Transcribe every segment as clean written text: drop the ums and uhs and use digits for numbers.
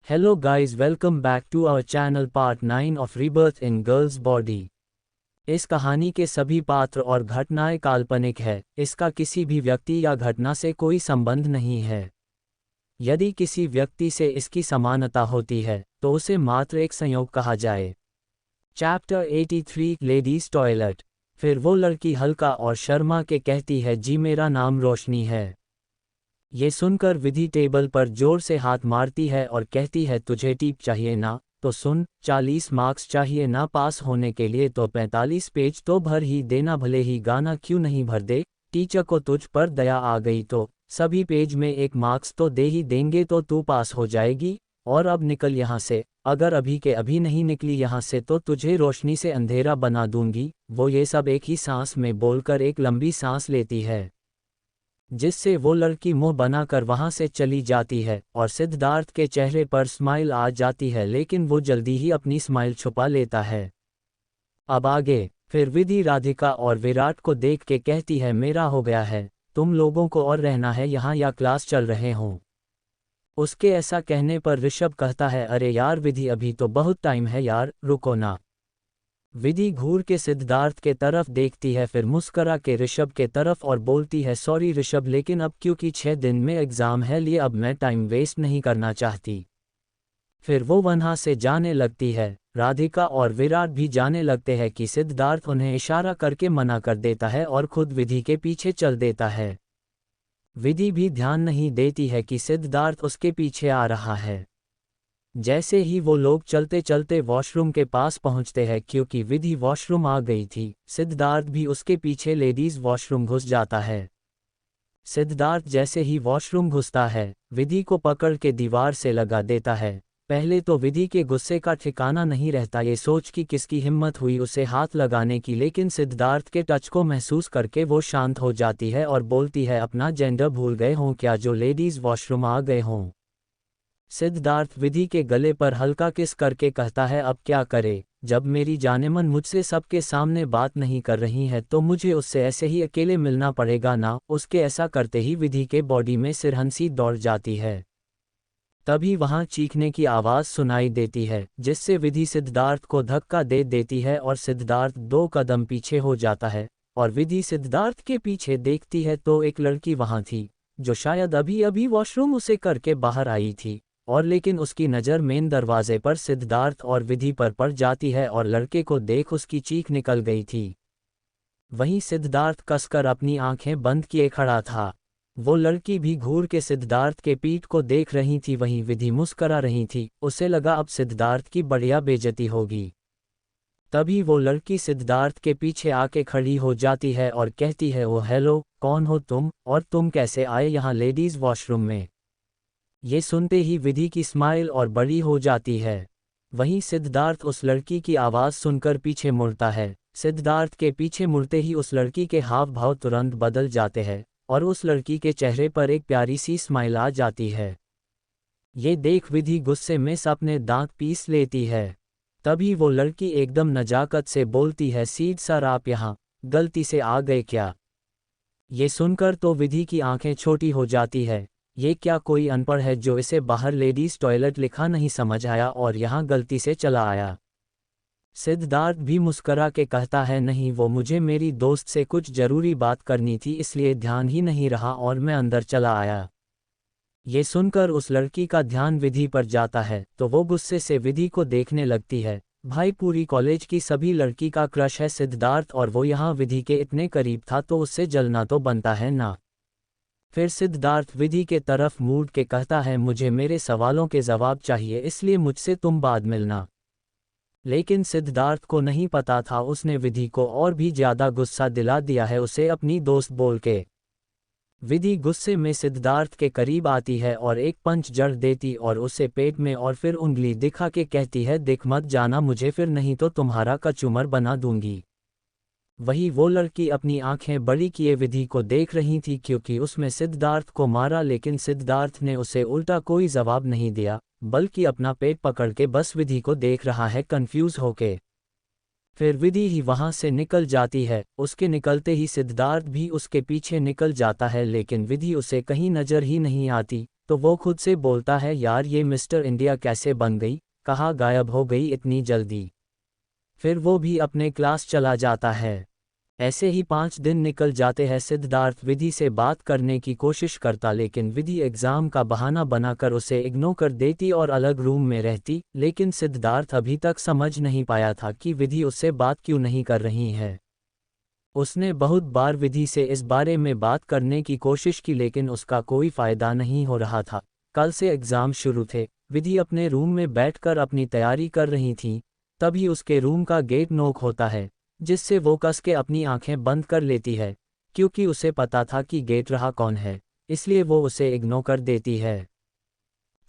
Hello guys, welcome back to our channel part 9 of Rebirth in Girl's Body। इस कहानी के सभी पात्र और घटनाएं काल्पनिक है, इसका किसी भी व्यक्ति या घटना से कोई संबंध नहीं है। यदि किसी व्यक्ति से इसकी समानता होती है तो उसे मात्र एक संयोग कहा जाए। Chapter 83 ladies toilet. फिर वो लड़की हल्का और शर्मा के कहती है, जी मेरा नाम रोशनी है। ये सुनकर विधि टेबल पर जोर से हाथ मारती है और कहती है, तुझे टिप चाहिए ना? तो सुन, 40 मार्क्स चाहिए ना पास होने के लिए तो 45 पेज तो भर ही देना, भले ही गाना क्यों नहीं भर दे। टीचर को तुझ पर दया आ गई तो सभी पेज में 1 मार्क्स तो दे ही देंगे तो तू पास हो जाएगी। और अब निकल यहाँ से, अगर अभी के अभी नहीं निकली यहाँ से तो तुझे रोशनी से अंधेरा बना दूंगी। वो ये सब एक ही सांस में बोलकर एक लंबी सांस लेती है, जिससे वो लड़की मुंह बनाकर वहां से चली जाती है और सिद्धार्थ के चेहरे पर स्माइल आ जाती है, लेकिन वो जल्दी ही अपनी स्माइल छुपा लेता है। अब आगे। फिर विधि राधिका और विराट को देख के कहती है, मेरा हो गया है, तुम लोगों को और रहना है यहाँ या क्लास चल रहे हों? उसके ऐसा कहने पर ऋषभ कहता है, अरे यार विधि, अभी तो बहुत टाइम है यार, रुको ना। विधि घूर के सिद्धार्थ के तरफ देखती है, फिर मुस्करा के ऋषभ के तरफ और बोलती है, सॉरी ऋषभ, लेकिन अब क्योंकि 6 दिन में एग्ज़ाम है लिए अब मैं टाइम वेस्ट नहीं करना चाहती। फिर वो वहाँ से जाने लगती है। राधिका और विराट भी जाने लगते हैं कि सिद्धार्थ उन्हें इशारा करके मना कर देता है और खुद विधि के पीछे चल देता है। विधि भी ध्यान नहीं देती है कि सिद्धार्थ उसके पीछे आ रहा है। जैसे ही वो लोग चलते चलते वॉशरूम के पास पहुंचते हैं, क्योंकि विधि वॉशरूम आ गई थी, सिद्धार्थ भी उसके पीछे लेडीज वॉशरूम घुस जाता है। सिद्धार्थ जैसे ही वॉशरूम घुसता है, विधि को पकड़ के दीवार से लगा देता है। पहले तो विधि के गुस्से का ठिकाना नहीं रहता, ये सोच कि किसकी हिम्मत हुई उसे हाथ लगाने की, लेकिन सिद्धार्थ के टच को महसूस करके वो शांत हो जाती है और बोलती है, अपना जेंडर भूल गए हों क्या जो लेडीज वॉशरूम आ गए हों? सिद्धार्थ विधि के गले पर हल्का किस करके कहता है, अब क्या करे, जब मेरी जानेमन मुझसे सबके सामने बात नहीं कर रही है तो मुझे उससे ऐसे ही अकेले मिलना पड़ेगा ना। उसके ऐसा करते ही विधि के बॉडी में सिरहंसी दौड़ जाती है। तभी वहां चीखने की आवाज़ सुनाई देती है, जिससे विधि सिद्धार्थ को धक्का दे देती है और सिद्धार्थ 2 कदम पीछे हो जाता है। और विधि सिद्धार्थ के पीछे देखती है तो एक लड़की वहां थी, जो शायद अभी अभी वॉशरूम उसे करके बाहर आई थी, और लेकिन उसकी नज़र मेन दरवाजे पर सिद्धार्थ और विधि पर पड़ जाती है और लड़के को देख उसकी चीख निकल गई थी। वहीं सिद्धार्थ कसकर अपनी आंखें बंद किए खड़ा था। वो लड़की भी घूर के सिद्धार्थ के पीठ को देख रही थी, वहीं विधि मुस्करा रही थी। उसे लगा अब सिद्धार्थ की बढ़िया बेइज्जती होगी। तभी वो लड़की सिद्धार्थ के पीछे आके खड़ी हो जाती है और कहती है, ओ हेलो, कौन हो तुम और तुम कैसे आए यहाँ लेडीज़ वॉशरूम में? ये सुनते ही विधि की स्माइल और बड़ी हो जाती है। वहीं सिद्धार्थ उस लड़की की आवाज़ सुनकर पीछे मुड़ता है। सिद्धार्थ के पीछे मुड़ते ही उस लड़की के हाव भाव तुरंत बदल जाते हैं और उस लड़की के चेहरे पर एक प्यारी सी स्माइल आ जाती है। ये देख विधि गुस्से में अपने दांत पीस लेती है। तभी वो लड़की एकदम नजाकत से बोलती है, सीड सर आप यहाँ गलती से आ गए क्या? ये सुनकर तो विधि की आंखें छोटी हो जाती है। ये क्या कोई अनपढ़ है जो इसे बाहर लेडीज टॉयलेट लिखा नहीं समझ आया और यहाँ गलती से चला आया? सिद्धार्थ भी मुस्करा के कहता है, नहीं, वो मुझे मेरी दोस्त से कुछ ज़रूरी बात करनी थी इसलिए ध्यान ही नहीं रहा और मैं अंदर चला आया। ये सुनकर उस लड़की का ध्यान विधि पर जाता है तो वो गुस्से से विधि को देखने लगती है। भाई, पूरी कॉलेज की सभी लड़की का क्रश है सिद्धार्थ और वो यहाँ विधि के इतने करीब था तो उससे जलना तो बनता है ना। फिर सिद्धार्थ विधि के तरफ मुड़ के कहता है, मुझे मेरे सवालों के जवाब चाहिए इसलिए मुझसे तुम बाद मिलना। लेकिन सिद्धार्थ को नहीं पता था उसने विधि को और भी ज़्यादा गुस्सा दिला दिया है उसे अपनी दोस्त बोल के। विधि गुस्से में सिद्धार्थ के करीब आती है और एक पंच जड़ देती और उसे पेट में और फिर उंगली दिखा के कहती है, देख मत जाना मुझे फिर, नहीं तो तुम्हारा कचूमर बना दूंगी। वही वो लड़की अपनी आंखें बड़ी किए विधि को देख रही थी, क्योंकि उसमें सिद्धार्थ को मारा लेकिन सिद्धार्थ ने उसे उल्टा कोई जवाब नहीं दिया, बल्कि अपना पेट पकड़ के बस विधि को देख रहा है कंफ्यूज होके। फिर विधि ही वहां से निकल जाती है। उसके निकलते ही सिद्धार्थ भी उसके पीछे निकल जाता है, लेकिन विधि उसे कहीं नजर ही नहीं आती। तो वो खुद से बोलता है यार ये मिस्टर इंडिया कैसे बन गई, कहाँ गायब हो गई इतनी जल्दी। फिर वो भी अपने क्लास चला जाता है। ऐसे ही 5 दिन निकल जाते हैं। सिद्धार्थ विधि से बात करने की कोशिश करता लेकिन विधि एग्ज़ाम का बहाना बनाकर उसे इग्नोर कर देती और अलग रूम में रहती, लेकिन सिद्धार्थ अभी तक समझ नहीं पाया था कि विधि उससे बात क्यों नहीं कर रही है। उसने बहुत बार विधि से इस बारे में बात करने की कोशिश की लेकिन उसका कोई फ़ायदा नहीं हो रहा था। कल से एग्ज़ाम शुरू थे। विधि अपने रूम में बैठकर अपनी तैयारी कर रही थी, तभी उसके रूम का गेट नॉक होता है, जिससे वो कस के अपनी आंखें बंद कर लेती है। क्योंकि उसे पता था कि गेट रहा कौन है, इसलिए वो उसे इग्नोर कर देती है।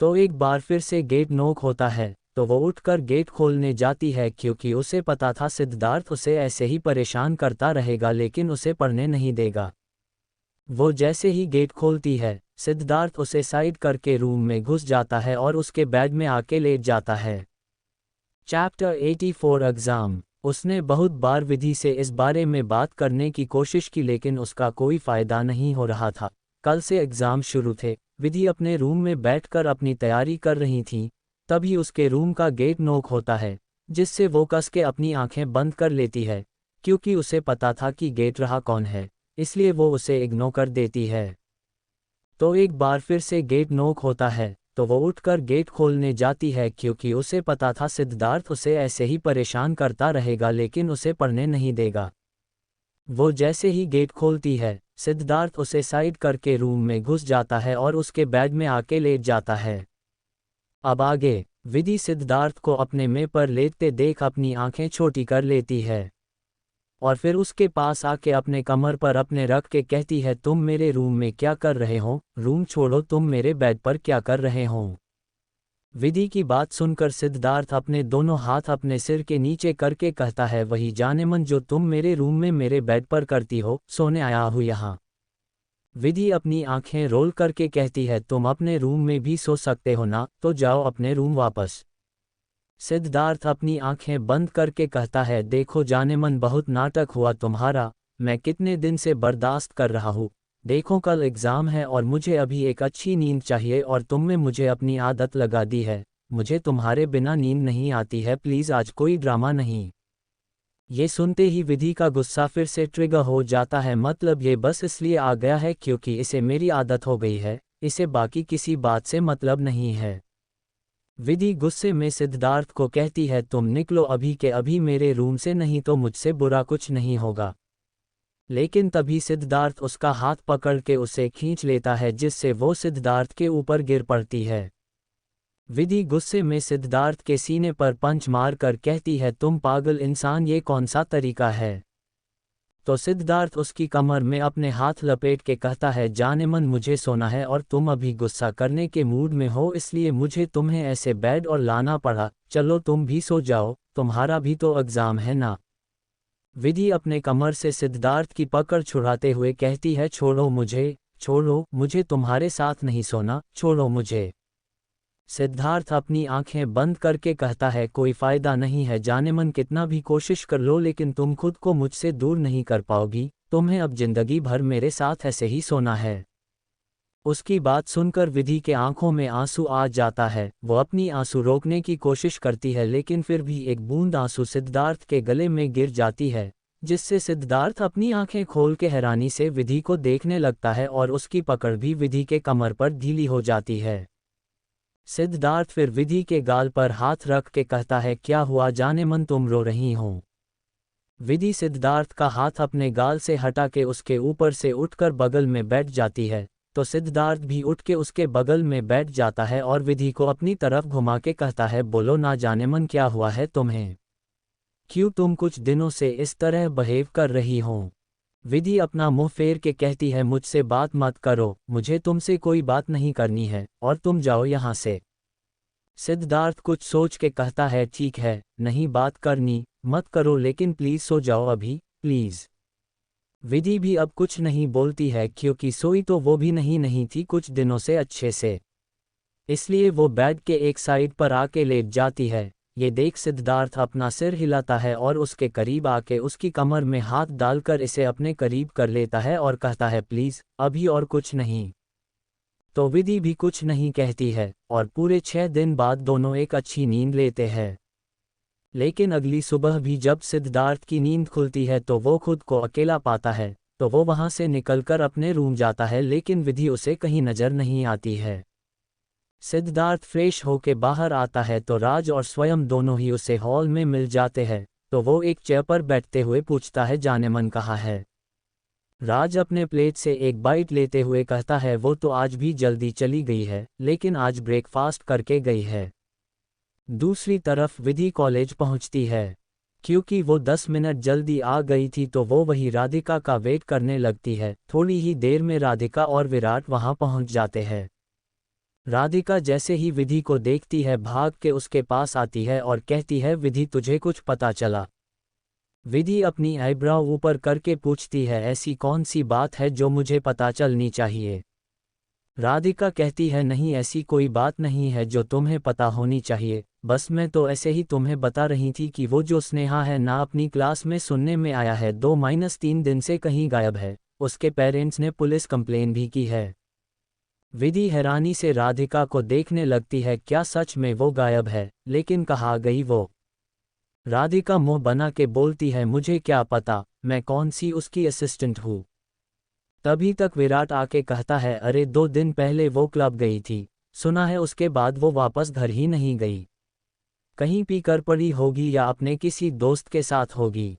तो एक बार फिर से गेट नॉक होता है, तो वो उठकर गेट खोलने जाती है क्योंकि उसे पता था सिद्धार्थ उसे ऐसे ही परेशान करता रहेगा लेकिन उसे पढ़ने नहीं देगा। वो जैसे ही गेट खोलती है, सिद्धार्थ उसे साइड करके रूम में घुस जाता है और उसके बेड में आके लेट जाता है। Chapter 84 exam. उसने बहुत बार विधि से इस बारे में बात करने की कोशिश की लेकिन उसका कोई फ़ायदा नहीं हो रहा था। कल से एग्ज़ाम शुरू थे। विधि अपने रूम में बैठकर अपनी तैयारी कर रही थी, तभी उसके रूम का गेट नॉक होता है, जिससे वो कस के अपनी आंखें बंद कर लेती है। क्योंकि उसे पता था कि गेट रहा कौन है, इसलिए वो उसे इग्नोर कर देती है। तो एक बार फिर से गेट नॉक होता है, तो वो उठकर गेट खोलने जाती है क्योंकि उसे पता था सिद्धार्थ उसे ऐसे ही परेशान करता रहेगा लेकिन उसे पढ़ने नहीं देगा। वो जैसे ही गेट खोलती है, सिद्धार्थ उसे साइड करके रूम में घुस जाता है और उसके बेड में आके लेट जाता है। अब आगे, विधि सिद्धार्थ को अपने में पर लेटते देख अपनी आंखें छोटी कर लेती है और फिर उसके पास आके अपने कमर पर अपने रख के कहती है तुम मेरे रूम में क्या कर रहे हो, रूम छोड़ो, तुम मेरे बेड पर क्या कर रहे हो। विधि की बात सुनकर सिद्धार्थ अपने दोनों हाथ अपने सिर के नीचे करके कहता है वही जाने मन जो तुम मेरे रूम में मेरे बेड पर करती हो, सोने आया हूँ यहाँ। विधि अपनी आंखें रोल करके कहती है तुम अपने रूम में भी सो सकते हो ना, तो जाओ अपने रूम वापस। सिद्धार्थ अपनी आंखें बंद करके कहता है देखो जाने मन बहुत नाटक हुआ तुम्हारा, मैं कितने दिन से बर्दाश्त कर रहा हूँ। देखो कल एग्ज़ाम है और मुझे अभी एक अच्छी नींद चाहिए और तुमने मुझे अपनी आदत लगा दी है। मुझे तुम्हारे बिना नींद नहीं आती है, प्लीज़ आज कोई ड्रामा नहीं। ये सुनते ही विधि का गुस्सा फिर से ट्रिगर हो जाता है, मतलब ये बस इसलिए आ गया है क्योंकि इसे मेरी आदत हो गई है, इसे बाकी किसी बात से मतलब नहीं है। विधि गुस्से में सिद्धार्थ को कहती है तुम निकलो अभी के अभी मेरे रूम से, नहीं तो मुझसे बुरा कुछ नहीं होगा। लेकिन तभी सिद्धार्थ उसका हाथ पकड़ के उसे खींच लेता है जिससे वो सिद्धार्थ के ऊपर गिर पड़ती है। विधि गुस्से में सिद्धार्थ के सीने पर पंच मार कर कहती है तुम पागल इंसान, ये कौन सा तरीका है। तो सिद्धार्थ उसकी कमर में अपने हाथ लपेट के कहता है जाने मन मुझे सोना है और तुम अभी गुस्सा करने के मूड में हो, इसलिए मुझे तुम्हें ऐसे बेड और लाना पड़ा, चलो तुम भी सो जाओ, तुम्हारा भी तो एग्ज़ाम है ना। विधि अपने कमर से सिद्धार्थ की पकड़ छुड़ाते हुए कहती है छोड़ो मुझे तुम्हारे साथ नहीं सोना, छोड़ो मुझे। सिद्धार्थ अपनी आंखें बंद करके कहता है कोई फ़ायदा नहीं है जाने मन, कितना भी कोशिश कर लो लेकिन तुम खुद को मुझसे दूर नहीं कर पाओगी, तुम्हें अब जिंदगी भर मेरे साथ ऐसे ही सोना है। उसकी बात सुनकर विधि के आंखों में आंसू आ जाता है। वो अपनी आंसू रोकने की कोशिश करती है लेकिन फिर भी एक बूंद आंसू सिद्धार्थ के गले में गिर जाती है, जिससे सिद्धार्थ अपनी आंखें खोल के हैरानी से विधि को देखने लगता है और उसकी पकड़ भी विधि के कमर पर ढीली हो जाती है। सिद्धार्थ फिर विधि के गाल पर हाथ रख के कहता है क्या हुआ जाने मन, तुम रो रही हो। विधि सिद्धार्थ का हाथ अपने गाल से हटा के उसके ऊपर से उठकर बगल में बैठ जाती है, तो सिद्धार्थ भी उठ के उसके बगल में बैठ जाता है और विधि को अपनी तरफ घुमा के कहता है बोलो ना जाने मन, क्या हुआ है तुम्हें, क्यों तुम कुछ दिनों से इस तरह बिहेव कर रही हो। विधि अपना मुंह फेर के कहती है मुझसे बात मत करो, मुझे तुमसे कोई बात नहीं करनी है और तुम जाओ यहाँ से। सिद्धार्थ कुछ सोच के कहता है ठीक है, नहीं बात करनी मत करो लेकिन प्लीज़ सो जाओ अभी, प्लीज़। विधि भी अब कुछ नहीं बोलती है क्योंकि सोई तो वो भी नहीं थी कुछ दिनों से अच्छे से, इसलिए वो बेड के एक साइड पर आके लेट जाती है। ये देख सिद्धार्थ अपना सिर हिलाता है और उसके करीब आके उसकी कमर में हाथ डालकर इसे अपने करीब कर लेता है और कहता है प्लीज़ अभी और कुछ नहीं। तो विधि भी कुछ नहीं कहती है और पूरे 6 दिन बाद दोनों एक अच्छी नींद लेते हैं। लेकिन अगली सुबह भी जब सिद्धार्थ की नींद खुलती है तो वो खुद को अकेला पाता है, तो वो वहां से निकलकर अपने रूम जाता है, लेकिन विधि उसे कहीं नजर नहीं आती है। सिद्धार्थ फ्रेश होके बाहर आता है तो राज और स्वयं दोनों ही उसे हॉल में मिल जाते हैं, तो वो एक चेयर पर बैठते हुए पूछता है, जाने मन कहाँ है। राज अपने प्लेट से एक बाइट लेते हुए कहता है, वो तो आज भी जल्दी चली गई है, लेकिन आज ब्रेकफास्ट करके गई है। दूसरी तरफ विधि कॉलेज पहुंचती है। क्योंकि वो 10 मिनट जल्दी आ गई थी तो वो वही राधिका का वेट करने लगती है। थोड़ी ही देर में राधिका और विराट वहां पहुंच जाते हैं। राधिका जैसे ही विधि को देखती है भाग के उसके पास आती है और कहती है, विधि तुझे कुछ पता चला। विधि अपनी आईब्राव ऊपर करके पूछती है, ऐसी कौन सी बात है जो मुझे पता चलनी चाहिए। राधिका कहती है, नहीं ऐसी कोई बात नहीं है जो तुम्हें पता होनी चाहिए, बस मैं तो ऐसे ही तुम्हें बता रही थी कि वो जो स्नेहा है ना, अपनी क्लास में सुनने में आया है 2-3 दिन से कहीं गायब है। उसके पेरेंट्स ने पुलिस कंप्लेन भी की है। विधि हैरानी से राधिका को देखने लगती है, क्या सच में वो गायब है, लेकिन कहाँ गई वो। राधिका मुंह बना के बोलती है, मुझे क्या पता, मैं कौन सी उसकी असिस्टेंट हूँ। तभी तक विराट आके कहता है, अरे 2 दिन पहले वो क्लब गई थी, सुना है उसके बाद वो वापस घर ही नहीं गई। कहीं पी कर पड़ी होगी या अपने किसी दोस्त के साथ होगी।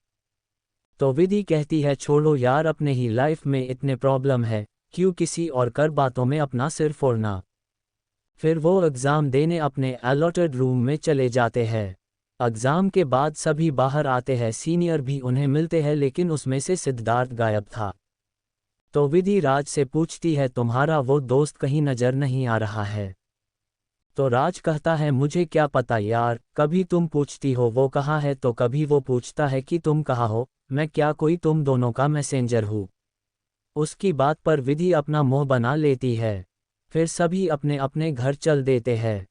तो विधि कहती है, छोड़ो यार, अपने ही लाइफ में इतने प्रॉब्लम है, क्यों किसी और कर बातों में अपना सिर फोड़ना। फिर वो एग्ज़ाम देने अपने अलॉटेड रूम में चले जाते हैं। एग्ज़ाम के बाद सभी बाहर आते हैं, सीनियर भी उन्हें मिलते हैं, लेकिन उसमें से सिद्धार्थ गायब था। तो विधि राज से पूछती है, तुम्हारा वो दोस्त कहीं नजर नहीं आ रहा है। तो राज कहता है, मुझे क्या पता यार, कभी तुम पूछती हो वो कहाँ है तो कभी वो पूछता है कि तुम कहाँ हो, मैं क्या कोई तुम दोनों का मैसेंजर हूँ। उसकी बात पर विधि अपना मुंह बना लेती है। फिर सभी अपने अपने घर चल देते हैं।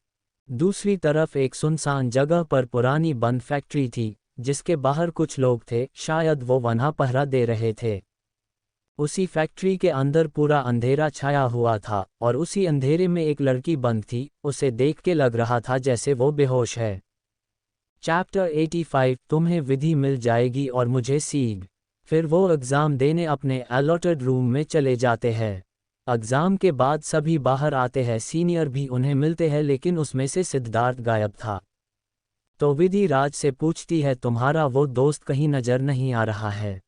दूसरी तरफ एक सुनसान जगह पर पुरानी बंद फैक्ट्री थी, जिसके बाहर कुछ लोग थे, शायद वो वहां पहरा दे रहे थे। उसी फैक्ट्री के अंदर पूरा अंधेरा छाया हुआ था और उसी अंधेरे में एक लड़की बंद थी। उसे देख के लग रहा था जैसे वो बेहोश है। चैप्टर 85, तुम्हें विधि मिल जाएगी और मुझे सीग। फिर वो एग्ज़ाम देने अपने अलॉटेड रूम में चले जाते हैं। एग्ज़ाम के बाद सभी बाहर आते हैं, सीनियर भी उन्हें मिलते हैं, लेकिन उसमें से सिद्धार्थ गायब था। तो विधि राज से पूछती है, तुम्हारा वो दोस्त कहीं नजर नहीं आ रहा है।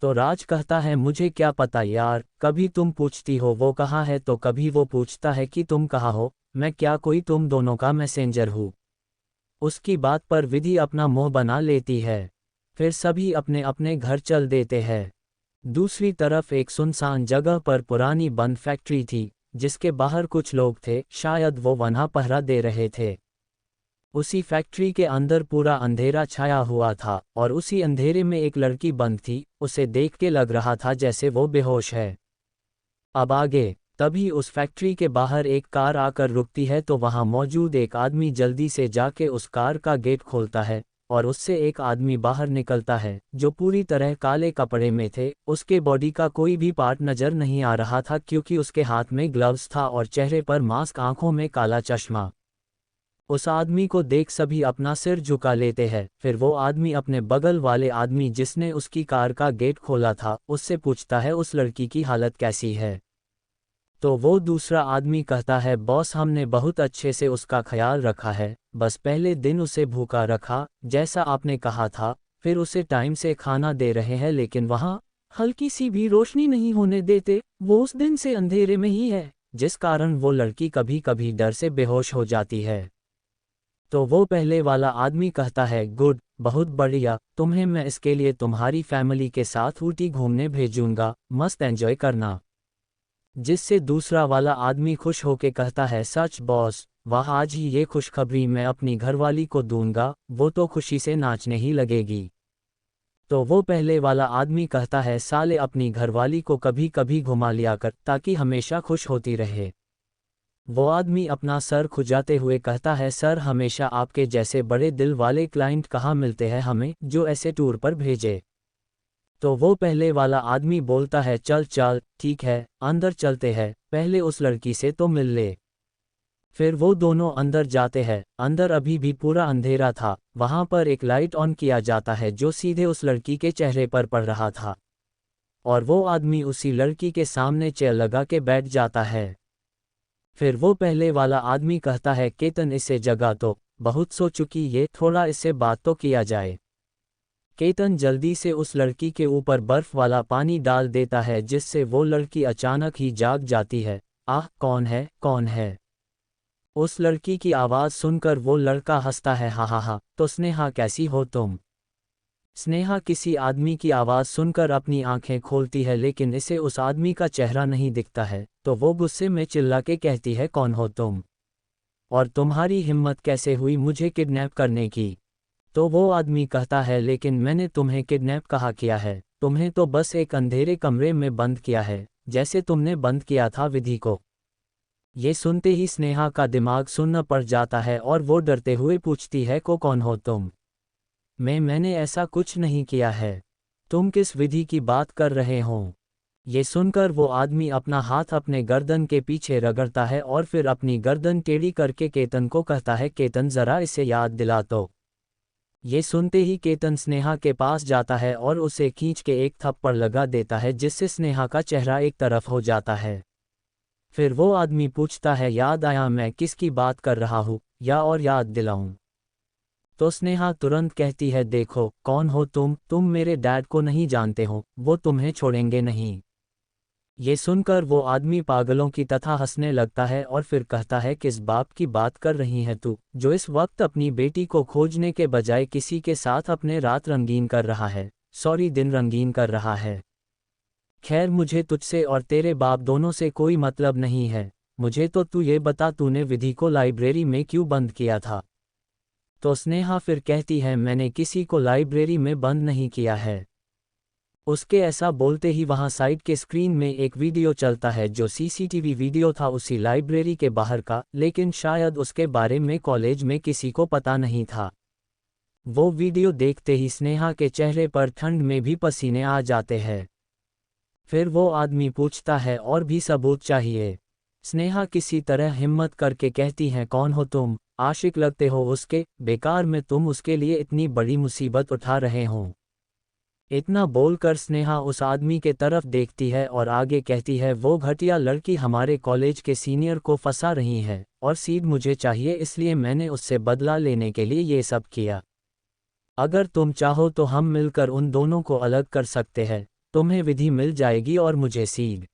तो राज कहता है, मुझे क्या पता यार, कभी तुम पूछती हो वो कहाँ है तो कभी वो पूछता है कि तुम कहाँ हो, मैं क्या कोई तुम दोनों का मैसेंजर हूँ। उसकी बात पर विधि अपना मुंह बना लेती है। फिर सभी अपने अपने घर चल देते हैं। दूसरी तरफ एक सुनसान जगह पर पुरानी बंद फैक्ट्री थी, जिसके बाहर कुछ लोग थे, शायद वो वहां पहरा दे रहे थे। उसी फैक्ट्री के अंदर पूरा अंधेरा छाया हुआ था और उसी अंधेरे में एक लड़की बंद थी। उसे देख के लग रहा था जैसे वो बेहोश है। अब आगे। तभी उस फैक्ट्री के बाहर एक कार आकर रुकती है, तो वहां मौजूद एक आदमी जल्दी से जाके उस कार का गेट खोलता है और उससे एक आदमी बाहर निकलता है, जो पूरी तरह काले कपड़े में थे। उसके बॉडी का कोई भी पार्ट नजर नहीं आ रहा था, क्योंकि उसके हाथ में ग्लव्स था और चेहरे पर मास्क, आंखों में काला चश्मा। उस आदमी को देख सभी अपना सिर झुका लेते हैं। फिर वो आदमी अपने बगल वाले आदमी जिसने उसकी कार का गेट खोला था, उससे पूछता है, उस लड़की की हालत कैसी है। तो वो दूसरा आदमी कहता है, बॉस हमने बहुत अच्छे से उसका ख्याल रखा है, बस पहले दिन उसे भूखा रखा जैसा आपने कहा था, फिर उसे टाइम से खाना दे रहे हैं, लेकिन वहाँ हल्की सी भी रोशनी नहीं होने देते। वो उस दिन से अंधेरे में ही है, जिस कारण वो लड़की कभी कभी डर से बेहोश हो जाती है। तो वो पहले वाला आदमी कहता है, गुड, बहुत बढ़िया, तुम्हें मैं इसके लिए तुम्हारी फैमिली के साथ ऊटी घूमने भेजूंगा, मस्त एंजॉय करना। जिससे दूसरा वाला आदमी खुश होके कहता है, सच बॉस, वाह, आज ही ये खुशखबरी मैं अपनी घरवाली को दूंगा, वो तो खुशी से नाचने ही लगेगी। तो वो पहले वाला आदमी कहता है, साले अपनी घरवाली को कभी कभी घुमा लिया कर, ताकि हमेशा खुश होती रहे। वो आदमी अपना सर खुजाते हुए कहता है, सर हमेशा आपके जैसे बड़े दिल वाले क्लाइंट कहाँ मिलते हैं हमें, जो ऐसे टूर पर भेजे। तो वो पहले वाला आदमी बोलता है चल चल ठीक है अंदर चलते हैं, पहले उस लड़की से तो मिल ले। फिर वो दोनों अंदर जाते हैं। अंदर अभी भी पूरा अंधेरा था, वहां पर एक लाइट ऑन किया जाता है जो सीधे उस लड़की के चेहरे पर पड़ रहा था, और वो आदमी उसी लड़की के सामने चेयर लगा के बैठ जाता है। फिर वो पहले वाला आदमी कहता है केतन इसे जगा तो बहुत सो चुकी ये, थोड़ा इससे बात तो किया जाए। केतन जल्दी से उस लड़की के ऊपर बर्फ वाला पानी डाल देता है जिससे वो लड़की अचानक ही जाग जाती है। आह कौन है कौन है? उस लड़की की आवाज़ सुनकर वो लड़का हंसता है हा हा हा, तो स्नेहा कैसी हो तुम? स्नेहा किसी आदमी की आवाज़ सुनकर अपनी आंखें खोलती है लेकिन इसे उस आदमी का चेहरा नहीं दिखता है, तो वो गुस्से में चिल्ला के कहती है कौन हो तुम? और तुम्हारी हिम्मत कैसे हुई मुझे किडनैप करने की? तो वो आदमी कहता है लेकिन मैंने तुम्हें किडनैप कहाँ किया है, तुम्हें तो बस एक अंधेरे कमरे में बंद किया है, जैसे तुमने बंद किया था विधि को। ये सुनते ही स्नेहा का दिमाग सुन्न पड़ जाता है और वो डरते हुए पूछती है को कौन हो तुम? मैंने ऐसा कुछ नहीं किया है। तुम किस विधि की बात कर रहे हो? ये सुनकर वो आदमी अपना हाथ अपने गर्दन के पीछे रगड़ता है और फिर अपनी गर्दन टेढ़ी करके केतन को कहता है केतन जरा इसे याद दिला तो। ये सुनते ही केतन स्नेहा के पास जाता है और उसे खींच के एक थप्पड़ लगा देता है जिससे स्नेहा का चेहरा एक तरफ हो जाता है। फिर वो आदमी पूछता है याद आया मैं किसकी बात कर रहा हूँ या और याद दिलाऊं? तो स्नेहा तुरंत कहती है देखो कौन हो तुम मेरे डैड को नहीं जानते हो, वो तुम्हें छोड़ेंगे नहीं। ये सुनकर वो आदमी पागलों की तरह हंसने लगता है और फिर कहता है किस बाप की बात कर रही है तू, जो इस वक्त अपनी बेटी को खोजने के बजाय किसी के साथ अपने रात रंगीन कर रहा है, सॉरी दिन रंगीन कर रहा है। खैर मुझे तुझसे और तेरे बाप दोनों से कोई मतलब नहीं है, मुझे तो तू ये बता तूने विधि को लाइब्रेरी में क्यों बंद किया था? तो स्नेहा फिर कहती है मैंने किसी को लाइब्रेरी में बंद नहीं किया है। उसके ऐसा बोलते ही वहां साइड के स्क्रीन में एक वीडियो चलता है जो सीसीटीवी वीडियो था उसी लाइब्रेरी के बाहर का, लेकिन शायद उसके बारे में कॉलेज में किसी को पता नहीं था। वो वीडियो देखते ही स्नेहा के चेहरे पर ठंड में भी पसीने आ जाते हैं। फिर वो आदमी पूछता है और भी सबूत चाहिए? स्नेहा किसी तरह हिम्मत करके कहती है कौन हो तुम, आशिक लगते हो उसके, बेकार में तुम उसके लिए इतनी बड़ी मुसीबत उठा रहे हो। इतना बोलकर स्नेहा उस आदमी के तरफ देखती है और आगे कहती है वो घटिया लड़की हमारे कॉलेज के सीनियर को फंसा रही है और सीट मुझे चाहिए इसलिए मैंने उससे बदला लेने के लिए ये सब किया। अगर तुम चाहो तो हम मिलकर उन दोनों को अलग कर सकते हैं, तुम्हें विधि मिल जाएगी और मुझे सीट।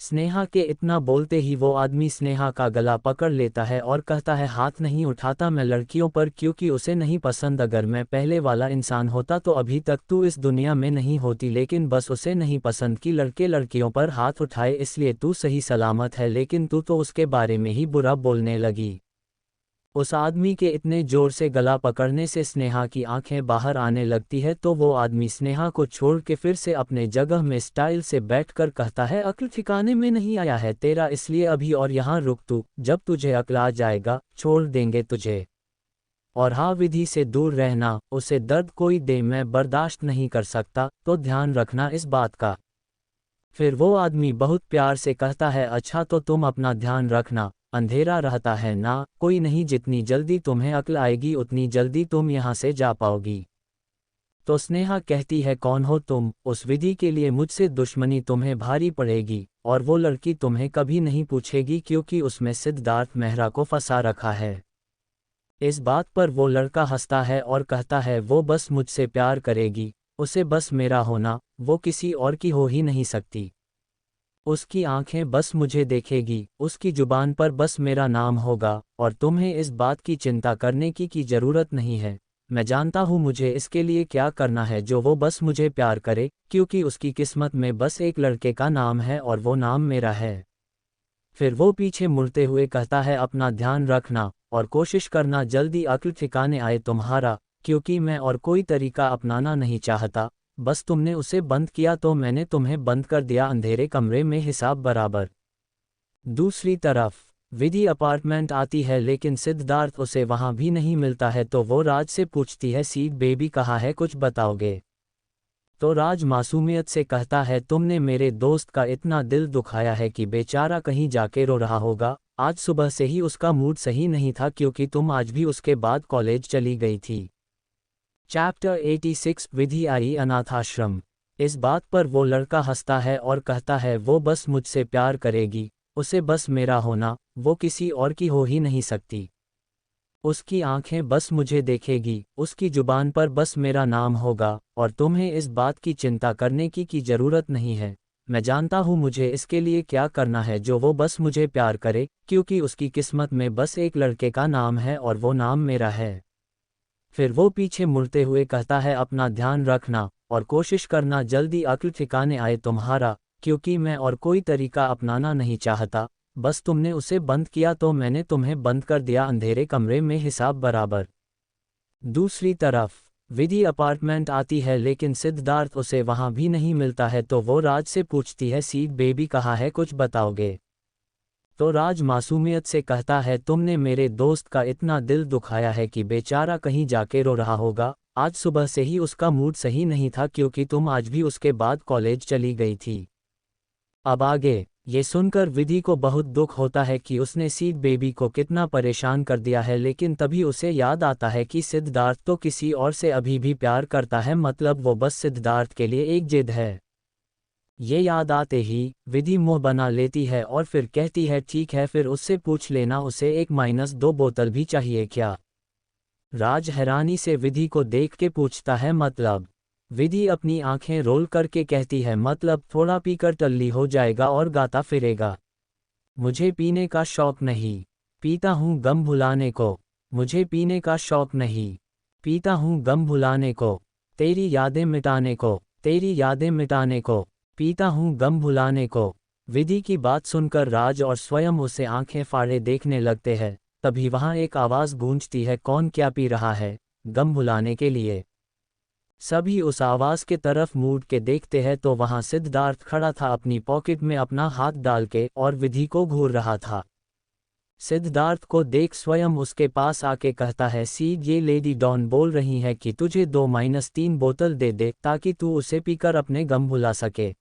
स्नेहा के इतना बोलते ही वो आदमी स्नेहा का गला पकड़ लेता है और कहता है हाथ नहीं उठाता मैं लड़कियों पर क्योंकि उसे नहीं पसंद, अगर मैं पहले वाला इंसान होता तो अभी तक तू इस दुनिया में नहीं होती, लेकिन बस उसे नहीं पसंद कि लड़के लड़कियों पर हाथ उठाए इसलिए तू सही सलामत है, लेकिन तू तो उसके बारे में ही बुरा बोलने लगी। उस आदमी के इतने जोर से गला पकड़ने से स्नेहा की आंखें बाहर आने लगती है, तो वो आदमी स्नेहा को छोड़ के फिर से अपने जगह में स्टाइल से बैठकर कहता है अक्ल ठिकाने में नहीं आया है तेरा, इसलिए अभी और यहाँ रुक तू, जब तुझे अक्ल आ जाएगा छोड़ देंगे तुझे। और हाँ विधि से दूर रहना, उसे दर्द कोई दे मैं बर्दाश्त नहीं कर सकता, तो ध्यान रखना इस बात का। फिर वो आदमी बहुत प्यार से कहता है अच्छा तो तुम अपना ध्यान रखना, अंधेरा रहता है ना, कोई नहीं जितनी जल्दी तुम्हें अक्ल आएगी उतनी जल्दी तुम यहाँ से जा पाओगी। तो स्नेहा कहती है कौन हो तुम, उस विधि के लिए मुझसे दुश्मनी तुम्हें भारी पड़ेगी और वो लड़की तुम्हें कभी नहीं पूछेगी क्योंकि उसमें सिद्धार्थ मेहरा को फंसा रखा है। इस बात पर वो लड़का हंसता है और कहता है वो बस मुझसे प्यार करेगी, उसे बस मेरा होना, वो किसी और की हो ही नहीं सकती। उसकी आंखें बस मुझे देखेगी, उसकी जुबान पर बस मेरा नाम होगा और तुम्हें इस बात की चिंता करने की ज़रूरत नहीं है। मैं जानता हूँ मुझे इसके लिए क्या करना है, जो वो बस मुझे प्यार करे क्योंकि उसकी किस्मत में बस एक लड़के का नाम है और वो नाम मेरा है। फिर वो पीछे मुड़ते हुए कहता है अपना ध्यान रखना और कोशिश करना जल्दी अक्ल ठिकाने आए तुम्हारा, क्योंकि मैं और कोई तरीका अपनाना नहीं चाहता, बस तुमने उसे बंद किया तो मैंने तुम्हें बंद कर दिया अंधेरे कमरे में हिसाब बराबर। दूसरी तरफ विधि अपार्टमेंट आती है लेकिन सिद्धार्थ उसे वहां भी नहीं मिलता है, तो वो राज से पूछती है सीड बेबी कहाँ है, कुछ बताओगे? तो राज मासूमियत से कहता है, तुमने मेरे दोस्त का इतना दिल दुखाया है कि बेचारा कहीं जाके रो रहा होगा। आज सुबह से ही उसका मूड सही नहीं था क्योंकि तुम आज भी उसके बाद कॉलेज चली गई थी। चैप्टर 86 विधि आई अनाथाश्रम। इस बात पर वो लड़का हंसता है और कहता है वो बस मुझसे प्यार करेगी, उसे बस मेरा होना, वो किसी और की हो ही नहीं सकती। उसकी आंखें बस मुझे देखेगी, उसकी जुबान पर बस मेरा नाम होगा, और तुम्हें इस बात की चिंता करने की ज़रूरत नहीं है। मैं जानता हूँ मुझे इसके लिए क्या करना है जो वो बस मुझे प्यार करे, क्योंकि उसकी किस्मत में बस एक लड़के का नाम है और वो नाम मेरा है। फिर वो पीछे मुड़ते हुए कहता है, अपना ध्यान रखना और कोशिश करना जल्दी अक्ल ठिकाने आए तुम्हारा, क्योंकि मैं और कोई तरीका अपनाना नहीं चाहता। बस तुमने उसे बंद किया तो मैंने तुम्हें बंद कर दिया अंधेरे कमरे में हिसाब बराबर। दूसरी तरफ विधि अपार्टमेंट आती है लेकिन सिद्धार्थ उसे वहां भी नहीं मिलता है, तो वो राज से पूछती है, सीड बेबी कहाँ है, कुछ बताओगे? तो राज मासूमियत से कहता है, तुमने मेरे दोस्त का इतना दिल दुखाया है कि बेचारा कहीं जाके रो रहा होगा। आज सुबह से ही उसका मूड सही नहीं था क्योंकि तुम आज भी उसके बाद कॉलेज चली गई थी। अब आगे ये सुनकर विधि को बहुत दुख होता है कि उसने सीड बेबी को कितना परेशान कर दिया है, लेकिन तभी उसे याद आता है कि सिद्धार्थ तो किसी और से अभी भी प्यार करता है, मतलब वो बस सिद्धार्थ के लिए एक जिद है। ये याद आते ही विधि मुंह बना लेती है और फिर कहती है, ठीक है, फिर उससे पूछ लेना उसे 1-2 बोतल भी चाहिए क्या? राज हैरानी से विधि को देख के पूछता है, मतलब? विधि अपनी आंखें रोल करके कहती है, मतलब थोड़ा पीकर टल्ली हो जाएगा और गाता फिरेगा। मुझे पीने का शौक नहीं, पीता हूँ गम भुलाने को। मुझे पीने का शौक नहीं, पीता हूँ गम भुलाने को। तेरी यादें मिटाने को, तेरी यादें मिटाने को, पीता हूँ गम भुलाने को। विधि की बात सुनकर राज और स्वयं उसे आंखें फाड़े देखने लगते हैं। तभी वहां एक आवाज़ गूंजती है, कौन क्या पी रहा है? गम भुलाने के लिए। सभी उस आवाज़ के तरफ मुड़ के देखते हैं तो वहां सिद्धार्थ खड़ा था, अपनी पॉकेट में अपना हाथ डाल के, और विधि को घूर रहा था। सिद्धार्थ को देख स्वयं उसके पास आके कहता है, सीड ये लेडी डॉन बोल रही है कि तुझे 2-3 बोतल दे दे ताकि तू उसे पीकर अपने गम भुला सके।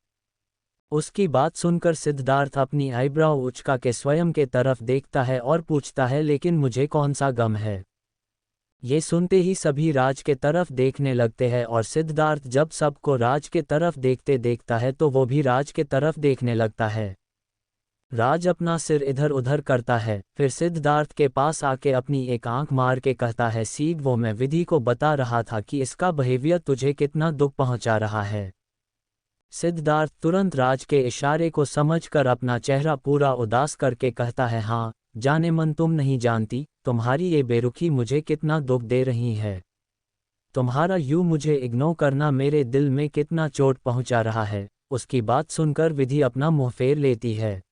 उसकी बात सुनकर सिद्धार्थ अपनी आईब्राउ उचका के स्वयं के तरफ देखता है और पूछता है, लेकिन मुझे कौन सा गम है? ये सुनते ही सभी राज के तरफ देखने लगते हैं और सिद्धार्थ जब सबको राज के तरफ देखते देखता है तो वो भी राज के तरफ देखने लगता है। राज अपना सिर इधर उधर करता है, फिर सिद्धार्थ के पास आके अपनी एक आंख मार के कहता है, सीड वो मैं विधि को बता रहा था कि इसका बिहेवियर तुझे कितना दुख पहुंचा रहा है। सिद्धार्थ तुरंत राज के इशारे को समझकर अपना चेहरा पूरा उदास करके कहता है, हाँ जाने मन, तुम नहीं जानती तुम्हारी ये बेरुखी मुझे कितना दुख दे रही है। तुम्हारा यूं मुझे इग्नोर करना मेरे दिल में कितना चोट पहुंचा रहा है। उसकी बात सुनकर विधि अपना मुंह फेर लेती है।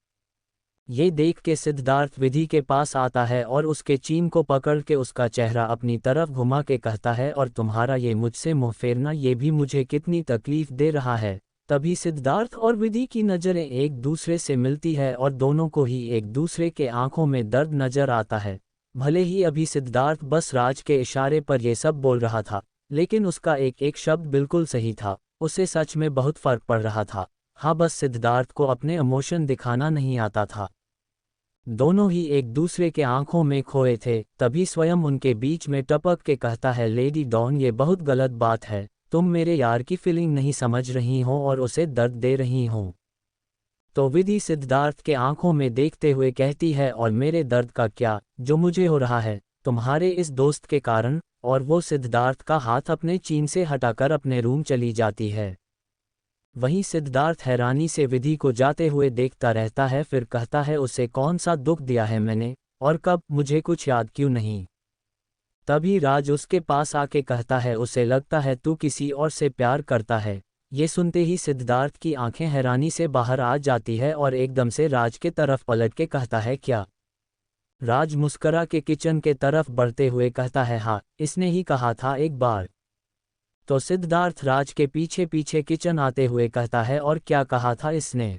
ये देख के सिद्धार्थ विधि के पास आता है और उसके चीन को पकड़ के उसका चेहरा अपनी तरफ घुमा के कहता है, और तुम्हारा ये मुझसे मुंह फेरना ये भी मुझे कितनी तकलीफ दे रहा है। तभी सिद्धार्थ और विधि की नज़रें एक दूसरे से मिलती है और दोनों को ही एक दूसरे के आंखों में दर्द नजर आता है। भले ही अभी सिद्धार्थ बस राज के इशारे पर यह सब बोल रहा था, लेकिन उसका एक एक शब्द बिल्कुल सही था। उसे सच में बहुत फर्क पड़ रहा था। हाँ, बस सिद्धार्थ को अपने इमोशन दिखाना नहीं आता था। दोनों ही एक दूसरे के आंखों में खोए थे। तभी स्वयं उनके बीच में टपक के कहता है, लेडी डॉन ये बहुत गलत बात है। तुम मेरे यार की फीलिंग नहीं समझ रही हो और उसे दर्द दे रही हो। तो विधि सिद्धार्थ के आंखों में देखते हुए कहती है, और मेरे दर्द का क्या, जो मुझे हो रहा है तुम्हारे इस दोस्त के कारण। और वो सिद्धार्थ का हाथ अपने चीन से हटाकर अपने रूम चली जाती है। वहीं सिद्धार्थ हैरानी से विधि को जाते हुए देखता रहता है, फिर कहता है, उसे कौन सा दुख दिया है मैंने, और कब, मुझे कुछ याद क्यों नहीं? तभी राज उसके पास आके कहता है, उसे लगता है तू किसी और से प्यार करता है। ये सुनते ही सिद्धार्थ की आंखें हैरानी से बाहर आ जाती है और एकदम से राज के तरफ पलट के कहता है, क्या? राज मुस्करा के किचन के तरफ बढ़ते हुए कहता है, हाँ इसने ही कहा था एक बार। तो सिद्धार्थ राज के पीछे पीछे किचन आते हुए कहता है, और क्या कहा था इसने?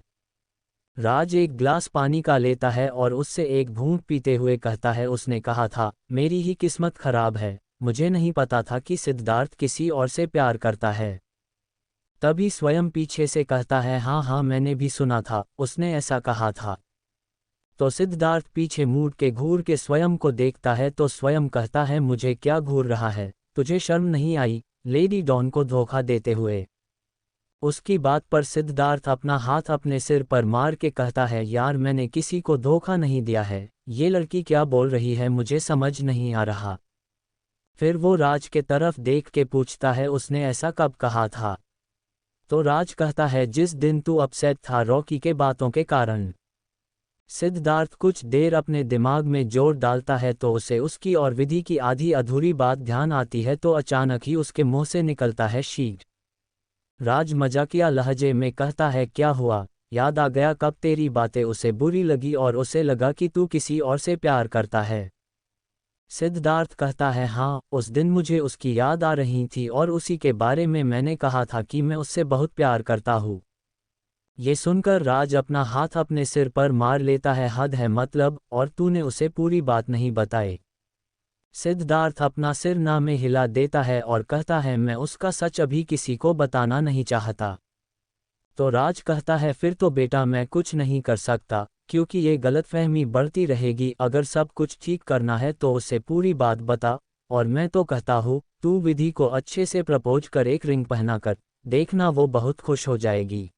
राज एक ग्लास पानी का लेता है और उससे एक घूंट पीते हुए कहता है, उसने कहा था मेरी ही किस्मत खराब है, मुझे नहीं पता था कि सिद्धार्थ किसी और से प्यार करता है। तभी स्वयं पीछे से कहता है, हाँ हाँ मैंने भी सुना था, उसने ऐसा कहा था। तो सिद्धार्थ पीछे मुड़ के घूर के स्वयं को देखता है तो स्वयं कहता है, मुझे क्या घूर रहा है, तुझे शर्म नहीं आई लेडी डॉन को धोखा देते हुए। उसकी बात पर सिद्धार्थ अपना हाथ अपने सिर पर मार के कहता है, यार मैंने किसी को धोखा नहीं दिया है, ये लड़की क्या बोल रही है मुझे समझ नहीं आ रहा। फिर वो राज के तरफ देख के पूछता है, उसने ऐसा कब कहा था? तो राज कहता है, जिस दिन तू अपसेट था रॉकी के बातों के कारण। सिद्धार्थ कुछ देर अपने दिमाग में जोर डालता है तो उसे उसकी और विधि की आधी अधूरी बात ध्यान आती है तो अचानक ही उसके मुंह से निकलता है, शीट। राज मजाकिया लहजे में कहता है, क्या हुआ, याद आ गया कब तेरी बातें उसे बुरी लगी और उसे लगा कि तू किसी और से प्यार करता है? सिद्धार्थ कहता है, हाँ उस दिन मुझे उसकी याद आ रही थी और उसी के बारे में मैंने कहा था कि मैं उससे बहुत प्यार करता हूँ। ये सुनकर राज अपना हाथ अपने सिर पर मार लेता है, हद है मतलब, और तूने उसे पूरी बात नहीं बताई। सिद्धार्थ अपना सिर ना में हिला देता है और कहता है, मैं उसका सच अभी किसी को बताना नहीं चाहता। तो राज कहता है, फिर तो बेटा मैं कुछ नहीं कर सकता, क्योंकि ये गलतफहमी बढ़ती रहेगी। अगर सब कुछ ठीक करना है तो उसे पूरी बात बता, और मैं तो कहता हूँ तू विधि को अच्छे से प्रपोज कर, एक रिंग पहना कर, देखना वो बहुत खुश हो जाएगी।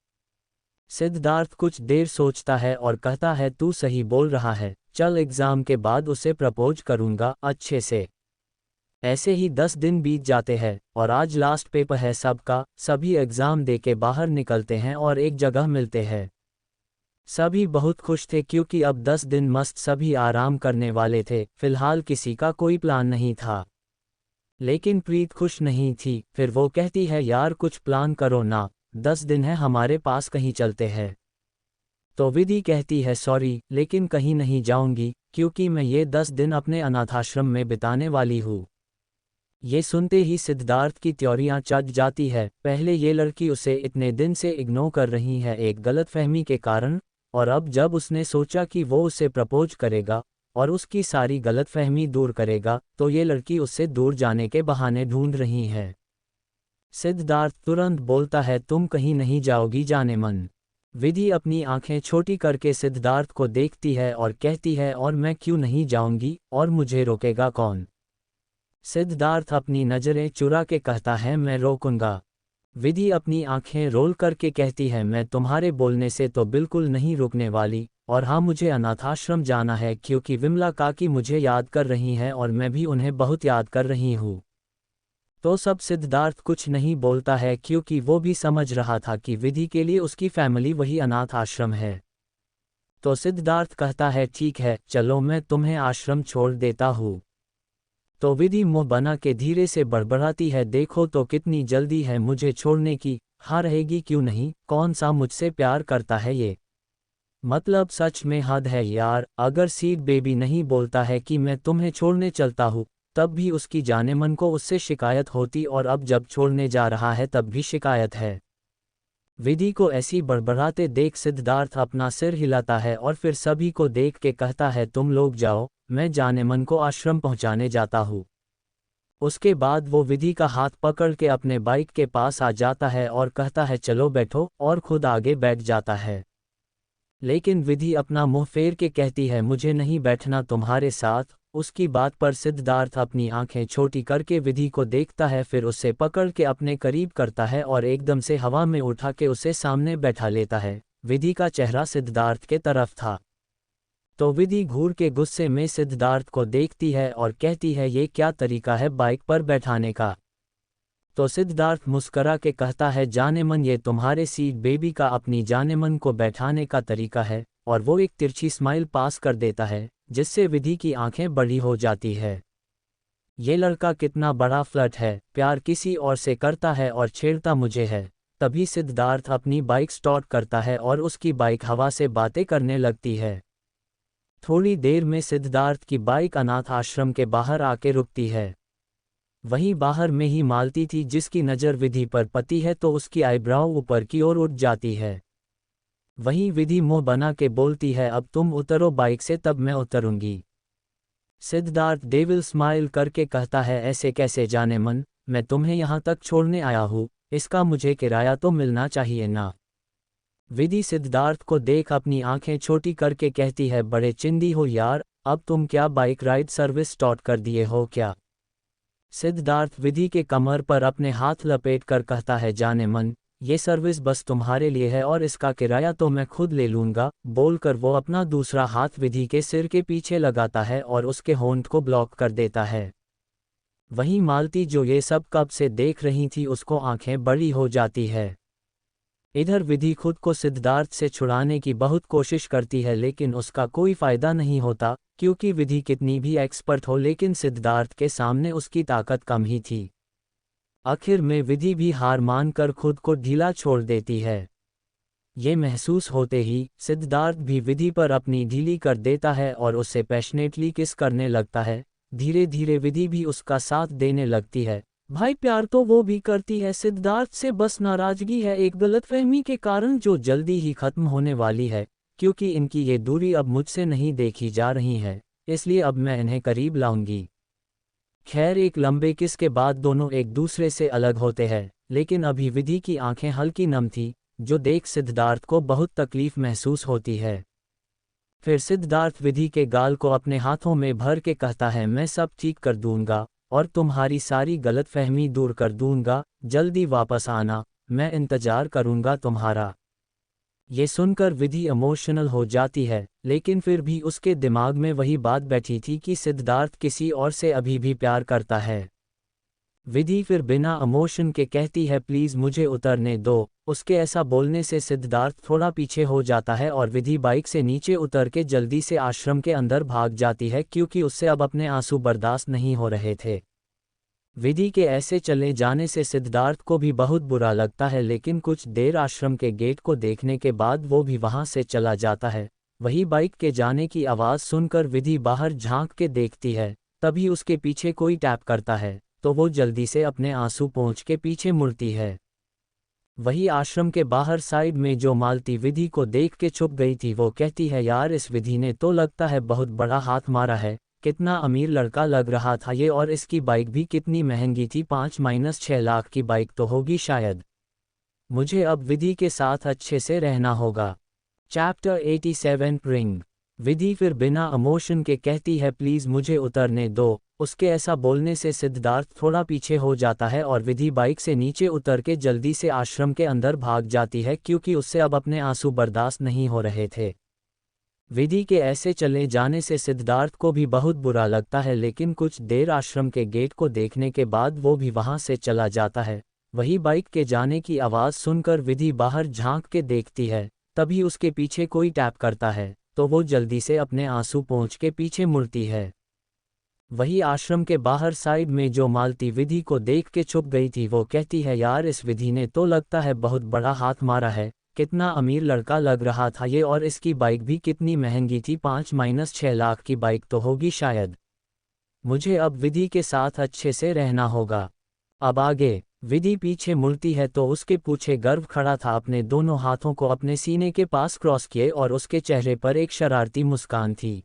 सिद्धार्थ कुछ देर सोचता है और कहता है, तू सही बोल रहा है, चल एग्ज़ाम के बाद उसे प्रपोज करूँगा अच्छे से। ऐसे ही 10 दिन बीत जाते हैं और आज लास्ट पेपर है सबका, सभी एग्ज़ाम दे के बाहर निकलते हैं और एक जगह मिलते हैं। सभी बहुत खुश थे क्योंकि अब 10 दिन मस्त सभी आराम करने वाले थे, फिलहाल किसी का कोई प्लान नहीं था। लेकिन प्रीत खुश नहीं थी, फिर वो कहती है, यार कुछ प्लान करो ना, 10 दिन है हमारे पास, कहीं चलते हैं। तो विधि कहती है, सॉरी लेकिन कहीं नहीं जाऊंगी, क्योंकि मैं ये 10 दिन अपने अनाथाश्रम में बिताने वाली हूँ। ये सुनते ही सिद्धार्थ की त्योरियां चढ़ जाती है, पहले ये लड़की उसे इतने दिन से इग्नोर कर रही है एक गलतफहमी के कारण, और अब जब उसने सोचा कि वो उसे प्रपोज करेगा और उसकी सारी गलतफहमी दूर करेगा, तो ये लड़की उससे दूर जाने के बहाने ढूंढ रही है। सिद्धार्थ तुरंत बोलता है, तुम कहीं नहीं जाओगी जाने मन। विधि अपनी आंखें छोटी करके सिद्धार्थ को देखती है और कहती है, और मैं क्यों नहीं जाऊंगी, और मुझे रोकेगा कौन? सिद्धार्थ अपनी नज़रें चुरा के कहता है, मैं रोकूंगा। विधि अपनी आंखें रोल करके कहती है, मैं तुम्हारे बोलने से तो बिल्कुल नहीं रुकने वाली, और हाँ मुझे अनाथाश्रम जाना है क्योंकि विमला काकी मुझे याद कर रही हैं और मैं भी उन्हें बहुत याद कर रही हूँ। तो सब सिद्धार्थ कुछ नहीं बोलता है क्योंकि वो भी समझ रहा था कि विधि के लिए उसकी फैमिली वही अनाथ आश्रम है। तो सिद्धार्थ कहता है, ठीक है चलो मैं तुम्हें आश्रम छोड़ देता हूँ। तो विधि मुंह बना के धीरे से बड़बड़ाती है, देखो तो कितनी जल्दी है मुझे छोड़ने की, हाँ रहेगी क्यों नहीं, कौन सा मुझसे प्यार करता है ये, मतलब सच में हद है यार। अगर सीड बेबी नहीं बोलता है कि मैं तुम्हें छोड़ने चलता हूँ, तब भी उसकी जाने मन को उससे शिकायत होती, और अब जब छोड़ने जा रहा है तब भी शिकायत है। विधि को ऐसी बड़बड़ाते देख सिद्धार्थ अपना सिर हिलाता है और फिर सभी को देख के कहता है, तुम लोग जाओ, मैं जाने मन को आश्रम पहुंचाने जाता हूँ। उसके बाद वो विधि का हाथ पकड़ के अपने बाइक के पास आ जाता है और कहता है, चलो बैठो, और खुद आगे बैठ जाता है। लेकिन विधि अपना मुंह फेर के कहती है, मुझे नहीं बैठना तुम्हारे साथ। उसकी बात पर सिद्धार्थ अपनी आंखें छोटी करके विधि को देखता है, फिर उसे पकड़ के अपने करीब करता है और एकदम से हवा में उठा के उसे सामने बैठा लेता है। विधि का चेहरा सिद्धार्थ के तरफ था। तो विधि घूर के गुस्से में सिद्धार्थ को देखती है और कहती है, ये क्या तरीका है बाइक पर बैठाने का? तो सिद्धार्थ मुस्करा के कहता है, जाने मन ये तुम्हारे सीड बेबी का अपनी जाने मन को बैठाने का तरीका है, और वो एक तिरछी स्माइल पास कर देता है जिससे विधि की आंखें बड़ी हो जाती है। ये लड़का कितना बड़ा फ्लर्ट है, प्यार किसी और से करता है और छेड़ता मुझे है। तभी सिद्धार्थ अपनी बाइक स्टार्ट करता है और उसकी बाइक हवा से बातें करने लगती है। थोड़ी देर में सिद्धार्थ की बाइक अनाथ आश्रम के बाहर आके रुकती है। वहीं बाहर में ही मालती थी जिसकी नज़र विधि पर पती है तो उसकी आईब्राउ ऊपर की ओर उठ जाती है। वहीं विधि मुंह बना के बोलती है, अब तुम उतरो बाइक से तब मैं उतरूंगी। सिद्धार्थ डेविल स्माइल करके कहता है, ऐसे कैसे जाने मन, मैं तुम्हें यहाँ तक छोड़ने आया हूँ, इसका मुझे किराया तो मिलना चाहिए ना। विधि सिद्धार्थ को देख अपनी आंखें छोटी करके कहती है, बड़े चिंदी हो यार, अब तुम क्या बाइक राइड सर्विस स्टार्ट कर दिए हो क्या? सिद्धार्थ विधि के कमर पर अपने हाथ लपेट कर कहता है, जाने मन, ये सर्विस बस तुम्हारे लिए है और इसका किराया तो मैं खुद ले लूंगा। बोलकर वो अपना दूसरा हाथ विधि के सिर के पीछे लगाता है और उसके होंठ को ब्लॉक कर देता है। वहीं मालती जो ये सब कब से देख रही थी, उसको आंखें बड़ी हो जाती है। इधर विधि खुद को सिद्धार्थ से छुड़ाने की बहुत कोशिश करती है, लेकिन उसका कोई फायदा नहीं होता, क्योंकि विधि कितनी भी एक्सपर्ट हो लेकिन सिद्धार्थ के सामने उसकी ताकत कम ही थी। आखिर में विधि भी हार मानकर खुद को ढीला छोड़ देती है। ये महसूस होते ही सिद्धार्थ भी विधि पर अपनी ढीली कर देता है और उससे पैशनेटली किस करने लगता है। धीरे धीरे विधि भी उसका साथ देने लगती है। भाई प्यार तो वो भी करती है सिद्धार्थ से, बस नाराजगी है एक गलतफहमी के कारण जो जल्दी ही खत्म होने वाली है, क्योंकि इनकी ये दूरी अब मुझसे नहीं देखी जा रही है, इसलिए अब मैं इन्हें करीब लाऊंगी। खैर, एक लंबे किस के बाद दोनों एक दूसरे से अलग होते हैं, लेकिन अभी विधि की आंखें हल्की नम थी, जो देख सिद्धार्थ को बहुत तकलीफ महसूस होती है। फिर सिद्धार्थ विधि के गाल को अपने हाथों में भर के कहता है, मैं सब ठीक कर दूंगा और तुम्हारी सारी गलतफहमी दूर कर दूंगा, जल्दी वापस आना, मैं इंतजार करूंगा तुम्हारा। ये सुनकर विधि इमोशनल हो जाती है, लेकिन फिर भी उसके दिमाग में वही बात बैठी थी कि सिद्धार्थ किसी और से अभी भी प्यार करता है। विधि फिर बिना इमोशन के कहती है, प्लीज़ मुझे उतरने दो। उसके ऐसा बोलने से सिद्धार्थ थोड़ा पीछे हो जाता है और विधि बाइक से नीचे उतर के जल्दी से आश्रम के अंदर भाग जाती है, क्योंकि उससे अब अपने आंसू बर्दाश्त नहीं हो रहे थे। विधि के ऐसे चले जाने से सिद्धार्थ को भी बहुत बुरा लगता है, लेकिन कुछ देर आश्रम के गेट को देखने के बाद वो भी वहां से चला जाता है। वही बाइक के जाने की आवाज़ सुनकर विधि बाहर झांक के देखती है, तभी उसके पीछे कोई टैप करता है, तो वो जल्दी से अपने आंसू पोंछ के पीछे मुड़ती है। वही आश्रम के बाहर साइड में जो मालती विधि को देख के छुप गई थी, वो कहती है, यार इस विधि ने तो लगता है बहुत बड़ा हाथ मारा है, कितना अमीर लड़का लग रहा था ये, और इसकी बाइक भी कितनी महंगी थी, 5-6 लाख की बाइक तो होगी शायद। मुझे अब विधि के साथ अच्छे से रहना होगा। Chapter 87 ring. विधि फिर बिना इमोशन के कहती है, प्लीज़ मुझे उतरने दो। उसके ऐसा बोलने से सिद्धार्थ थोड़ा पीछे हो जाता है और विधि बाइक से नीचे उतर के जल्दी से आश्रम के अंदर भाग जाती है, क्योंकि उससे अब अपने आंसू बर्दाश्त नहीं हो रहे थे। विधि के ऐसे चले जाने से सिद्धार्थ को भी बहुत बुरा लगता है, लेकिन कुछ देर आश्रम के गेट को देखने के बाद वो भी वहां से चला जाता है। वही बाइक के जाने की आवाज़ सुनकर विधि बाहर झांक के देखती है, तभी उसके पीछे कोई टैप करता है, तो वो जल्दी से अपने आंसू पोंछ के पीछे मुड़ती है। वही आश्रम के बाहर साइड में जो मालती विधि को देख के छुप गई थी, वो कहती है, यार इस विधि ने तो लगता है बहुत बड़ा हाथ मारा है, कितना अमीर लड़का लग रहा था ये, और इसकी बाइक भी कितनी महंगी थी, 5-6 लाख की बाइक तो होगी शायद। मुझे अब विधि के साथ अच्छे से रहना होगा। अब आगे। विधि पीछे मुड़ती है तो उसके पीछे गर्व खड़ा था, अपने दोनों हाथों को अपने सीने के पास क्रॉस किए और उसके चेहरे पर एक शरारती मुस्कान थी।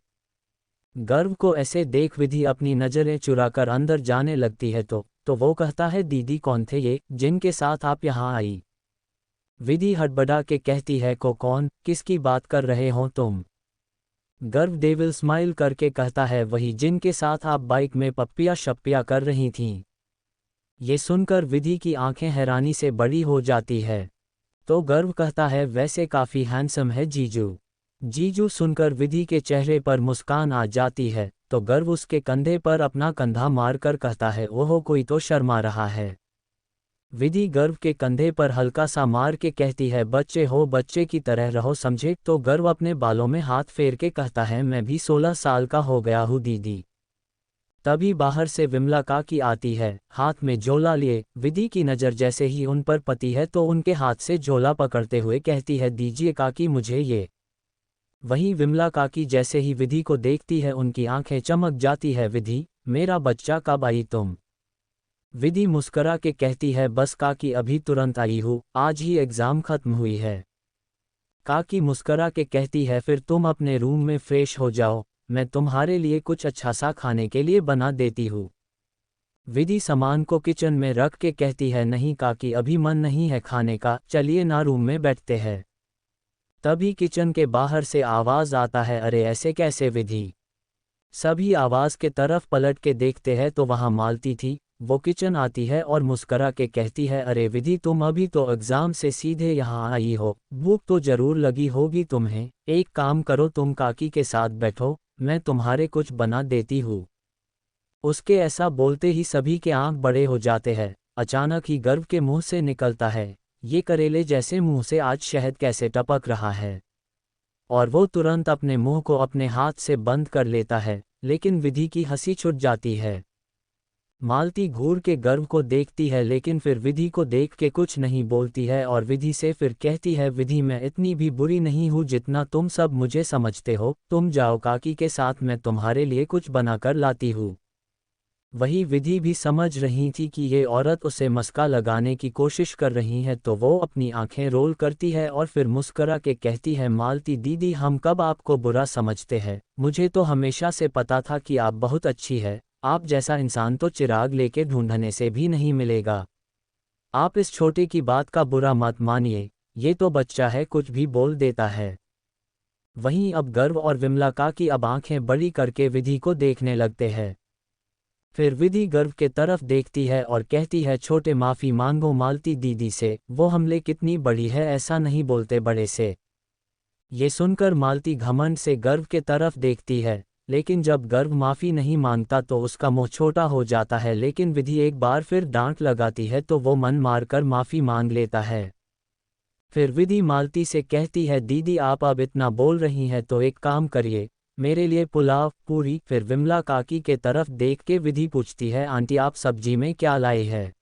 गर्व को ऐसे देख विधि अपनी नज़रें चुराकर अंदर जाने लगती है, तो वो कहता है, दीदी कौन थे ये जिनके साथ आप यहाँ आई? विधि हड़बड़ा के कहती है, को कौन, किसकी बात कर रहे हो तुम? गर्व डेविल स्माइल करके कहता है, वही जिनके साथ आप बाइक में पप्पिया शप्पिया कर रही थीं। ये सुनकर विधि की आंखें हैरानी से बड़ी हो जाती है। तो गर्व कहता है, वैसे काफ़ी हैंडसम है जीजू। जीजू सुनकर विधि के चेहरे पर मुस्कान आ जाती है, तो गर्व उसके कंधे पर अपना कंधा मारकर कहता है, ओहो कोई तो शर्मा रहा है। विधि गर्व के कंधे पर हल्का सा मार के कहती है, बच्चे हो, बच्चे की तरह रहो समझे। तो गर्व अपने बालों में हाथ फेर के कहता है, मैं भी 16 साल का हो गया हूँ दीदी। तभी बाहर से विमला काकी आती है, हाथ में झोला लिए। विधि की नज़र जैसे ही उन पर पती है तो उनके हाथ से झोला पकड़ते हुए कहती है, दीजिए काकी मुझे ये। वहीं विमला काकी जैसे ही विधि को देखती है, उनकी आंखें चमक जाती है, विधि मेरा बच्चा कब आई तुम? विधि मुस्करा के कहती है, बस काकी अभी तुरंत आई हूँ, आज ही एग्ज़ाम खत्म हुई है। काकी मुस्करा के कहती है, फिर तुम अपने रूम में फ्रेश हो जाओ, मैं तुम्हारे लिए कुछ अच्छा सा खाने के लिए बना देती हूँ। विधि सामान को किचन में रख के कहती है, नहीं काकी अभी मन नहीं है खाने का, चलिए ना रूम में बैठते हैं। तभी किचन के बाहर से आवाज़ आता है, अरे ऐसे कैसे विधि। सभी आवाज़ के तरफ पलट के देखते हैं तो वहाँ मालती थी। वो किचन आती है और मुस्करा के कहती है, अरे विधि तुम अभी तो एग्ज़ाम से सीधे यहाँ आई हो, भूख तो ज़रूर लगी होगी तुम्हें। एक काम करो, तुम काकी के साथ बैठो, मैं तुम्हारे कुछ बना देती हूँ। उसके ऐसा बोलते ही सभी के आंख बड़े हो जाते हैं। अचानक ही गर्व के मुंह से निकलता है, ये करेले जैसे मुंह से आज शहद कैसे टपक रहा है। और वो तुरंत अपने मुंह को अपने हाथ से बंद कर लेता है, लेकिन विधि की हंसी छूट जाती है। मालती घूर के गर्व को देखती है, लेकिन फिर विधि को देख के कुछ नहीं बोलती है और विधि से फिर कहती है, विधि मैं इतनी भी बुरी नहीं हूँ जितना तुम सब मुझे समझते हो, तुम जाओ काकी के साथ, मैं तुम्हारे लिए कुछ बनाकर लाती हूँ। वही विधि भी समझ रही थी कि ये औरत उसे मस्का लगाने की कोशिश कर रही है, तो वो अपनी आंखें रोल करती है और फिर मुस्करा के कहती है, मालती दीदी हम कब आपको बुरा समझते हैं, मुझे तो हमेशा से पता था कि आप बहुत अच्छी है, आप जैसा इंसान तो चिराग लेके ढूंढने से भी नहीं मिलेगा। आप इस छोटे की बात का बुरा मत मानिए, ये तो बच्चा है, कुछ भी बोल देता है। वहीं अब गर्व और विमला का की अब आंखें बड़ी करके विधि को देखने लगते हैं। फिर विधि गर्व के तरफ देखती है और कहती है, छोटे माफ़ी मांगो मालती दीदी से, वो हमले कितनी बड़ी है, ऐसा नहीं बोलते बड़े से। ये सुनकर मालती घमंड से गर्व के तरफ देखती है, लेकिन जब गर्व माफ़ी नहीं मांगता तो उसका मुंह छोटा हो जाता है। लेकिन विधि एक बार फिर डांट लगाती है तो वो मन मारकर माफ़ी मांग लेता है। फिर विधि मालती से कहती है, दीदी आप अब इतना बोल रही हैं तो एक काम करिए, मेरे लिए पुलाव पूरी। फिर विमला काकी के तरफ देख के विधि पूछती है, आंटी आप सब्जी में क्या लाए हैं।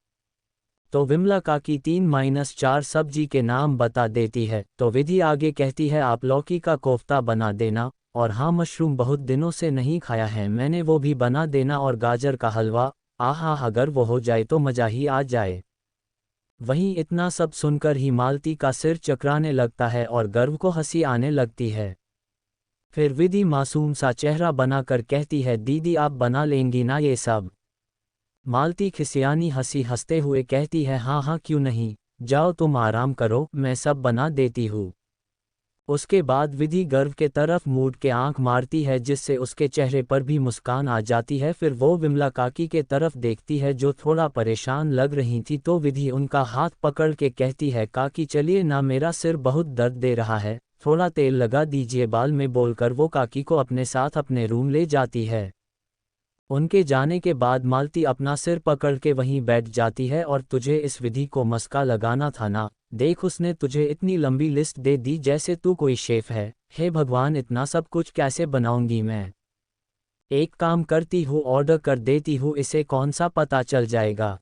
तो विमला काकी 3-4 सब्जी के नाम बता देती है। तो विधि आगे कहती है, आप लौकी का कोफ्ता बना देना, और हाँ मशरूम बहुत दिनों से नहीं खाया है मैंने, वो भी बना देना, और गाजर का हलवा, आहा अगर वो हो जाए तो मज़ा ही आ जाए। वहीं इतना सब सुनकर ही मालती का सिर चकराने लगता है और गर्व को हंसी आने लगती है। फिर विधि मासूम सा चेहरा बनाकर कहती है, दीदी आप बना लेंगी ना ये सब। मालती खिसियानी हंसी हंसते हुए कहती है, हाँ हाँ क्यों नहीं, जाओ तुम आराम करो, मैं सब बना देती हूँ। उसके बाद विधि गर्व के तरफ मूड के आंख मारती है, जिससे उसके चेहरे पर भी मुस्कान आ जाती है। फिर वो विमला काकी के तरफ देखती है जो थोड़ा परेशान लग रही थी, तो विधि उनका हाथ पकड़ के कहती है, काकी चलिए ना, मेरा सिर बहुत दर्द दे रहा है, थोड़ा तेल लगा दीजिए बाल में, बोलकर वो काकी को अपने साथ अपने रूम ले जाती है। उनके जाने के बाद मालती अपना सिर पकड़ के वहीं बैठ जाती है, और तुझे इस विधि को मस्का लगाना था ना, देख उसने तुझे इतनी लंबी लिस्ट दे दी जैसे तू कोई शेफ है, हे भगवान इतना सब कुछ कैसे बनाऊंगी मैं। एक काम करती हूँ, ऑर्डर कर देती हूँ, इसे कौन सा पता चल जाएगा।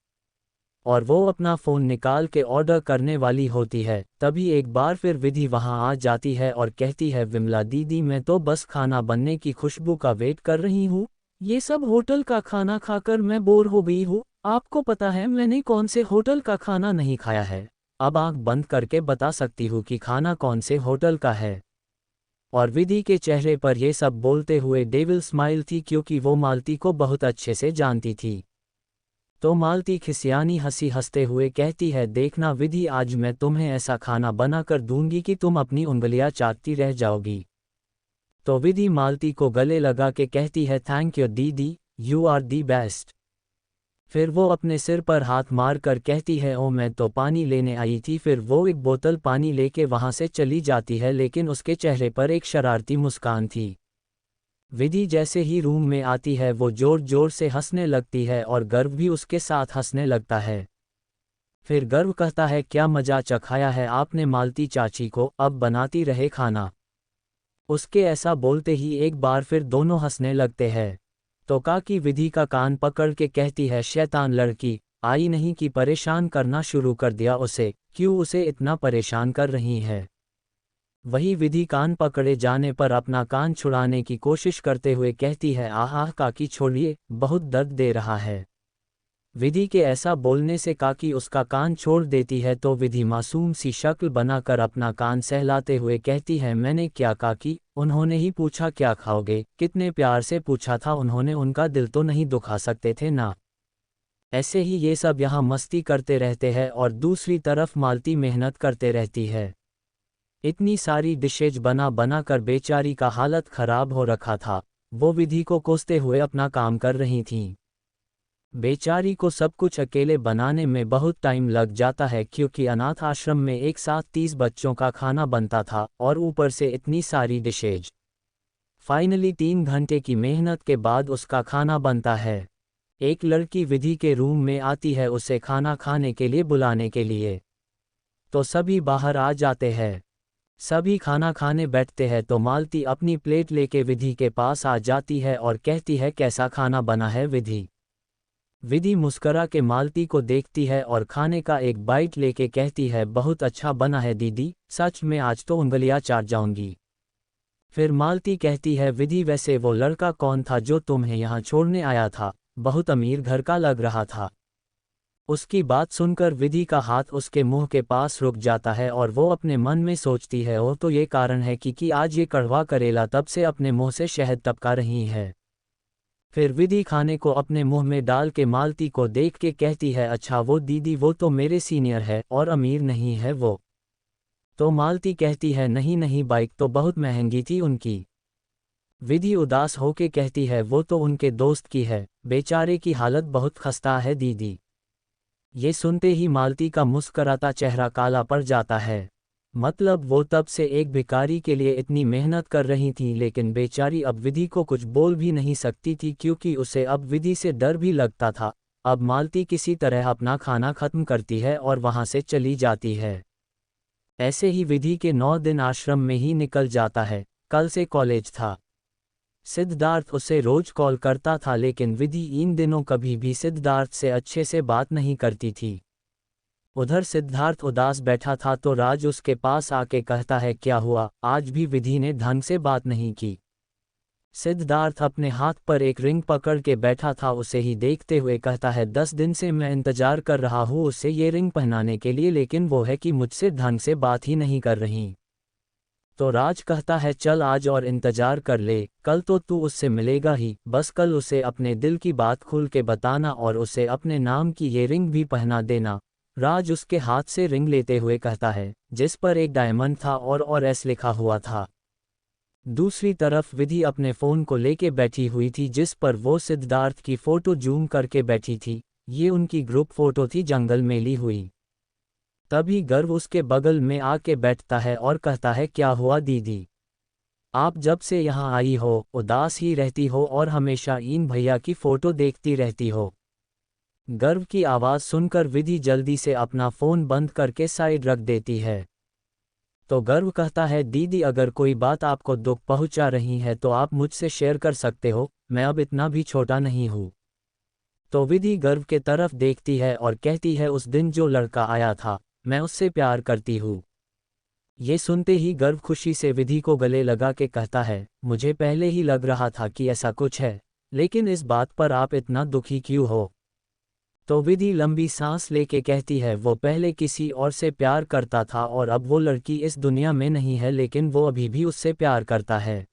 और वो अपना फ़ोन निकाल के ऑर्डर करने वाली होती है, तभी एक बार फिर विधि वहाँ आ जाती है और कहती है, विमला दीदी मैं तो बस खाना बनने की खुशबू का वेट कर रही हूँ, ये सब होटल का खाना खाकर मैं बोर हो गई हूँ। आपको पता है मैंने कौन से होटल का खाना नहीं खाया है, अब आंख बंद करके बता सकती हूँ कि खाना कौन से होटल का है। और विधि के चेहरे पर यह सब बोलते हुए डेविल स्माइल थी, क्योंकि वो मालती को बहुत अच्छे से जानती थी। तो मालती खिसियानी हंसी हंसते हुए कहती है, देखना विधि आज मैं तुम्हें ऐसा खाना बनाकर दूंगी कि तुम अपनी उंगलियां चाटती रह जाओगी। तो विधि मालती को गले लगा के कहती है, थैंक यू दीदी, यू आर दी बेस्ट। फिर वो अपने सिर पर हाथ मार कर कहती है, ओ मैं तो पानी लेने आई थी। फिर वो एक बोतल पानी लेके वहाँ से चली जाती है, लेकिन उसके चेहरे पर एक शरारती मुस्कान थी। विधि जैसे ही रूम में आती है वो जोर जोर से हंसने लगती है और गर्व भी उसके साथ हंसने लगता है। फिर गर्व कहता है, क्या मजा चखाया है आपने मालती चाची को, अब बनाती रहे खाना। उसके ऐसा बोलते ही एक बार फिर दोनों हंसने लगते हैं। तो काकी विधि का कान पकड़ के कहती है, शैतान लड़की, आई नहीं कि परेशान करना शुरू कर दिया उसे, क्यों उसे इतना परेशान कर रही है। वही विधि कान पकड़े जाने पर अपना कान छुड़ाने की कोशिश करते हुए कहती है, आह काकी छोड़िए, बहुत दर्द दे रहा है। विधि के ऐसा बोलने से काकी उसका कान छोड़ देती है, तो विधि मासूम सी शक्ल बनाकर अपना कान सहलाते हुए कहती है, मैंने क्या काकी, उन्होंने ही पूछा क्या खाओगे, कितने प्यार से पूछा था उन्होंने, उनका दिल तो नहीं दुखा सकते थे ना। ऐसे ही ये सब यहाँ मस्ती करते रहते हैं और दूसरी तरफ मालती मेहनत करते रहती है। इतनी सारी डिशेज बना बना कर बेचारी का हालत खराब हो रखा था। वो विधि को कोसते हुए अपना काम कर रही थीं। बेचारी को सब कुछ अकेले बनाने में बहुत टाइम लग जाता है, क्योंकि अनाथ आश्रम में एक साथ 30 बच्चों का खाना बनता था और ऊपर से इतनी सारी डिशेज। फाइनली 3 घंटे की मेहनत के बाद उसका खाना बनता है। एक लड़की विधि के रूम में आती है उसे खाना खाने के लिए बुलाने के लिए। तो सभी बाहर आ जाते हैं। सभी खाना खाने बैठते हैं तो मालती अपनी प्लेट लेके विधि के पास आ जाती है और कहती है, कैसा खाना बना है विधि। विधि मुस्करा के मालती को देखती है और खाने का एक बाइट लेके कहती है, बहुत अच्छा बना है दीदी, सच में आज तो उंगलियां चाट जाऊंगी। फिर मालती कहती है, विधि वैसे वो लड़का कौन था जो तुम्हें यहाँ छोड़ने आया था, बहुत अमीर घर का लग रहा था। उसकी बात सुनकर विधि का हाथ उसके मुंह के पास रुक जाता है और वो अपने मन में सोचती है, ओ तो ये कारण है कि आज ये कड़वा करेला तब से अपने मुंह से शहद टपका रही है। फिर विधि खाने को अपने मुंह में डाल के मालती को देख के कहती है, अच्छा वो दीदी वो तो मेरे सीनियर है और अमीर नहीं है वो। तो मालती कहती है, नहीं नहीं बाइक तो बहुत महंगी थी उनकी। विधि उदास होके कहती है, वो तो उनके दोस्त की है, बेचारे की हालत बहुत खस्ता है दीदी। ये सुनते ही मालती का मुस्कराता चेहरा काला पड़ जाता है। मतलब वो तब से एक भिखारी के लिए इतनी मेहनत कर रही थी, लेकिन बेचारी अब विधि को कुछ बोल भी नहीं सकती थी, क्योंकि उसे अब विधि से डर भी लगता था। अब मालती किसी तरह अपना खाना खत्म करती है और वहां से चली जाती है। ऐसे ही विधि के 9 दिन आश्रम में ही निकल जाता है। कल से कॉलेज था। सिद्धार्थ उसे रोज कॉल करता था, लेकिन विधि इन दिनों कभी भी सिद्धार्थ से अच्छे से बात नहीं करती थी। उधर सिद्धार्थ उदास बैठा था तो राज उसके पास आके कहता है, क्या हुआ, आज भी विधि ने ढंग से बात नहीं की। सिद्धार्थ अपने हाथ पर एक रिंग पकड़ के बैठा था, उसे ही देखते हुए कहता है, 10 दिन से मैं इंतजार कर रहा हूँ उसे ये रिंग पहनाने के लिए, लेकिन वो है कि मुझसे ढंग से बात ही नहीं कर रही। तो राज कहता है, चल आज और इंतजार कर ले, कल तो तू उससे मिलेगा ही, बस कल उसे अपने दिल की बात खुल के बताना और उसे अपने नाम की ये रिंग भी पहना देना। राज उसके हाथ से रिंग लेते हुए कहता है, जिस पर एक डायमंड था और एस लिखा हुआ था। दूसरी तरफ विधि अपने फ़ोन को लेके बैठी हुई थी, जिस पर वो सिद्धार्थ की फ़ोटो जूम करके बैठी थी। ये उनकी ग्रुप फ़ोटो थी जंगल में ली हुई। तभी गर्व उसके बगल में आके बैठता है और कहता है, क्या हुआ दीदी, आप जब से यहाँ आई हो उदास ही रहती हो और हमेशा इन भैया की फ़ोटो देखती रहती हो। गर्व की आवाज़ सुनकर विधि जल्दी से अपना फ़ोन बंद करके साइड रख देती है। तो गर्व कहता है, दीदी अगर कोई बात आपको दुख पहुंचा रही है तो आप मुझसे शेयर कर सकते हो, मैं अब इतना भी छोटा नहीं हूँ। तो विधि गर्व के तरफ देखती है और कहती है, उस दिन जो लड़का आया था, मैं उससे प्यार करती हूँ। ये सुनते ही गर्व खुशी से विधि को गले लगा के कहता है, मुझे पहले ही लग रहा था कि ऐसा कुछ है, लेकिन इस बात पर आप इतना दुखी क्यों हो। तो विधि लंबी सांस लेके कहती है, वो पहले किसी और से प्यार करता था और अब वो लड़की इस दुनिया में नहीं है, लेकिन वो अभी भी उससे प्यार करता है।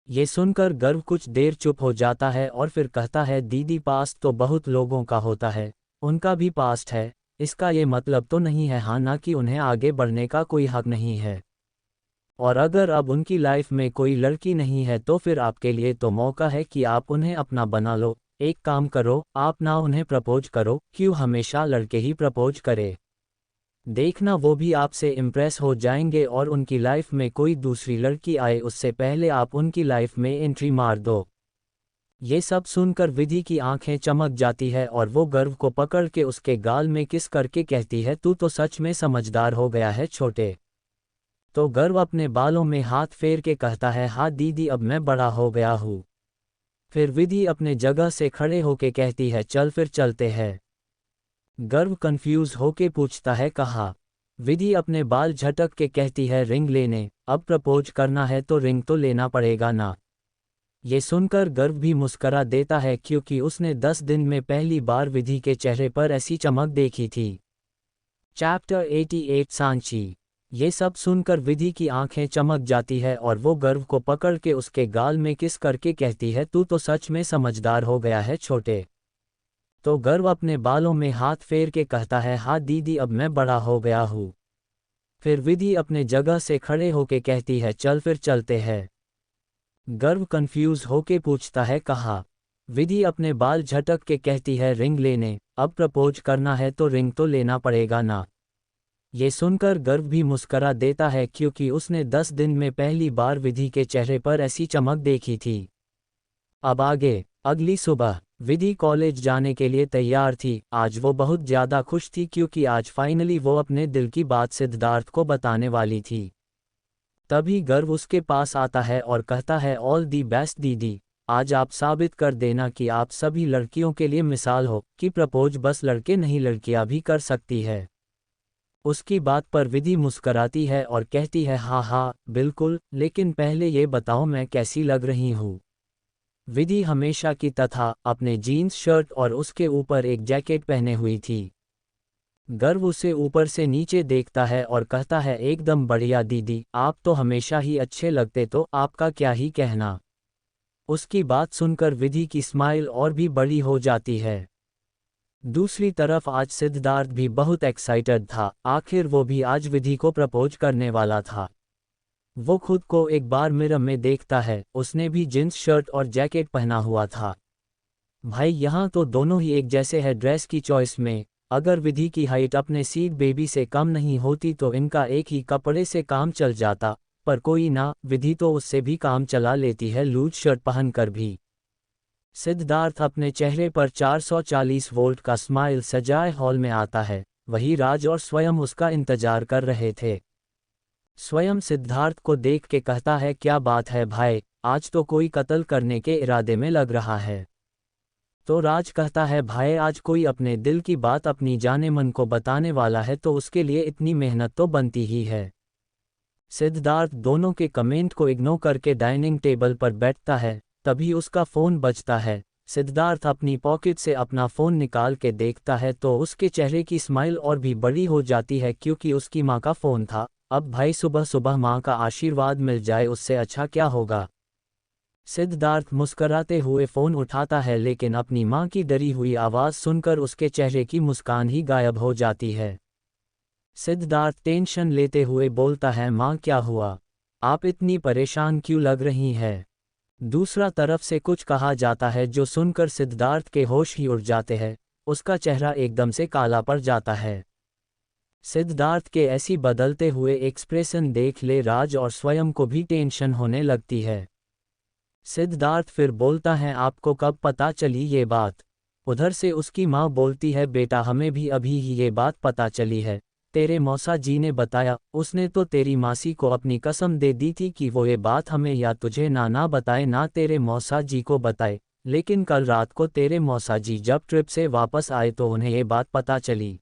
ये सुनकर गर्व कुछ देर चुप हो जाता है और फिर कहता है, दीदी पास्ट तो बहुत लोगों का होता है, उनका भी पास्ट है, इसका ये मतलब तो नहीं है हाँ ना कि उन्हें आगे बढ़ने का कोई हक नहीं है। और अगर अब उनकी लाइफ में कोई लड़की नहीं है तो फिर आपके लिए तो मौका है कि आप उन्हें अपना बना लो। एक काम करो, आप ना उन्हें प्रपोज करो, क्यों हमेशा लड़के ही प्रपोज करे। देखना वो भी आपसे इम्प्रेस हो जाएंगे और उनकी लाइफ में कोई दूसरी लड़की आए उससे पहले आप उनकी लाइफ में एंट्री मार दो। ये सब सुनकर विधि की आंखें चमक जाती है और वो गर्व को पकड़ के उसके गाल में किस करके कहती है, तू तो सच में समझदार हो गया है छोटे। तो गर्व अपने बालों में हाथ फेर के कहता है, हाँ दीदी अब मैं बड़ा हो गया हूँ। फिर विधि अपने जगह से खड़े होके कहती है, चल फिर चलते हैं। गर्व कंफ्यूज होके पूछता है, कहाँ। विधि अपने बाल झटक के कहती है, रिंग लेने, अब प्रपोज करना है तो रिंग तो लेना पड़ेगा ना। ये सुनकर गर्व भी मुस्करा देता है, क्योंकि उसने 10 दिन में पहली बार विधि के चेहरे पर ऐसी चमक देखी थी। चैप्टर 88 सांची। ये सब सुनकर विधि की आंखें चमक जाती है और वो गर्व को पकड़ के उसके गाल में किस करके कहती है, तू तो सच में समझदार हो गया है छोटे। तो गर्व अपने बालों में हाथ फेर के कहता है, हाँ दीदी अब मैं बड़ा हो गया हूँ। फिर विधि अपने जगह से खड़े होके कहती है, चल फिर चलते हैं। गर्व कंफ्यूज होके पूछता है, कहाँ? विधि अपने बाल झटक के कहती है, रिंग लेने। अब प्रपोज करना है तो रिंग तो लेना पड़ेगा ना। ये सुनकर गर्व भी मुस्करा देता है क्योंकि उसने 10 दिन में पहली बार विधि के चेहरे पर ऐसी चमक देखी थी। अब आगे। अगली सुबह विधि कॉलेज जाने के लिए तैयार थी। आज वो बहुत ज़्यादा खुश थी क्योंकि आज फाइनली वो अपने दिल की बात सिद्धार्थ को बताने वाली थी। तभी गर्व उसके पास आता है और कहता है, ऑल दी बेस्ट दीदी। आज आप साबित कर देना कि आप सभी लड़कियों के लिए मिसाल हो कि प्रपोज बस लड़के नहीं लड़कियां भी कर सकती है। उसकी बात पर विधि मुस्कराती है और कहती है, हाँ हाँ बिल्कुल, लेकिन पहले ये बताओ मैं कैसी लग रही हूँ। विधि हमेशा की तरह अपने जीन्स शर्ट और उसके ऊपर एक जैकेट पहने हुई थी। गर्व उसे ऊपर से नीचे देखता है और कहता है, एकदम बढ़िया दीदी, आप तो हमेशा ही अच्छे लगते, तो आपका क्या ही कहना। उसकी बात सुनकर विधि की स्माइल और भी बड़ी हो जाती है। दूसरी तरफ आज सिद्धार्थ भी बहुत एक्साइटेड था, आखिर वो भी आज विधि को प्रपोज करने वाला था। वो खुद को एक बार मिरर में देखता है, उसने भी जींस शर्ट और जैकेट पहना हुआ था। भाई यहाँ तो दोनों ही एक जैसे हैं ड्रेस की चॉइस में। अगर विधि की हाइट अपने सीड बेबी से कम नहीं होती तो इनका एक ही कपड़े से काम चल जाता, पर कोई ना, विधि तो उससे भी काम चला लेती है लूज शर्ट पहनकर भी। सिद्धार्थ अपने चेहरे पर 440 वोल्ट का स्माइल सजाए हॉल में आता है। वही राज और स्वयं उसका इंतजार कर रहे थे। स्वयं सिद्धार्थ को देख के कहता है, क्या बात है भाई, आज तो कोई कत्ल करने के इरादे में लग रहा है। तो राज कहता है, भाई आज कोई अपने दिल की बात अपनी जाने मन को बताने वाला है तो उसके लिए इतनी मेहनत तो बनती ही है। सिद्धार्थ दोनों के कमेंट को इग्नोर करके डाइनिंग टेबल पर बैठता है। तभी उसका फ़ोन बजता है। सिद्धार्थ अपनी पॉकेट से अपना फ़ोन निकाल के देखता है तो उसके चेहरे की स्माइल और भी बड़ी हो जाती है क्योंकि उसकी माँ का फ़ोन था। अब भाई सुबह सुबह माँ का आशीर्वाद मिल जाए उससे अच्छा क्या होगा। सिद्धार्थ मुस्कराते हुए फ़ोन उठाता है लेकिन अपनी माँ की डरी हुई आवाज़ सुनकर उसके चेहरे की मुस्कान ही गायब हो जाती है। सिद्धार्थ टेंशन लेते हुए बोलता है, माँ क्या हुआ? आप इतनी परेशान क्यों लग रही हैं? दूसरा तरफ से कुछ कहा जाता है जो सुनकर सिद्धार्थ के होश ही उड़ जाते हैं। उसका चेहरा एकदम से काला पड़ जाता है। सिद्धार्थ के ऐसी बदलते हुए एक्सप्रेशन देख ले राज और स्वयं को भी टेंशन होने लगती है। सिद्धार्थ फिर बोलता है, आपको कब पता चली ये बात? उधर से उसकी माँ बोलती है, बेटा हमें भी अभी ही ये बात पता चली है। तेरे मौसा जी ने बताया, उसने तो तेरी मासी को अपनी कसम दे दी थी कि वो ये बात हमें या तुझे ना बताए ना तेरे मौसा जी को बताए। लेकिन कल रात को तेरे मौसा जी जब ट्रिप से वापस आए तो उन्हें ये बात पता चली।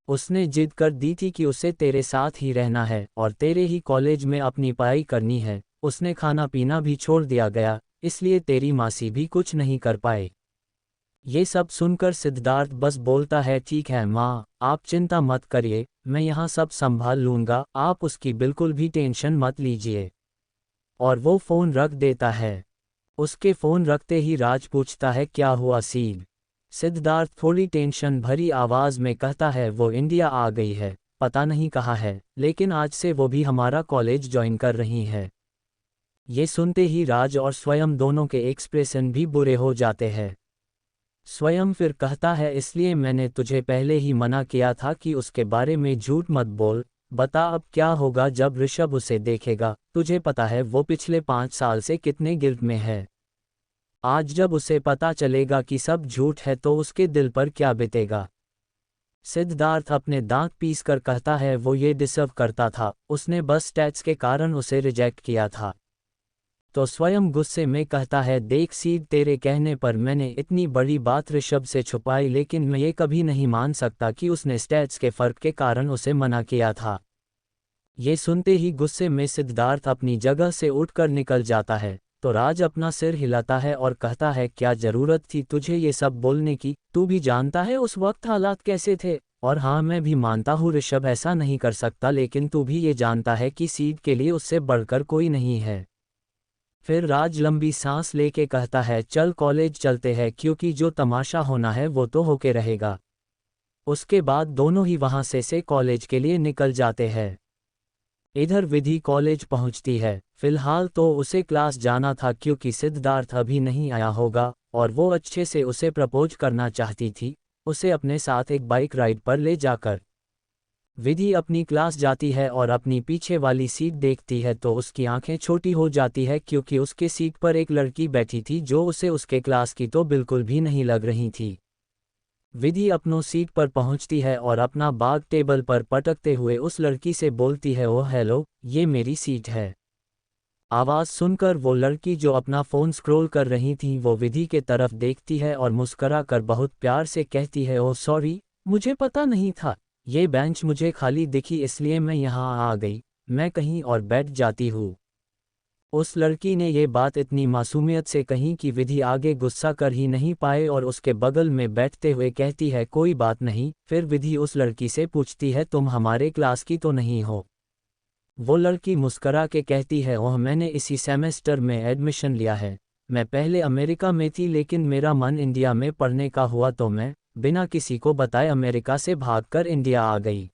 उसने जिद कर दी थी कि उसे तेरे साथ ही रहना है और तेरे ही कॉलेज में अपनी पढ़ाई करनी है। उसने खाना पीना भी छोड़ दिया गया, इसलिए तेरी मासी भी कुछ नहीं कर पाए। ये सब सुनकर सिद्धार्थ बस बोलता है, ठीक है माँ, आप चिंता मत करिए, मैं यहाँ सब संभाल लूँगा, आप उसकी बिल्कुल भी टेंशन मत लीजिए। और वो फ़ोन रख देता है। उसके फ़ोन रखते ही राज पूछता है, क्या हुआ सीड? सिद्धार्थ थोड़ी टेंशन भरी आवाज़ में कहता है, वो इंडिया आ गई है, पता नहीं कहाँ है, लेकिन आज से वो भी हमारा कॉलेज ज्वाइन कर रही है। ये सुनते ही राज और स्वयं दोनों के एक्सप्रेशन भी बुरे हो जाते हैं। स्वयं फिर कहता है, इसलिए मैंने तुझे पहले ही मना किया था कि उसके बारे में झूठ मत बोल। बता अब क्या होगा जब ऋषभ उसे देखेगा, तुझे पता है वो पिछले 5 साल से कितने गिल्ट में है। आज जब उसे पता चलेगा कि सब झूठ है तो उसके दिल पर क्या बीतेगा। सिद्धार्थ अपने दांत पीस कर कहता है, वो ये डिसर्व करता था, उसने बस स्टैट्स के कारण उसे रिजेक्ट किया था। तो स्वयं गुस्से में कहता है, देख सीड, तेरे कहने पर मैंने इतनी बड़ी बात ऋषभ से छुपाई, लेकिन मैं ये कभी नहीं मान सकता कि उसने स्टैट्स के फ़र्क के कारण उसे मना किया था। ये सुनते ही गुस्से में सिद्धार्थ अपनी जगह से उठकर निकल जाता है। तो राज अपना सिर हिलाता है और कहता है, क्या ज़रूरत थी तुझे ये सब बोलने की? तू भी जानता है उस वक्त हालात कैसे थे। और हाँ, मैं भी मानता हूँ ऋषभ ऐसा नहीं कर सकता, लेकिन तू भी ये जानता है कि सीड के लिए उससे बढ़कर कोई नहीं है। फिर राज लंबी सांस लेके कहता है चल कॉलेज चलते हैं क्योंकि जो तमाशा होना है वो तो होके रहेगा। उसके बाद दोनों ही वहां से कॉलेज के लिए निकल जाते हैं। इधर विधि कॉलेज पहुंचती है। फिलहाल तो उसे क्लास जाना था क्योंकि सिद्धार्थ अभी नहीं आया होगा और वो अच्छे से उसे प्रपोज करना चाहती थी, उसे अपने साथ एक बाइक राइड पर ले जाकर। विधि अपनी क्लास जाती है और अपनी पीछे वाली सीट देखती है तो उसकी आंखें छोटी हो जाती है क्योंकि उसके सीट पर एक लड़की बैठी थी जो उसे उसके क्लास की तो बिल्कुल भी नहीं लग रही थी। विधि अपनों सीट पर पहुंचती है और अपना बैग टेबल पर पटकते हुए उस लड़की से बोलती है ओह हेलो, ये मेरी सीट है। आवाज़ सुनकर वो लड़की जो अपना फ़ोन स्क्रॉल कर रही थी वो विधि के तरफ देखती है और मुस्करा कर बहुत प्यार से कहती है ओह सॉरी, मुझे पता नहीं था, ये बेंच मुझे खाली दिखी इसलिए मैं यहाँ आ गई, मैं कहीं और बैठ जाती हूँ। उस लड़की ने ये बात इतनी मासूमियत से कही कि विधि आगे गुस्सा कर ही नहीं पाए और उसके बगल में बैठते हुए कहती है कोई बात नहीं। फिर विधि उस लड़की से पूछती है तुम हमारे क्लास की तो नहीं हो? वो लड़की मुस्करा के कहती है ओह मैंने इसी सेमेस्टर में एडमिशन लिया है, मैं पहले अमेरिका में थी लेकिन मेरा मन इंडिया में पढ़ने का हुआ तो मैं बिना किसी को बताए अमेरिका से भागकर इंडिया आ गई।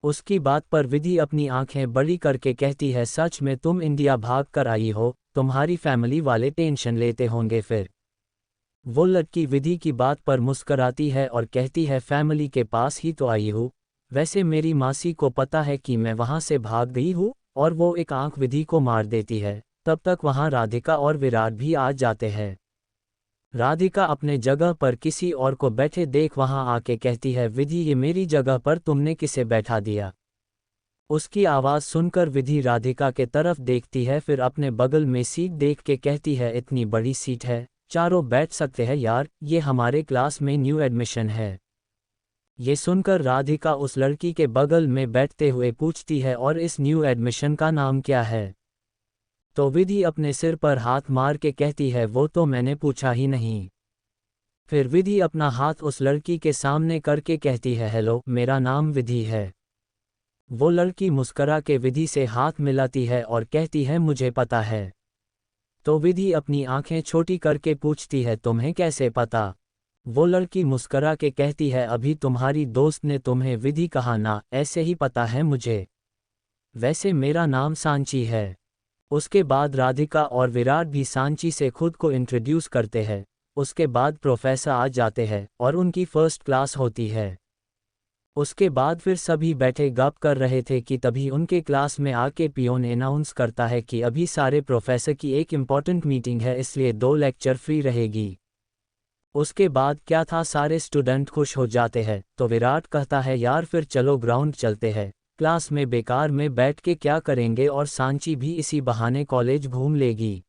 उसकी बात पर विधि अपनी आंखें बड़ी करके कहती है सच में तुम इंडिया भाग कर आई हो, तुम्हारी फैमिली वाले टेंशन लेते होंगे फिर। वो लड़की विधि की बात पर मुस्कराती है और कहती है फैमिली के पास ही तो आई हूँ, वैसे मेरी मासी को पता है कि मैं वहाँ से भाग गई हूँ। और वो एक आंख विधि को मार देती है। तब तक वहाँ राधिका और विराट भी आ जाते हैं। राधिका अपने जगह पर किसी और को बैठे देख वहां आके कहती है विधि ये मेरी जगह पर तुमने किसे बैठा दिया? उसकी आवाज़ सुनकर विधि राधिका के तरफ देखती है फिर अपने बगल में सीट देख के कहती है इतनी बड़ी सीट है, चारों बैठ सकते हैं यार, ये हमारे क्लास में न्यू एडमिशन है। ये सुनकर राधिका उस लड़की के बगल में बैठते हुए पूछती है और इस न्यू एडमिशन का नाम क्या है? तो विधि अपने सिर पर हाथ मार के कहती है वो तो मैंने पूछा ही नहीं। फिर विधि अपना हाथ उस लड़की के सामने करके कहती है हेलो, मेरा नाम विधि है। वो लड़की मुस्करा के विधि से हाथ मिलाती है और कहती है मुझे पता है। तो विधि अपनी आंखें छोटी करके पूछती है तुम्हें कैसे पता? वो लड़की मुस्करा के कहती है अभी तुम्हारी दोस्त ने तुम्हें विधि कहा ना, ऐसे ही पता है मुझे, वैसे मेरा नाम सांची है। उसके बाद राधिका और विराट भी सांची से खुद को इंट्रोड्यूस करते हैं। उसके बाद प्रोफेसर आ जाते हैं और उनकी फर्स्ट क्लास होती है। उसके बाद फिर सभी बैठे गप कर रहे थे कि तभी उनके क्लास में आके पियोन अनाउंस करता है कि अभी सारे प्रोफेसर की एक इम्पॉर्टेंट मीटिंग है इसलिए 2 लेक्चर फ्री रहेगी। उसके बाद क्या था, सारे स्टूडेंट खुश हो जाते हैं तो विराट कहता है यार फिर चलो ग्राउंड चलते हैं, क्लास में बेकार में बैठ के क्या करेंगे और सांची भी इसी बहाने कॉलेज घूम लेगी।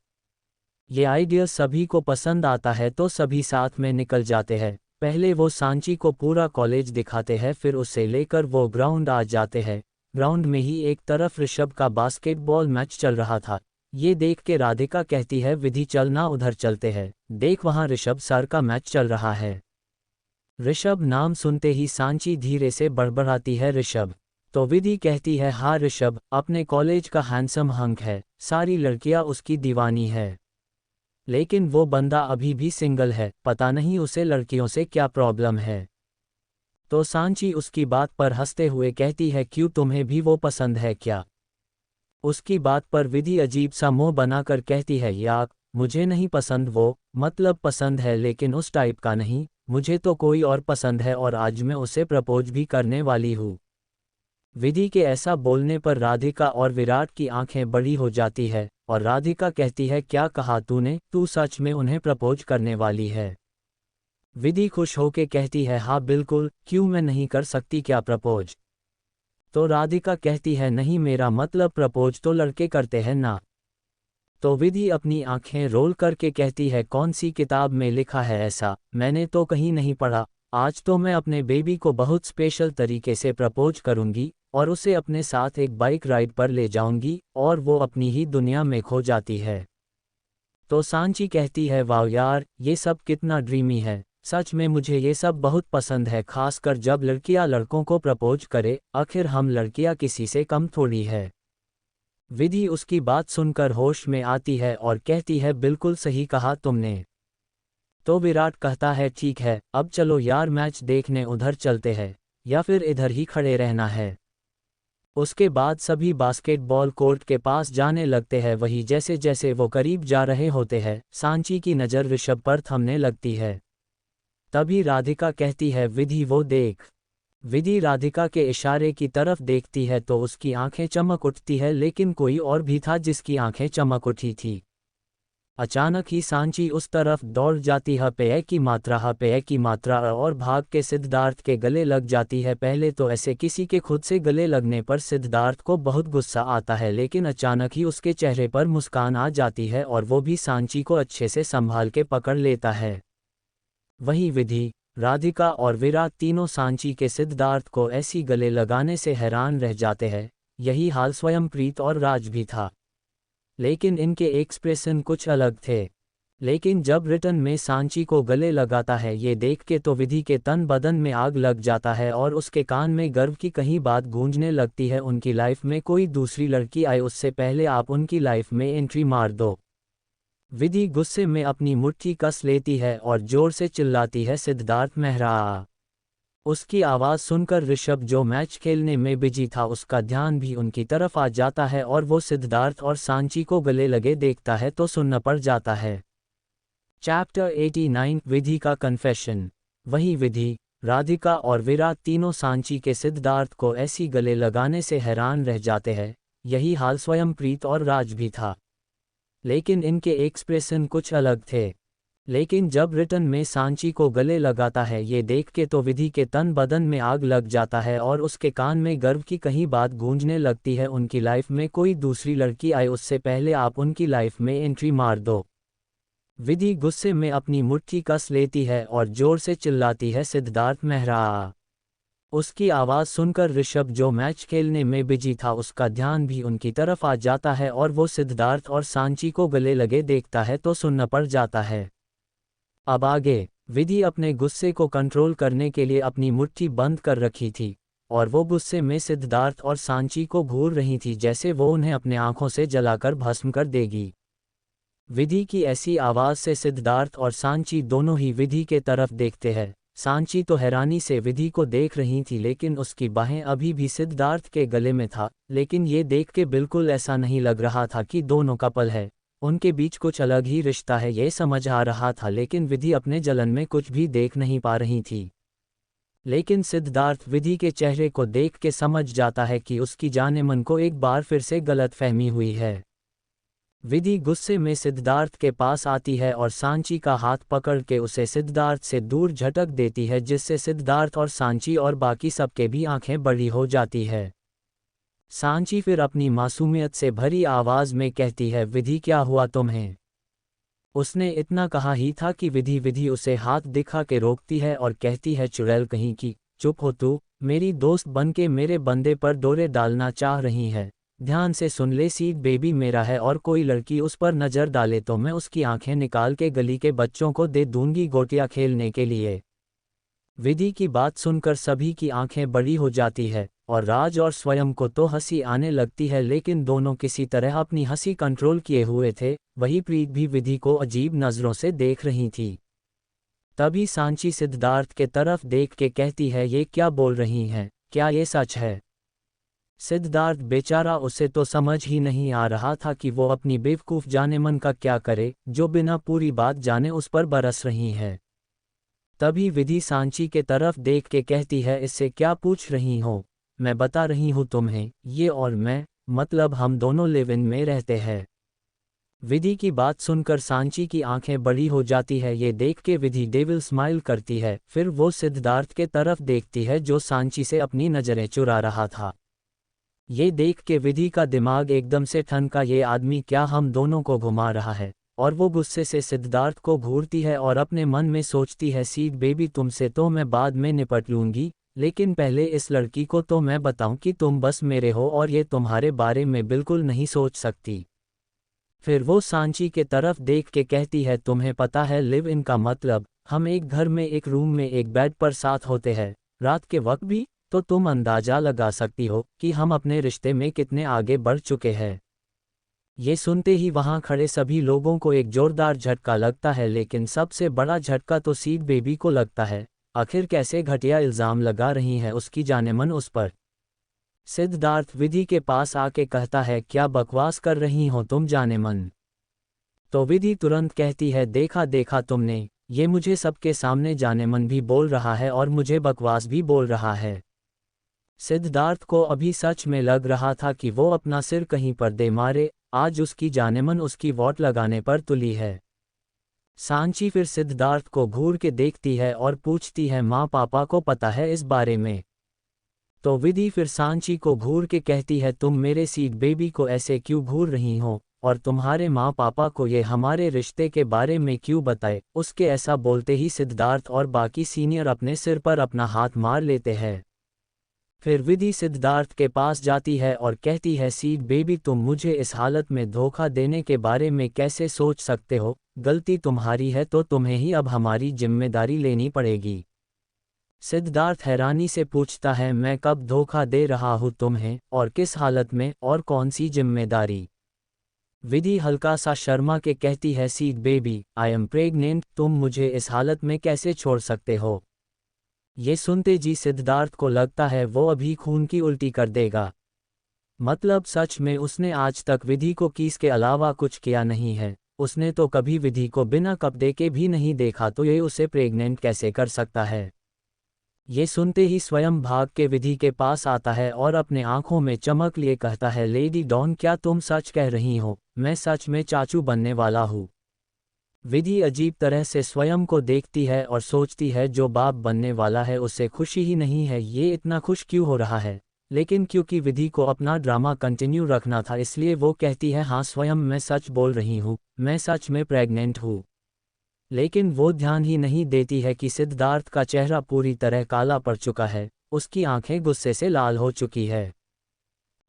ये आइडिया सभी को पसंद आता है तो सभी साथ में निकल जाते हैं। पहले वो सांची को पूरा कॉलेज दिखाते हैं फिर उससे लेकर वो ग्राउंड आ जाते हैं। ग्राउंड में ही एक तरफ ऋषभ का बास्केटबॉल मैच चल रहा था। ये देख के राधिका कहती है विधि चलना उधर चलते हैं, देख वहाँ ऋषभ सर का मैच चल रहा है। ऋषभ नाम सुनते ही सांची धीरे से बड़बड़ाती है ऋषभ। तो विधि कहती है हाँ ऋषभ अपने कॉलेज का हैंडसम हंक है, सारी लड़कियां उसकी दीवानी है, लेकिन वो बंदा अभी भी सिंगल है, पता नहीं उसे लड़कियों से क्या प्रॉब्लम है। तो सांची उसकी बात पर हंसते हुए कहती है क्यों, तुम्हें भी वो पसंद है क्या? उसकी बात पर विधि अजीब सा मुंह बनाकर कहती है याक, मुझे नहीं पसंद वो, मतलब पसंद है लेकिन उस टाइप का नहीं, मुझे तो कोई और पसंद है और आज मैं उसे प्रपोज भी करने वाली हूँ। विधि के ऐसा बोलने पर राधिका और विराट की आंखें बड़ी हो जाती है और राधिका कहती है क्या कहा तूने, तू सच में उन्हें प्रपोज करने वाली है? विधि खुश होके कहती है हाँ बिल्कुल, क्यों मैं नहीं कर सकती क्या प्रपोज? तो राधिका कहती है नहीं मेरा मतलब प्रपोज तो लड़के करते हैं ना। तो विधि अपनी आंखें रोल करके कहती है कौन सी किताब में लिखा है ऐसा, मैंने तो कहीं नहीं पढ़ा। आज तो मैं अपने बेबी को बहुत स्पेशल तरीके से प्रपोज करूंगी और उसे अपने साथ एक बाइक राइड पर ले जाऊंगी और वो अपनी ही दुनिया में खो जाती है। तो सांची कहती है वाह यार, ये सब कितना ड्रीमी है, सच में मुझे ये सब बहुत पसंद है, खासकर जब लड़कियां लड़कों को प्रपोज करे, आखिर हम लड़कियां किसी से कम थोड़ी है। विधि उसकी बात सुनकर होश में आती है और कहती है बिल्कुल सही कहा तुमने। तो विराट कहता है ठीक है, अब चलो यार मैच देखने उधर चलते हैं, या फिर इधर ही खड़े रहना है। उसके बाद सभी बास्केटबॉल कोर्ट के पास जाने लगते हैं। वही जैसे जैसे वो करीब जा रहे होते हैं, सांची की नज़र ऋषभ पर थमने लगती है। तभी राधिका कहती है विधि वो देख। विधि राधिका के इशारे की तरफ देखती है तो उसकी आंखें चमक उठती है, लेकिन कोई और भी था जिसकी आंखें चमक उठी थी। अचानक ही सांची उस तरफ दौड़ जाती है, पेय की मात्रा और भाग के सिद्धार्थ के गले लग जाती है। पहले तो ऐसे किसी के खुद से गले लगने पर सिद्धार्थ को बहुत गुस्सा आता है, लेकिन अचानक ही उसके चेहरे पर मुस्कान आ जाती है और वो भी सांची को अच्छे से संभाल के पकड़ लेता है। वहीं विधि, राधिका और विराट तीनों सांची के सिद्धार्थ को ऐसी गले लगाने से हैरान रह जाते हैं। यही हाल स्वयं प्रीत और राज भी था, लेकिन इनके एक्सप्रेशन कुछ अलग थे। लेकिन जब रिटर्न में सांची को गले लगाता है ये देख के तो विधि के तन बदन में आग लग जाता है और उसके कान में गर्व की कहीं बात गूंजने लगती है, उनकी लाइफ में कोई दूसरी लड़की आए उससे पहले आप उनकी लाइफ में एंट्री मार दो। विधि गुस्से में अपनी मुट्ठी कस लेती है और जोर से चिल्लाती है सिद्धार्थ मेहरा। उसकी आवाज़ सुनकर ऋषभ जो मैच खेलने में बिजी था उसका ध्यान भी उनकी तरफ आ जाता है और वो सिद्धार्थ और सांची को गले लगे देखता है तो सुन्न पड़ जाता है। चैप्टर 89 विधि का कन्फेशन। वहीं विधि, राधिका और विराट तीनों सांची के सिद्धार्थ को ऐसी गले लगाने से हैरान रह जाते हैं। यही हाल स्वयं प्रीत और राज भी था, लेकिन इनके एक्सप्रेशन कुछ अलग थे। लेकिन जब रिटर्न में सांची को गले लगाता है ये देख के तो विधि के तन बदन में आग लग जाता है और उसके कान में गर्व की कहीं बात गूंजने लगती है, उनकी लाइफ में कोई दूसरी लड़की आए उससे पहले आप उनकी लाइफ में एंट्री मार दो। विधि गुस्से में अपनी मुट्ठी कस लेती है और जोर से चिल्लाती है सिद्धार्थ मेहरा। उसकी आवाज़ सुनकर ऋषभ जो मैच खेलने में बिजी था उसका ध्यान भी उनकी तरफ आ जाता है और वो सिद्धार्थ और सांची को गले लगे देखता है तो सुन्न पड़ जाता है। अब आगे, विधि अपने गुस्से को कंट्रोल करने के लिए अपनी मुट्ठी बंद कर रखी थी और वो गुस्से में सिद्धार्थ और सांची को घूर रही थी जैसे वो उन्हें अपने आंखों से जलाकर भस्म कर देगी। विधि की ऐसी आवाज़ से सिद्धार्थ और सांची दोनों ही विधि के तरफ देखते हैं। सांची तो हैरानी से विधि को देख रही थी, लेकिन उसकी बाहें अभी भी सिद्धार्थ के गले में था, लेकिन ये देख के बिल्कुल ऐसा नहीं लग रहा था कि दोनों कपल है, उनके बीच कुछ अलग ही रिश्ता है ये समझ आ रहा था। लेकिन विधि अपने जलन में कुछ भी देख नहीं पा रही थी। लेकिन सिद्धार्थ विधि के चेहरे को देख के समझ जाता है कि उसकी जाने मन को एक बार फिर से गलतफहमी हुई है। विधि गुस्से में सिद्धार्थ के पास आती है और सांची का हाथ पकड़ के उसे सिद्धार्थ से दूर झटक देती है, जिससे सिद्धार्थ और सांची और बाकी सबके भी आंखें बड़ी हो जाती है। सांची फिर अपनी मासूमियत से भरी आवाज में कहती है विधि क्या हुआ तुम्हें। उसने इतना कहा ही था कि विधि उसे हाथ दिखा के रोकती है और कहती है चुड़ैल कहीं की, चुप हो तू, मेरी दोस्त बन के मेरे बंदे पर डोरे डालना चाह रही है। ध्यान से सुन ले, सीड बेबी मेरा है और कोई लड़की उस पर नज़र डाले तो मैं उसकी आंखें निकाल के गली के बच्चों को दे दूंगी गोटियां खेलने के लिए। विधि की बात सुनकर सभी की आंखें बड़ी हो जाती है और राज और स्वयं को तो हंसी आने लगती है, लेकिन दोनों किसी तरह अपनी हंसी कंट्रोल किए हुए थे। वही प्रीत भी विधि को अजीब नज़रों से देख रही थी। तभी सांची सिद्धार्थ के तरफ देख के कहती है ये क्या बोल रही हैं, क्या ये सच है। सिद्धार्थ बेचारा, उसे तो समझ ही नहीं आ रहा था कि वो अपनी बेवकूफ़ जाने मन का क्या करे जो बिना पूरी बात जाने उस पर बरस रही है। तभी विधि सांची के तरफ देख के कहती है इससे क्या पूछ रही हो, मैं बता रही हूँ तुम्हें, ये और मैं, मतलब हम दोनों लिव इन में रहते हैं। विधि की बात सुनकर सांची की आंखें बड़ी हो जाती है। ये देख के विधि डेविल स्माइल करती है, फिर वो सिद्धार्थ के तरफ देखती है जो सांची से अपनी नज़रें चुरा रहा था। ये देख के विधि का दिमाग एकदम से ठनका, ये आदमी क्या हम दोनों को घुमा रहा है, और वो गुस्से से सिद्धार्थ को घूरती है और अपने मन में सोचती है सीड बेबी तुमसे तो मैं बाद में निपट लूँगी, लेकिन पहले इस लड़की को तो मैं बताऊं कि तुम बस मेरे हो और ये तुम्हारे बारे में बिल्कुल नहीं सोच सकती। फिर वो सांची के तरफ देख के कहती है तुम्हें पता है लिव इन का मतलब, हम एक घर में एक रूम में एक बेड पर साथ होते हैं, रात के वक्त भी, तो तुम अंदाजा लगा सकती हो कि हम अपने रिश्ते में कितने आगे बढ़ चुके हैं। ये सुनते ही वहां खड़े सभी लोगों को एक जोरदार झटका लगता है, लेकिन सबसे बड़ा झटका तो सीड बेबी को लगता है। आखिर कैसे घटिया इल्ज़ाम लगा रही है उसकी जानेमन उस पर। सिद्धार्थ विधि के पास आके कहता है, क्या बकवास कर रही हो तुम जानेमन। तो विधि तुरंत कहती है, देखा देखा तुमने, ये मुझे सबके सामने जानेमन भी बोल रहा है और मुझे बकवास भी बोल रहा है। सिद्धार्थ को अभी सच में लग रहा था कि वो अपना सिर कहीं पर दे मारे, आज उसकी जानेमन उसकी वोट लगाने पर तुली है। सांची फिर सिद्धार्थ को घूर के देखती है और पूछती है, माँ पापा को पता है इस बारे में। तो विधि फिर सांची को घूर के कहती है, तुम मेरे सीड बेबी को ऐसे क्यों घूर रही हो, और तुम्हारे माँ पापा को ये हमारे रिश्ते के बारे में क्यों बताए। उसके ऐसा बोलते ही सिद्धार्थ और बाकी सीनियर अपने सिर पर अपना हाथ मार लेते हैं। फिर विधि सिद्धार्थ के पास जाती है और कहती है, सीड बेबी तुम मुझे इस हालत में धोखा देने के बारे में कैसे सोच सकते हो, गलती तुम्हारी है तो तुम्हें ही अब हमारी जिम्मेदारी लेनी पड़ेगी। सिद्धार्थ हैरानी से पूछता है, मैं कब धोखा दे रहा हूँ तुम्हें, और किस हालत में, और कौन सी जिम्मेदारी। विधि हल्का सा शर्मा के कहती है, seed baby I am pregnant, तुम मुझे इस हालत में कैसे छोड़ सकते हो। ये सुनते जी सिद्धार्थ को लगता है वो अभी खून की उल्टी कर देगा। मतलब सच में उसने आज तक विधि को किस के अलावा कुछ किया नहीं है। उसने तो कभी विधि को बिना कपड़े के भी नहीं देखा, तो ये उसे प्रेग्नेंट कैसे कर सकता है। ये सुनते ही स्वयं भाग के विधि के पास आता है और अपने आंखों में चमक लिए कहता है, लेडी डॉन क्या तुम सच कह रही हो, मैं सच में चाचू बनने वाला हूँ। विधि अजीब तरह से स्वयं को देखती है और सोचती है, जो बाप बनने वाला है उसे खुशी ही नहीं है, ये इतना खुश क्यों हो रहा है। लेकिन क्योंकि विधि को अपना ड्रामा कंटिन्यू रखना था, इसलिए वो कहती है, हाँ स्वयं मैं सच बोल रही हूँ, मैं सच में प्रेग्नेंट हूँ। लेकिन वो ध्यान ही नहीं देती है कि सिद्धार्थ का चेहरा पूरी तरह काला पड़ चुका है, उसकी आंखें गुस्से से लाल हो चुकी है।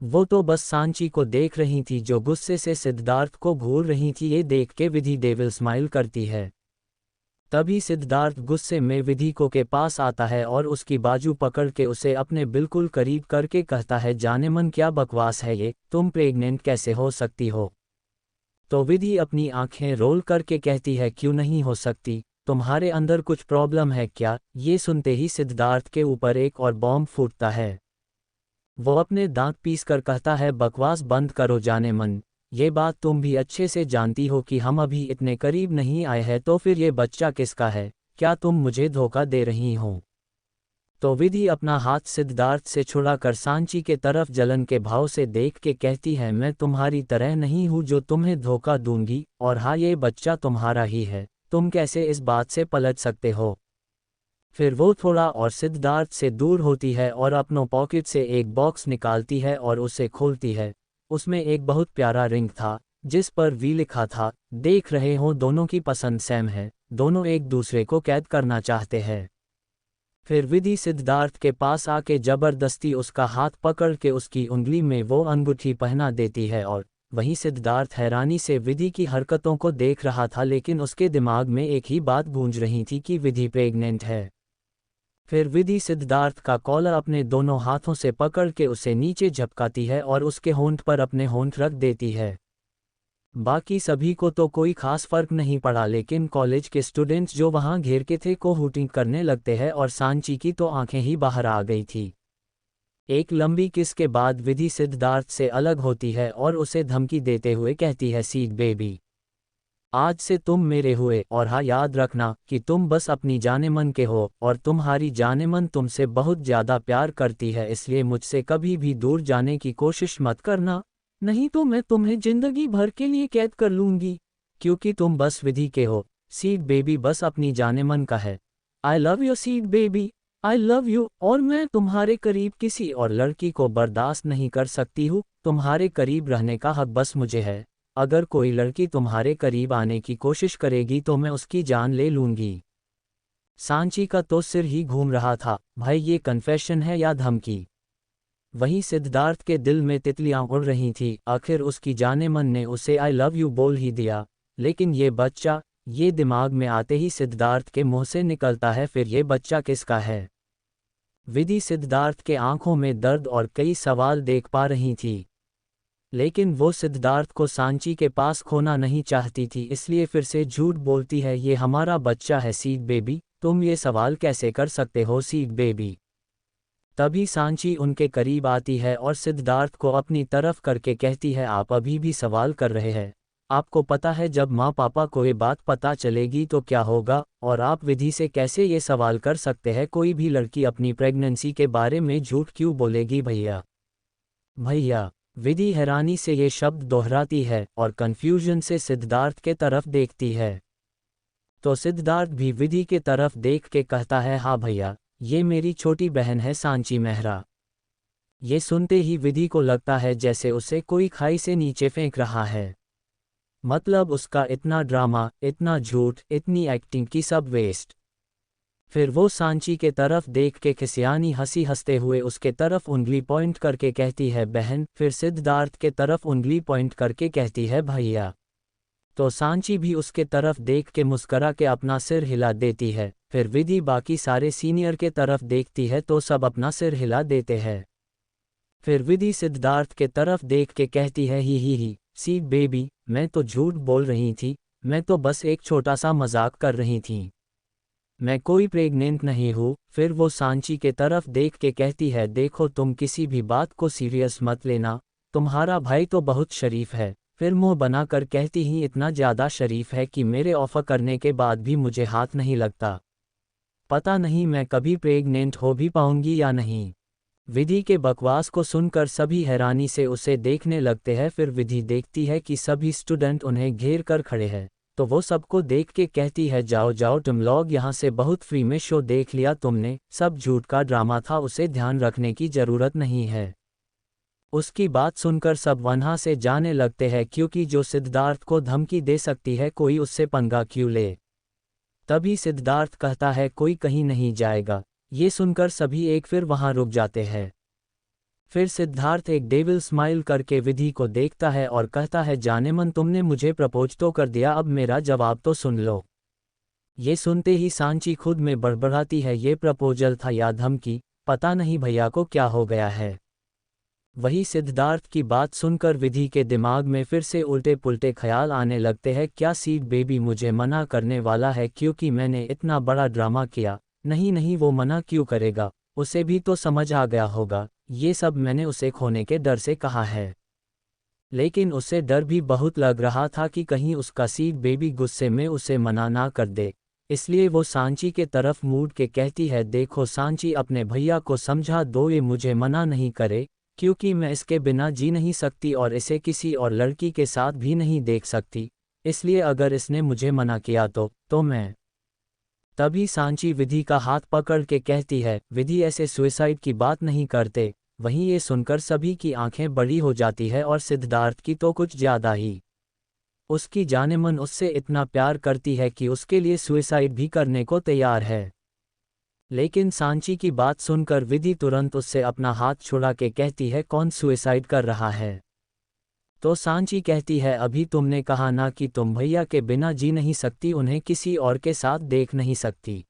वो तो बस सांची को देख रही थी जो गुस्से से सिद्धार्थ को घूर रही थी। ये देख के विधि डेविल स्माइल करती है। तभी सिद्धार्थ गुस्से में विधि को के पास आता है और उसकी बाजू पकड़ के उसे अपने बिल्कुल करीब करके कहता है, जानेमन क्या बकवास है ये, तुम प्रेग्नेंट कैसे हो सकती हो। तो विधि अपनी आंखें रोल करके कहती है, क्यों नहीं हो सकती, तुम्हारे अंदर कुछ प्रॉब्लम है क्या। ये सुनते ही सिद्धार्थ के ऊपर एक और बॉम्ब फूटता है। वो अपने दांत पीस कर कहता है, बकवास बंद करो जानेमन, ये बात तुम भी अच्छे से जानती हो कि हम अभी इतने करीब नहीं आए हैं, तो फिर ये बच्चा किसका है, क्या तुम मुझे धोखा दे रही हो। तो विधि अपना हाथ सिद्धार्थ से छुड़ाकर सांची के तरफ जलन के भाव से देख के कहती है, मैं तुम्हारी तरह नहीं हूँ जो तुम्हें धोखा दूंगी, और हाँ ये बच्चा तुम्हारा ही है, तुम कैसे इस बात से पलट सकते हो। फिर वो थोड़ा और सिद्धार्थ से दूर होती है और अपनों पॉकेट से एक बॉक्स निकालती है और उसे खोलती है। उसमें एक बहुत प्यारा रिंग था जिस पर वी लिखा था। देख रहे हो दोनों की पसंद सेम है, दोनों एक दूसरे को कैद करना चाहते हैं। फिर विधि सिद्धार्थ के पास आके जबरदस्ती उसका हाथ पकड़ के उसकी उंगली में वो अंगूठी पहना देती है, और वहीं सिद्धार्थ हैरानी से विधि की हरकतों को देख रहा था, लेकिन उसके दिमाग में एक ही बात गूंज रही थी कि विधि प्रेग्नेंट है। फिर विधि सिद्धार्थ का कॉलर अपने दोनों हाथों से पकड़ के उसे नीचे झपकाती है और उसके होंठ पर अपने होंठ रख देती है। बाकी सभी को तो कोई खास फर्क नहीं पड़ा, लेकिन कॉलेज के स्टूडेंट्स जो वहां घेर के थे को हूटिंग करने लगते हैं और सांची की तो आंखें ही बाहर आ गई थी। एक लंबी किस के बाद विधि सिद्धार्थ से अलग होती है और उसे धमकी देते हुए कहती है, सीड बेबी आज से तुम मेरे हुए, और हाँ याद रखना कि तुम बस अपनी जानेमन के हो, और तुम्हारी जानेमन तुमसे बहुत ज़्यादा प्यार करती है, इसलिए मुझसे कभी भी दूर जाने की कोशिश मत करना, नहीं तो मैं तुम्हें जिंदगी भर के लिए कैद कर लूंगी, क्योंकि तुम बस विधि के हो। सीड बेबी बस अपनी जानेमन का है। I love you seed baby, I love you, और मैं तुम्हारे करीब किसी और लड़की को बर्दाश्त नहीं कर सकती हूँ। तुम्हारे करीब रहने का हक बस मुझे है। अगर कोई लड़की तुम्हारे करीब आने की कोशिश करेगी तो मैं उसकी जान ले लूंगी। सांची का तो सिर ही घूम रहा था, भाई ये कन्फेशन है या धमकी। वहीं सिद्धार्थ के दिल में तितलियां उड़ रही थी, आखिर उसकी जानेमन ने उसे आई लव यू बोल ही दिया। लेकिन ये बच्चा, ये दिमाग में आते ही सिद्धार्थ के मुंह से निकलता है, फिर ये बच्चा किसका है। विधि सिद्धार्थ के आंखों में दर्द और कई सवाल देख पा रही थी। लेकिन वो सिद्धार्थ को सांची के पास खोना नहीं चाहती थी, इसलिए फिर से झूठ बोलती है, ये हमारा बच्चा है सीड बेबी, तुम ये सवाल कैसे कर सकते हो सीड बेबी। तभी सांची उनके करीब आती है और सिद्धार्थ को अपनी तरफ करके कहती है, आप अभी भी सवाल कर रहे हैं। आपको पता है जब माँ पापा को ये बात पता चलेगी तो क्या होगा, और आप विधि से कैसे ये सवाल कर सकते हैं, कोई भी लड़की अपनी प्रेगनेंसी के बारे में झूठ क्यों बोलेगी भैया। भैया, विधि हैरानी से ये शब्द दोहराती है और कंफ्यूजन से सिद्धार्थ के तरफ देखती है। तो सिद्धार्थ भी विधि के तरफ देख के कहता है, हाँ भैया, ये मेरी छोटी बहन है सांची मेहरा। ये सुनते ही विधि को लगता है जैसे उसे कोई खाई से नीचे फेंक रहा है। मतलब उसका इतना ड्रामा, इतना झूठ, इतनी एक्टिंग की सब वेस्ट। फिर वो सांची के तरफ देख के खिसियानी हंसी हंसते हुए उसके तरफ उंगली पॉइंट करके कहती है बहन, फिर सिद्धार्थ के तरफ उंगली पॉइंट करके कहती है भैया। तो सांची भी उसके तरफ देख के मुस्करा के अपना सिर हिला देती है। फिर विधि बाकी सारे सीनियर के तरफ देखती है तो सब अपना सिर हिला देते हैं। फिर विधि सिद्धार्थ के तरफ देख के कहती है, ही सी बेबी, मैं तो झूठ बोल रही थी, मैं तो बस एक छोटा सा मजाक कर रही थी, मैं कोई प्रेग्नेंट नहीं हूँ। फिर वो सांची के तरफ देख के कहती है, देखो तुम किसी भी बात को सीरियस मत लेना, तुम्हारा भाई तो बहुत शरीफ है। फिर मुंह बनाकर कहती ही, इतना ज़्यादा शरीफ है कि मेरे ऑफर करने के बाद भी मुझे हाथ नहीं लगता, पता नहीं मैं कभी प्रेग्नेंट हो भी पाऊंगी या नहीं। विधि के बकवास को सुनकर सभी हैरानी से उसे देखने लगते हैं। फिर विधि देखती है कि सभी स्टूडेंट उन्हें घेर कर खड़े हैं, तो वो सबको देख के कहती है, जाओ जाओ तुम लोग यहाँ से बहुत फ्री में शो देख लिया तुमने, सब झूठ का ड्रामा था, उसे ध्यान रखने की ज़रूरत नहीं है। उसकी बात सुनकर सब वहाँ से जाने लगते हैं, क्योंकि जो सिद्धार्थ को धमकी दे सकती है कोई उससे पंगा क्यों ले। तभी सिद्धार्थ कहता है, कोई कहीं नहीं जाएगा। ये सुनकर सभी एक फिर वहाँ रुक जाते हैं। फिर सिद्धार्थ एक डेविल स्माइल करके विधि को देखता है और कहता है, जानेमन तुमने मुझे प्रपोज तो कर दिया, अब मेरा जवाब तो सुन लो। ये सुनते ही सांची खुद में बड़बड़ाती है, ये प्रपोजल था या धमकी, पता नहीं भैया को क्या हो गया है। वही सिद्धार्थ की बात सुनकर विधि के दिमाग में फिर से उल्टे पुल्टे ख्याल आने लगते हैं, क्या सीड बेबी मुझे मना करने वाला है क्योंकि मैंने इतना बड़ा ड्रामा किया। नहीं नहीं, वो मना क्यों करेगा, उसे भी तो समझ आ गया होगा, ये सब मैंने उसे खोने के डर से कहा है। लेकिन उसे डर भी बहुत लग रहा था कि कहीं उसका सीड बेबी गुस्से में उसे मना ना कर दे, इसलिए वो सांची के तरफ मुड़ के कहती है, देखो सांची, अपने भैया को समझा दो, ये मुझे मना नहीं करे, क्योंकि मैं इसके बिना जी नहीं सकती और इसे किसी और लड़की के साथ भी नहीं देख सकती, इसलिए अगर इसने मुझे मना किया तो मैं। तभी सांची विधि का हाथ पकड़ के कहती है, विधि ऐसे सुसाइड की बात नहीं करते। वहीं ये सुनकर सभी की आंखें बड़ी हो जाती है और सिद्धार्थ की तो कुछ ज़्यादा ही। उसकी जानेमन उससे इतना प्यार करती है कि उसके लिए सुसाइड भी करने को तैयार है। लेकिन सांची की बात सुनकर विधि तुरंत उससे अपना हाथ छुड़ा के कहती है, कौन सुसाइड कर रहा है। तो सांची कहती है, अभी तुमने कहा ना कि तुम भैया के बिना जी नहीं सकती, उन्हें किसी और के साथ देख नहीं सकती।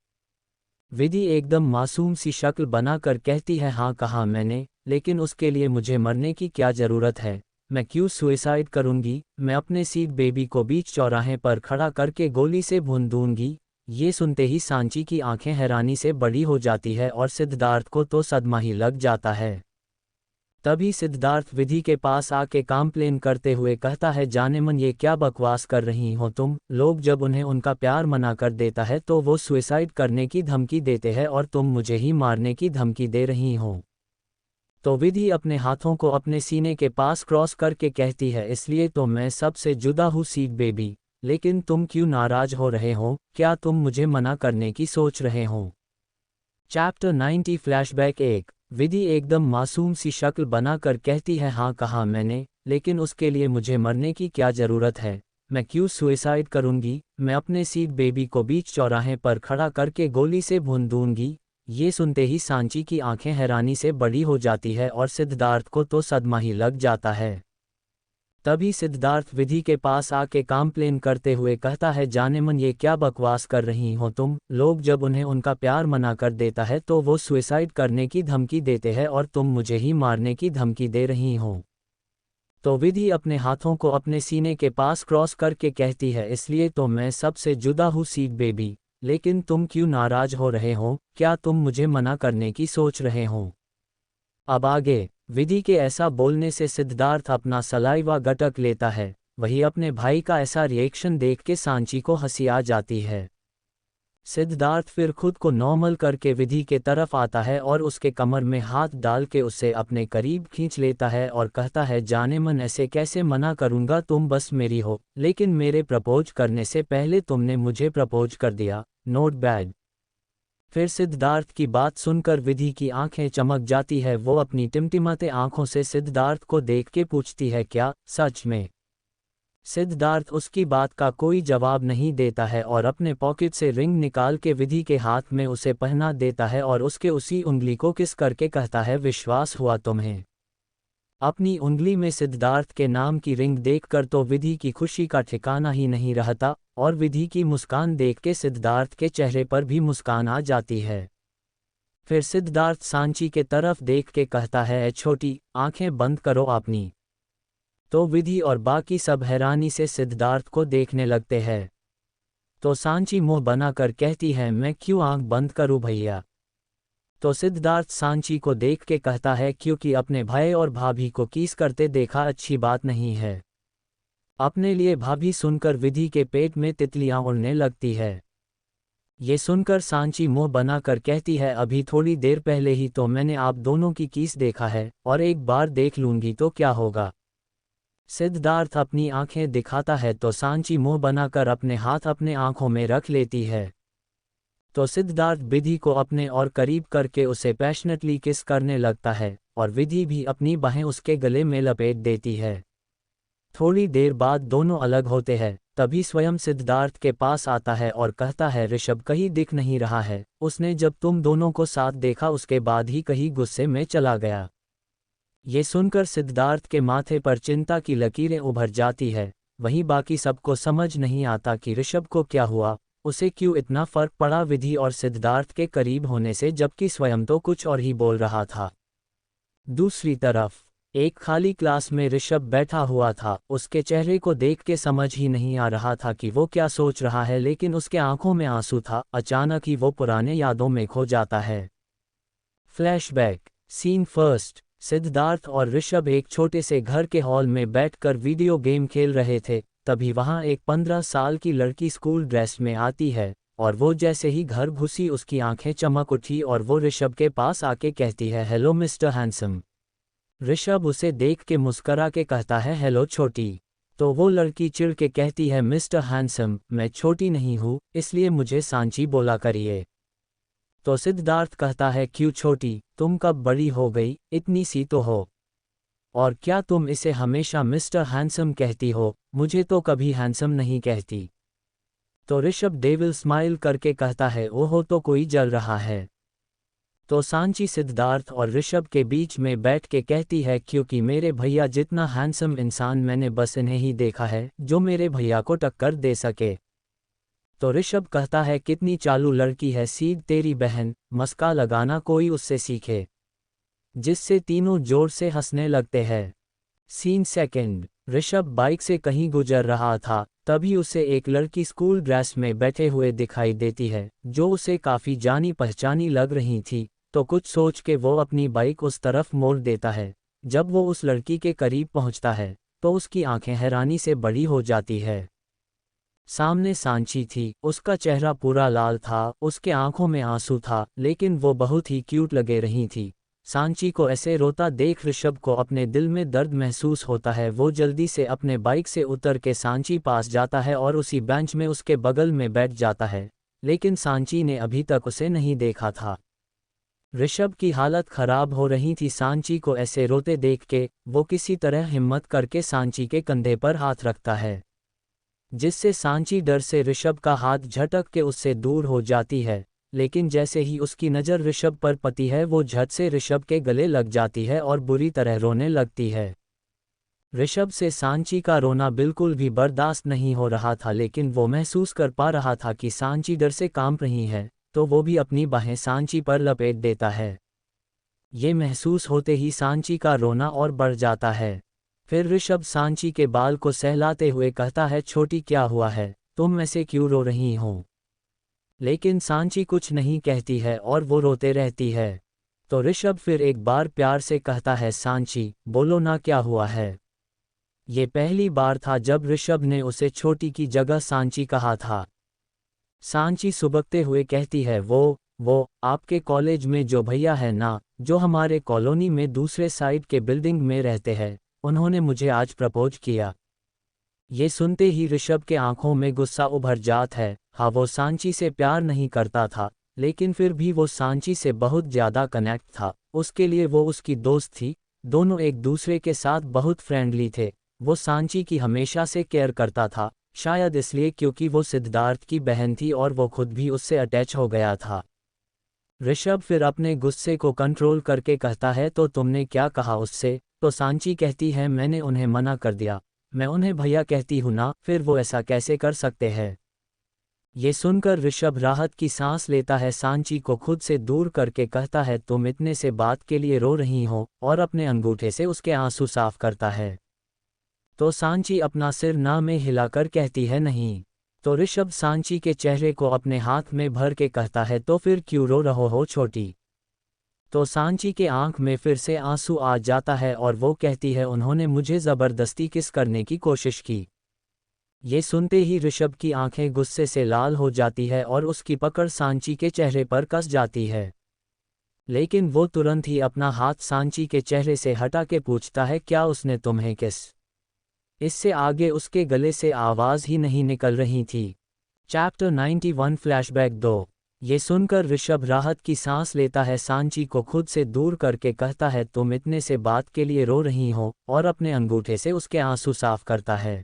विधि एकदम मासूम सी शक्ल बनाकर कहती है, हाँ कहा मैंने, लेकिन उसके लिए मुझे मरने की क्या ज़रूरत है, मैं क्यों सुसाइड करूंगी, मैं अपने सीड बेबी को बीच चौराहे पर खड़ा करके गोली से भून दूंगी। ये सुनते ही सांची की आंखें हैरानी से बड़ी हो जाती है और सिद्धार्थ को तो सदमा ही लग जाता है। तभी सिद्धार्थ विधि के पास आके कंप्लेन करते हुए कहता है, जानेमन ये क्या बकवास कर रही हो तुम लोग, जब उन्हें उनका प्यार मना कर देता है तो वो सुसाइड करने की धमकी देते हैं और तुम मुझे ही मारने की धमकी दे रही हो। तो विधि अपने हाथों को अपने सीने के पास क्रॉस करके कहती है, इसलिए तो मैं सबसे जुदा हूँ सीड बेबी, लेकिन तुम क्यों नाराज हो रहे हो, क्या तुम मुझे मना करने की सोच रहे हो। Chapter 90 flashback 1। विधि एकदम मासूम सी शक्ल बनाकर कहती है, हाँ कहा मैंने, लेकिन उसके लिए मुझे मरने की क्या ज़रूरत है, मैं क्यों सुसाइड करूंगी, मैं अपने सीड बेबी को बीच चौराहे पर खड़ा करके गोली से भून दूंगी। ये सुनते ही सांची की आंखें हैरानी से बड़ी हो जाती है और सिद्धार्थ को तो सदमा ही लग जाता है। तभी सिद्धार्थ विधि के पास आके कंप्लेन करते हुए कहता है, जानेमन ये क्या बकवास कर रही हो तुम लोग, जब उन्हें उनका प्यार मना कर देता है तो वो सुसाइड करने की धमकी देते हैं और तुम मुझे ही मारने की धमकी दे रही हो। तो विधि अपने हाथों को अपने सीने के पास क्रॉस करके कहती है, इसलिए तो मैं सबसे जुदा हूँ सीड बेबी। लेकिन तुम क्यों नाराज हो रहे हो, क्या तुम मुझे मना करने की सोच रहे हो? अब आगे, विधि के ऐसा बोलने से सिद्धार्थ अपना सलाइवा गटक लेता है। वही अपने भाई का ऐसा रिएक्शन देख के सांची को हंसी आ जाती है। सिद्धार्थ फिर खुद को नॉर्मल करके विधि के तरफ आता है और उसके कमर में हाथ डाल के उसे अपने करीब खींच लेता है और कहता है, जाने मन ऐसे कैसे मना करूंगा, तुम बस मेरी हो। लेकिन मेरे प्रपोज करने से पहले तुमने मुझे प्रपोज कर दिया, नॉट बैड। फिर सिद्धार्थ की बात सुनकर विधि की आंखें चमक जाती है। वो अपनी टिमटिमाते आंखों से सिद्धार्थ को देख के पूछती है, क्या सच में? सिद्धार्थ उसकी बात का कोई जवाब नहीं देता है और अपने पॉकेट से रिंग निकाल के विधि के हाथ में उसे पहना देता है और उसके उसी उंगली को किस करके कहता है, विश्वास हुआ तुम्हें? अपनी उंगली में सिद्धार्थ के नाम की रिंग देखकर तो विधि की खुशी का ठिकाना ही नहीं रहता और विधि की मुस्कान देख के सिद्धार्थ के चेहरे पर भी मुस्कान आ जाती है। फिर सिद्धार्थ सांची के तरफ देख के कहता है, छोटी, आंखें बंद करो अपनी। तो विधि और बाकी सब हैरानी से सिद्धार्थ को देखने लगते हैं। तो सांची मुंह बनाकर कहती है, मैं क्यों आंख बंद करूं भैया? तो सिद्धार्थ सांची को देख के कहता है, क्योंकि अपने भाई और भाभी को किस करते देखा अच्छी बात नहीं है। अपने लिए भाभी सुनकर विधि के पेट में तितलियां उड़ने लगती है। ये सुनकर सांची मुंह बनाकर कहती है, अभी थोड़ी देर पहले ही तो मैंने आप दोनों की किस देखा है, और एक बार देख लूंगी तो क्या होगा। सिद्धार्थ अपनी आंखें दिखाता है तो सांची मुंह बनाकर अपने हाथ अपने आंखों में रख लेती है। तो सिद्धार्थ विधि को अपने और करीब करके उसे पैशनेटली किस करने लगता है और विधि भी अपनी बाहें उसके गले में लपेट देती है। थोड़ी देर बाद दोनों अलग होते हैं। तभी स्वयं सिद्धार्थ के पास आता है और कहता है, ऋषभ कहीं दिख नहीं रहा है, उसने जब तुम दोनों को साथ देखा उसके बाद ही कहीं गुस्से में चला गया। ये सुनकर सिद्धार्थ के माथे पर चिंता की लकीरें उभर जाती है। वहीं बाकी सबको समझ नहीं आता कि ऋषभ को क्या हुआ, उसे क्यों इतना फर्क पड़ा विधि और सिद्धार्थ के करीब होने से, जबकि स्वयं तो कुछ और ही बोल रहा था। दूसरी तरफ एक खाली क्लास में ऋषभ बैठा हुआ था। उसके चेहरे को देख के समझ ही नहीं आ रहा था कि वो क्या सोच रहा है, लेकिन उसके आंखों में आंसू था। अचानक ही वो पुराने यादों में खो जाता है। Flashback scene first. सिद्धार्थ और ऋषभ एक छोटे से घर के हॉल में बैठकर वीडियो गेम खेल रहे थे। तभी वहां एक 15 साल की लड़की स्कूल ड्रेस में आती है और वो जैसे ही घर घुसी उसकी आंखें चमक उठी और वो ऋषभ के पास आके कहती है, हेलो मिस्टर हैंडसम। ऋषभ उसे देख के मुस्करा के कहता है, हेलो छोटी। तो वो लड़की चिढ़ के कहती है, मिस्टर हैंडसम, मैं छोटी नहीं हूँ, इसलिए मुझे सांची बोला करिए। तो सिद्धार्थ कहता है, क्यों छोटी, तुम कब बड़ी हो गई, इतनी सी तो हो। और क्या तुम इसे हमेशा मिस्टर हैंडसम कहती हो? मुझे तो कभी हैंडसम नहीं कहती। तो ऋषभ डेविल स्माइल करके कहता है, ओहो, तो कोई जल रहा है। तो सांची सिद्धार्थ और ऋषभ के बीच में बैठ के कहती है, क्योंकि मेरे भैया जितना हैंडसम इंसान मैंने बस इन्हें ही देखा है जो मेरे भैया को टक्कर दे सके। तो ऋषभ कहता है, कितनी चालू लड़की है सीध तेरी बहन, मस्का लगाना कोई उससे सीखे। जिससे तीनों जोर से हंसने लगते हैं। Scene second. ऋषभ बाइक से कहीं गुजर रहा था, तभी उसे एक लड़की स्कूल ड्रेस में बैठे हुए दिखाई देती है जो उसे काफ़ी जानी पहचानी लग रही थी। तो कुछ सोच के वो अपनी बाइक उस तरफ मोड़ देता है। जब वो उस लड़की के करीब पहुंचता है तो उसकी आंखें हैरानी से बड़ी हो जाती है। सामने सांची थी, उसका चेहरा पूरा लाल था, उसके आंखों में आंसू था, लेकिन वो बहुत ही क्यूट लगे रही थी। सांची को ऐसे रोता देख ऋषभ को अपने दिल में दर्द महसूस होता है। वो जल्दी से अपने बाइक से उतर के सांची पास जाता है और उसी बेंच में उसके बगल में बैठ जाता है, लेकिन सांची ने अभी तक उसे नहीं देखा था। ऋषभ की हालत खराब हो रही थी। सांची को ऐसे रोते देख के वो किसी तरह हिम्मत करके सांची के कंधे पर हाथ रखता है, जिससे सांची डर से ऋषभ का हाथ झटक के उससे दूर हो जाती है। लेकिन जैसे ही उसकी नज़र ऋषभ पर पड़ती है वो झट से ऋषभ के गले लग जाती है और बुरी तरह रोने लगती है। ऋषभ से सांची का रोना बिल्कुल भी बर्दाश्त नहीं हो रहा था, लेकिन वो महसूस कर पा रहा था कि सांची डर से कांप रही है, तो वो भी अपनी बाहें सांची पर लपेट देता है। ये महसूस होते ही सांची का रोना और बढ़ जाता है। फिर ऋषभ सांची के बाल को सहलाते हुए कहता है, छोटी क्या हुआ है, तुम ऐसे क्यों रो रही हो? लेकिन सांची कुछ नहीं कहती है और वो रोते रहती है। तो ऋषभ फिर एक बार प्यार से कहता है, सांची बोलो ना क्या हुआ है। ये पहली बार था जब ऋषभ ने उसे छोटी की जगह सांची कहा था। सांची सुबकते हुए कहती है, वो आपके कॉलेज में जो भैया है ना, जो हमारे कॉलोनी में दूसरे साइड के बिल्डिंग में रहते हैं, उन्होंने मुझे आज प्रपोज किया। ये सुनते ही ऋषभ के आंखों में गुस्सा उभर जात है। हाँ, वो सांची से प्यार नहीं करता था, लेकिन फिर भी वो सांची से बहुत ज़्यादा कनेक्ट था। उसके लिए वो उसकी दोस्त थी, दोनों एक दूसरे के साथ बहुत फ्रेंडली थे। वो सांची की हमेशा से केयर करता था, शायद इसलिए क्योंकि वो सिद्धार्थ की बहन थी और वो खुद भी उससे अटैच हो गया था। ऋषभ फिर अपने गुस्से को कंट्रोल करके कहता है, तो तुमने क्या कहा उससे? तो सांची कहती है, मैंने उन्हें मना कर दिया, मैं उन्हें भैया कहती हूँ ना, फिर वो ऐसा कैसे कर सकते हैं? ये सुनकर ऋषभ राहत की सांस लेता है, सांची को खुद से दूर करके कहता है, तुम इतने से बात के लिए रो रही हो, और अपने अंगूठे से उसके आंसू साफ करता है। तो सांची अपना सिर ना में हिलाकर कहती है, नहीं। तो ऋषभ सांची के चेहरे को अपने हाथ में भर के कहता है, तो फिर क्यों रो रहो हो छोटी? तो सांची के आंख में फिर से आंसू आ जाता है और वो कहती है, उन्होंने मुझे ज़बरदस्ती किस करने की कोशिश की। ये सुनते ही ऋषभ की आंखें गुस्से से लाल हो जाती है और उसकी पकड़ सांची के चेहरे पर कस जाती है। लेकिन वो तुरंत ही अपना हाथ सांची के चेहरे से हटा के पूछता है, क्या उसने तुम्हें किस? इससे आगे उसके गले से आवाज़ ही नहीं निकल रही थी। Chapter 91 flashback 2। ये सुनकर ऋषभ राहत की सांस लेता है, सांची को खुद से दूर करके कहता है, तुम इतने से बात के लिए रो रही हो, और अपने अंगूठे से उसके आंसू साफ करता है।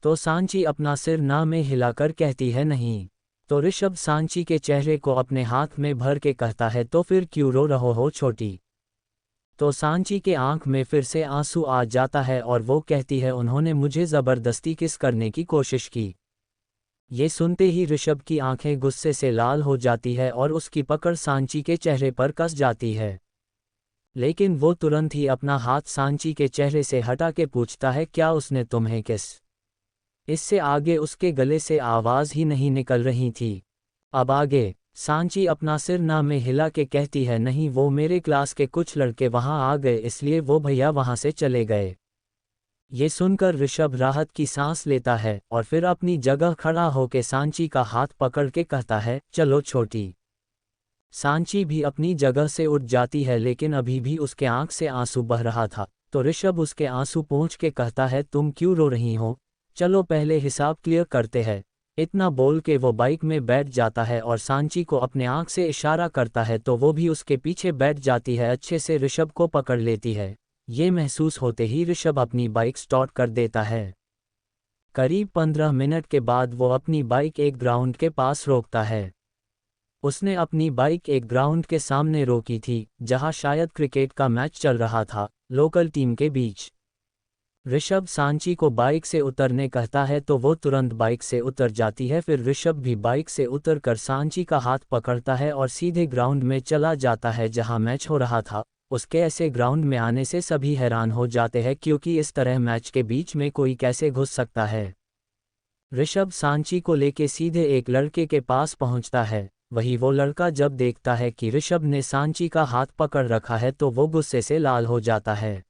तो सांची अपना सिर ना में हिलाकर कहती है, नहीं। तो ऋषभ सांची के चेहरे को अपने हाथ में भर के कहता है, तो फिर क्यों रो रहो हो छोटी? तो सांची के आंख में फिर से आंसू आ जाता है और वो कहती है, उन्होंने मुझे ज़बरदस्ती किस करने की कोशिश की। ये सुनते ही ऋषभ की आंखें गुस्से से लाल हो जाती है और उसकी पकड़ सांची के चेहरे पर कस जाती है। लेकिन वो तुरंत ही अपना हाथ सांची के चेहरे से हटा के पूछता है, क्या उसने तुम्हें किस? इससे आगे उसके गले से आवाज़ ही नहीं निकल रही थी। अब आगे सांची अपना सिर ना में हिला के कहती है, नहीं, वो मेरे क्लास के कुछ लड़के वहाँ आ गए, इसलिए वो भैया वहाँ से चले गए। ये सुनकर ऋषभ राहत की सांस लेता है और फिर अपनी जगह खड़ा होकर सांची का हाथ पकड़ के कहता है, चलो छोटी। सांची भी अपनी जगह से उठ जाती है, लेकिन अभी भी उसके आंख से आंसू बह रहा था। तो ऋषभ उसके आंसू पोंछ के कहता है, तुम क्यों रो रही हो? चलो पहले हिसाब क्लियर करते हैं। इतना बोल के वो बाइक में बैठ जाता है और सांची को अपने आंख से इशारा करता है, तो वो भी उसके पीछे बैठ जाती है, अच्छे से ऋषभ को पकड़ लेती है। ये महसूस होते ही ऋषभ अपनी बाइक स्टार्ट कर देता है। करीब 15 मिनट के बाद वो अपनी बाइक एक ग्राउंड के पास रोकता है। उसने अपनी बाइक एक ग्राउंड के सामने रोकी थी, जहां शायद क्रिकेट का मैच चल रहा था, लोकल टीम के बीच। ऋषभ सांची को बाइक से उतरने कहता है, तो वो तुरंत बाइक से उतर जाती है। फिर ऋषभ भी बाइक से उतरकर सांची का हाथ पकड़ता है और सीधे ग्राउंड में चला जाता है जहां मैच हो रहा था। उसके ऐसे ग्राउंड में आने से सभी हैरान हो जाते हैं, क्योंकि इस तरह मैच के बीच में कोई कैसे घुस सकता है। ऋषभ सांची को लेके सीधे एक लड़के के पास पहुंचता है। वही वो लड़का जब देखता है कि ऋषभ ने सांची का हाथ पकड़ रखा है, तो वो गुस्से से लाल हो जाता है।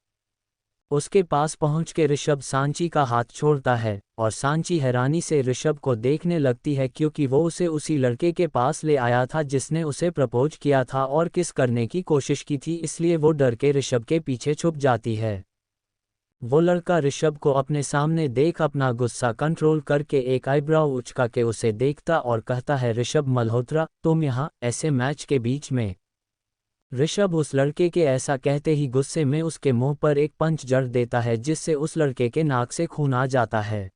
उसके पास पहुंच के ऋषभ सांची का हाथ छोड़ता है और सांची हैरानी से ऋषभ को देखने लगती है, क्योंकि वो उसे उसी लड़के के पास ले आया था जिसने उसे प्रपोज किया था और किस करने की कोशिश की थी, इसलिए वो डर के ऋषभ के पीछे छुप जाती है। वो लड़का ऋषभ को अपने सामने देख अपना गुस्सा कंट्रोल करके एक आईब्राउ उचका के उसे देखता और कहता है, ऋषभ मल्होत्रा, तुम यहाँ ऐसे मैच के बीच में? ऋषभ उस लड़के के ऐसा कहते ही गुस्से में उसके मुंह पर एक पंच जड़ देता है, जिससे उस लड़के के नाक से खून आ जाता है।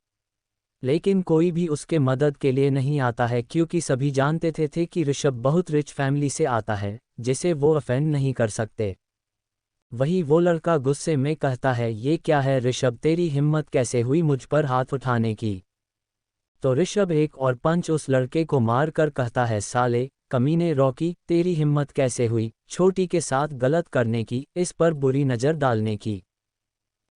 लेकिन कोई भी उसके मदद के लिए नहीं आता है, क्योंकि सभी जानते थे कि ऋषभ बहुत रिच फैमिली से आता है, जिसे वो अफेंड नहीं कर सकते। वही वो लड़का गुस्से में कहता है, ये क्या है ऋषभ, तेरी हिम्मत कैसे हुई मुझ पर हाथ उठाने की? तो ऋषभ एक और पंच उस लड़के को मार कर कहता है, साले कमीने रॉकी, तेरी हिम्मत कैसे हुई छोटी के साथ गलत करने की, इस पर बुरी नज़र डालने की?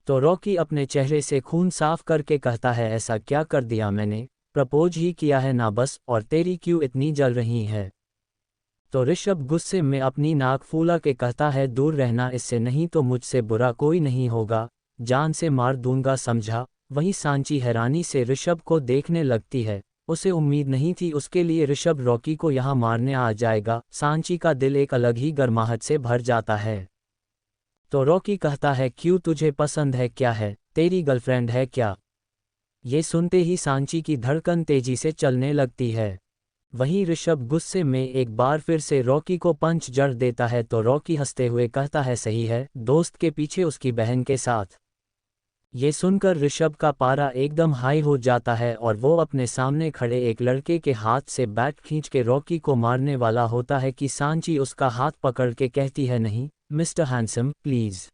तो रॉकी अपने चेहरे से खून साफ करके कहता है, ऐसा क्या कर दिया मैंने, प्रपोज ही किया है ना बस, और तेरी क्यों इतनी जल रही है। तो ऋषभ गुस्से में अपनी नाक फूला के कहता है, दूर रहना इससे, नहीं तो मुझसे बुरा कोई नहीं होगा, जान से मार दूंगा समझा। वहीं सांची हैरानी से ऋषभ को देखने लगती है, उसे उम्मीद नहीं थी उसके लिए ऋषभ रॉकी को यहाँ मारने आ जाएगा। सांची का दिल एक अलग ही गर्माहट से भर जाता है। तो रॉकी कहता है, क्यों, तुझे पसंद है क्या, है तेरी गर्लफ्रेंड है क्या। ये सुनते ही सांची की धड़कन तेजी से चलने लगती है। वहीं ऋषभ गुस्से में एक बार फिर से रॉकी को पंच जड़ देता है। तो रॉकी हंसते हुए कहता है, सही है, दोस्त के पीछे उसकी बहन के साथ। ये सुनकर ऋषभ का पारा एकदम हाई हो जाता है और वो अपने सामने खड़े एक लड़के के हाथ से बैट खींच के रॉकी को मारने वाला होता है कि सांची उसका हाथ पकड़ के कहती है, नहीं मिस्टर हैंडसम प्लीज।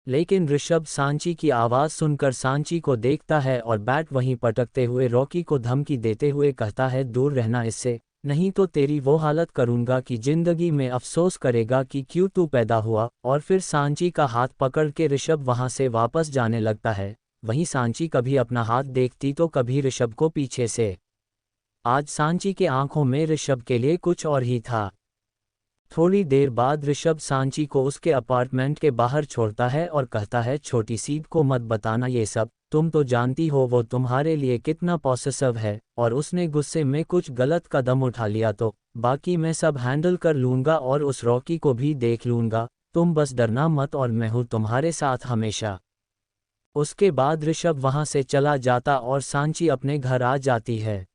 लेकिन ऋषभ सांची की आवाज़ सुनकर सांची को देखता है और बैट वहीं पटकते हुए रॉकी को धमकी देते हुए कहता है, दूर रहना इससे, नहीं तो तेरी वो हालत करूंगा कि जिंदगी में अफसोस करेगा कि क्यों तू पैदा हुआ। और फिर सांची का हाथ पकड़ के ऋषभ वहां से वापस जाने लगता है। वहीं सांची कभी अपना हाथ देखती तो कभी ऋषभ को पीछे से। आज सांची के आंखों में ऋषभ के लिए कुछ और ही था। थोड़ी देर बाद ऋषभ सांची को उसके अपार्टमेंट के बाहर छोड़ता है और कहता है, छोटी सी को मत बताना ये सब, तुम तो जानती हो वो तुम्हारे लिए कितना पॉसेसिव है, और उसने गुस्से में कुछ गलत कदम उठा लिया तो बाकी मैं सब हैंडल कर लूंगा और उस रॉकी को भी देख लूंगा, तुम बस डरना मत और मैं हूं तुम्हारे साथ हमेशा। उसके बाद ऋषभ वहां से चला जाता और सांची अपने घर आ जाती है।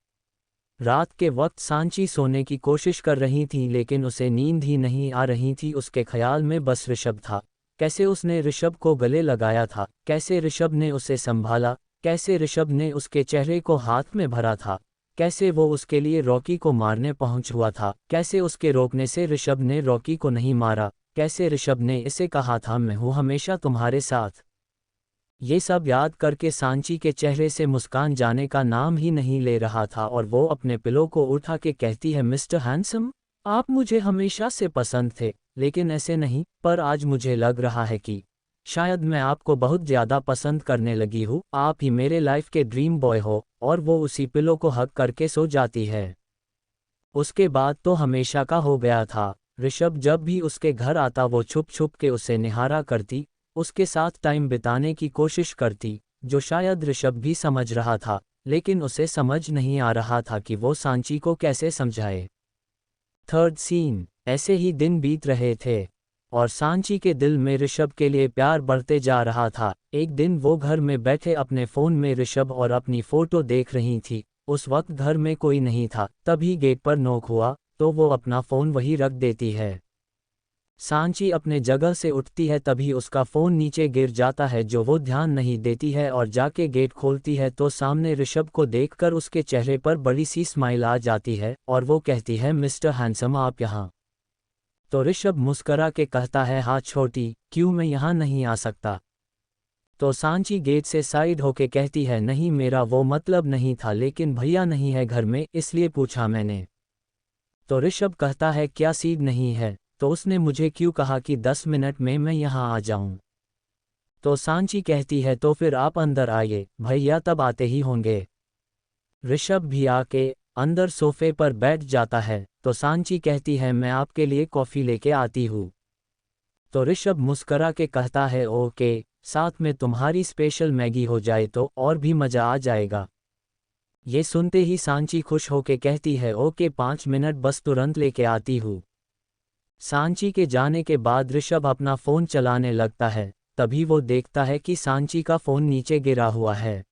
रात के वक्त सांची सोने की कोशिश कर रही थी लेकिन उसे नींद ही नहीं आ रही थी। उसके ख्याल में बस ऋषभ था, कैसे उसने ऋषभ को गले लगाया था, कैसे ऋषभ ने उसे संभाला, कैसे ऋषभ ने उसके चेहरे को हाथ में भरा था, कैसे वो उसके लिए रॉकी को मारने पहुंच हुआ था, कैसे उसके रोकने से ऋषभ ने रॉकी को नहीं मारा, कैसे ऋषभ ने इसे कहा था, मैं हूं हमेशा तुम्हारे साथ। ये सब याद करके सांची के चेहरे से मुस्कान जाने का नाम ही नहीं ले रहा था और वो अपने पिलो को उठा के कहती है, मिस्टर हैंडसम, आप मुझे हमेशा से पसंद थे, लेकिन ऐसे नहीं, पर आज मुझे लग रहा है कि शायद मैं आपको बहुत ज़्यादा पसंद करने लगी हूँ, आप ही मेरे लाइफ के ड्रीम बॉय हो। और वो उसी पिलो को हग करके सो जाती है। उसके बाद तो हमेशा का हो गया था। ऋषभ जब भी उसके घर आता वो छुप छुप के उसे निहारा करती, उसके साथ टाइम बिताने की कोशिश करती, जो शायद ऋषभ भी समझ रहा था, लेकिन उसे समझ नहीं आ रहा था कि वो सांची को कैसे समझाए। थर्ड सीन, ऐसे ही दिन बीत रहे थे और सांची के दिल में ऋषभ के लिए प्यार बढ़ते जा रहा था। एक दिन वो घर में बैठे अपने फ़ोन में ऋषभ और अपनी फ़ोटो देख रही थी। उस वक्त घर में कोई नहीं था, तभी गेट पर नॉक हुआ, तो वो अपना फ़ोन वहीं रख देती है। सांची अपने जगह से उठती है, तभी उसका फ़ोन नीचे गिर जाता है जो वो ध्यान नहीं देती है और जाके गेट खोलती है तो सामने ऋषभ को देखकर उसके चेहरे पर बड़ी सी स्माइल आ जाती है और वो कहती है, मिस्टर हैंडसम आप यहाँ। तो ऋषभ मुस्करा के कहता है, हाँ छोटी, क्यों मैं यहाँ नहीं आ सकता। तो सांची गेट से साइड होके कहती है, नहीं मेरा वो मतलब नहीं था, लेकिन भैया नहीं है घर में इसलिए पूछा मैंने। तो ऋषभ कहता है, क्या सीड नहीं है, तो उसने मुझे क्यों कहा कि 10 मिनट में मैं यहाँ आ जाऊँ। तो सांची कहती है, तो फिर आप अंदर आइए, भैया तब आते ही होंगे। ऋषभ भी आके अंदर सोफे पर बैठ जाता है। तो सांची कहती है, मैं आपके लिए कॉफ़ी लेके आती हूँ। तो ऋषभ मुस्करा के कहता है, ओके, साथ में तुम्हारी स्पेशल मैगी हो जाए तो और भी मज़ा आ जाएगा। ये सुनते ही सांची खुश होके कहती है, ओके 5 मिनट बस, तुरंत लेके आती हूँ। सांची के जाने के बाद ऋषभ अपना फ़ोन चलाने लगता है, तभी वो देखता है कि सांची का फ़ोन नीचे गिरा हुआ है।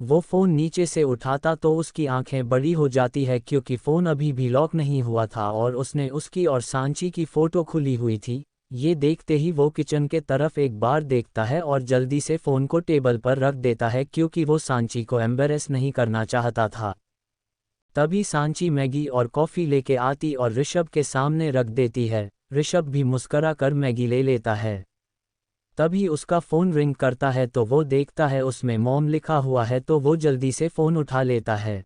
वो फ़ोन नीचे से उठाता तो उसकी आंखें बड़ी हो जाती है क्योंकि फ़ोन अभी भी लॉक नहीं हुआ था और उसने उसकी और सांची की फ़ोटो खुली हुई थी। ये देखते ही वो किचन के तरफ एक बार देखता है और जल्दी से फ़ोन को टेबल पर रख देता है क्योंकि वो सांची को एम्बेरेस नहीं करना चाहता था। तभी सांची मैगी और कॉफ़ी लेके आती और ऋषभ के सामने रख देती है। ऋषभ भी मुस्करा कर मैगी ले लेता है। तभी उसका फ़ोन रिंग करता है तो वो देखता है उसमें मॉम लिखा हुआ है तो वो जल्दी से फ़ोन उठा लेता है।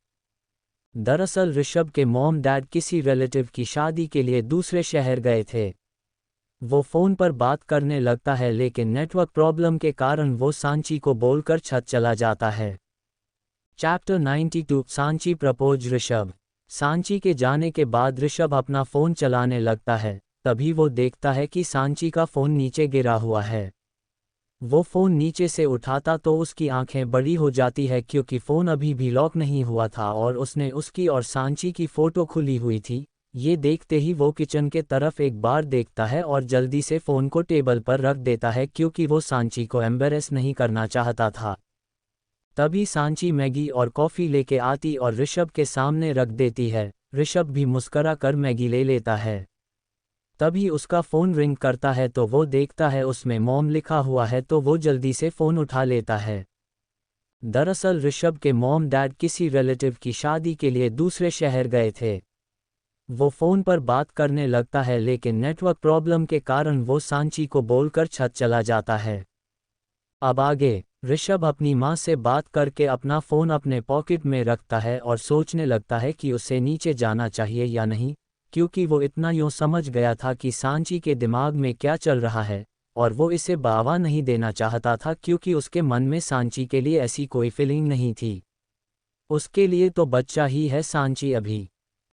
दरअसल ऋषभ के मॉम डैड किसी रिलेटिव की शादी के लिए दूसरे शहर गए थे। वो फ़ोन पर बात करने लगता है लेकिन नेटवर्क प्रॉब्लम के कारण वो सांची को बोलकर छत चला जाता है। Chapter 92 Sanchi propose Rishabh. सांची के जाने के बाद ऋषभ अपना फ़ोन चलाने लगता है, तभी वो देखता है कि सांची का फ़ोन नीचे गिरा हुआ है। वो फ़ोन नीचे से उठाता तो उसकी आंखें बड़ी हो जाती है क्योंकि फ़ोन अभी भी लॉक नहीं हुआ था और उसने उसकी और सांची की फ़ोटो खुली हुई थी। ये देखते ही वो किचन के तरफ एक बार देखता है और जल्दी से फ़ोन को टेबल पर रख देता है क्योंकि वो सांची को एम्बेरस नहीं करना चाहता था। तभी सांची मैगी और कॉफ़ी लेके आती और ऋषभ के सामने रख देती है। ऋषभ भी मुस्करा कर मैगी ले लेता है। तभी उसका फ़ोन रिंग करता है तो वो देखता है उसमें मॉम लिखा हुआ है तो वो जल्दी से फ़ोन उठा लेता है। दरअसल ऋषभ के मॉम डैड किसी रिलेटिव की शादी के लिए दूसरे शहर गए थे। वो फ़ोन पर बात करने लगता है लेकिन नेटवर्क प्रॉब्लम के कारण वो सांची को बोलकर छत चला जाता है। अब आगे ऋषभ अपनी माँ से बात करके अपना फ़ोन अपने पॉकेट में रखता है और सोचने लगता है कि उसे नीचे जाना चाहिए या नहीं, क्योंकि वो इतना यूँ समझ गया था कि सांची के दिमाग में क्या चल रहा है और वो इसे बावा नहीं देना चाहता था क्योंकि उसके मन में सांची के लिए ऐसी कोई फीलिंग नहीं थी। उसके लिए तो बच्चा ही है सांची अभी।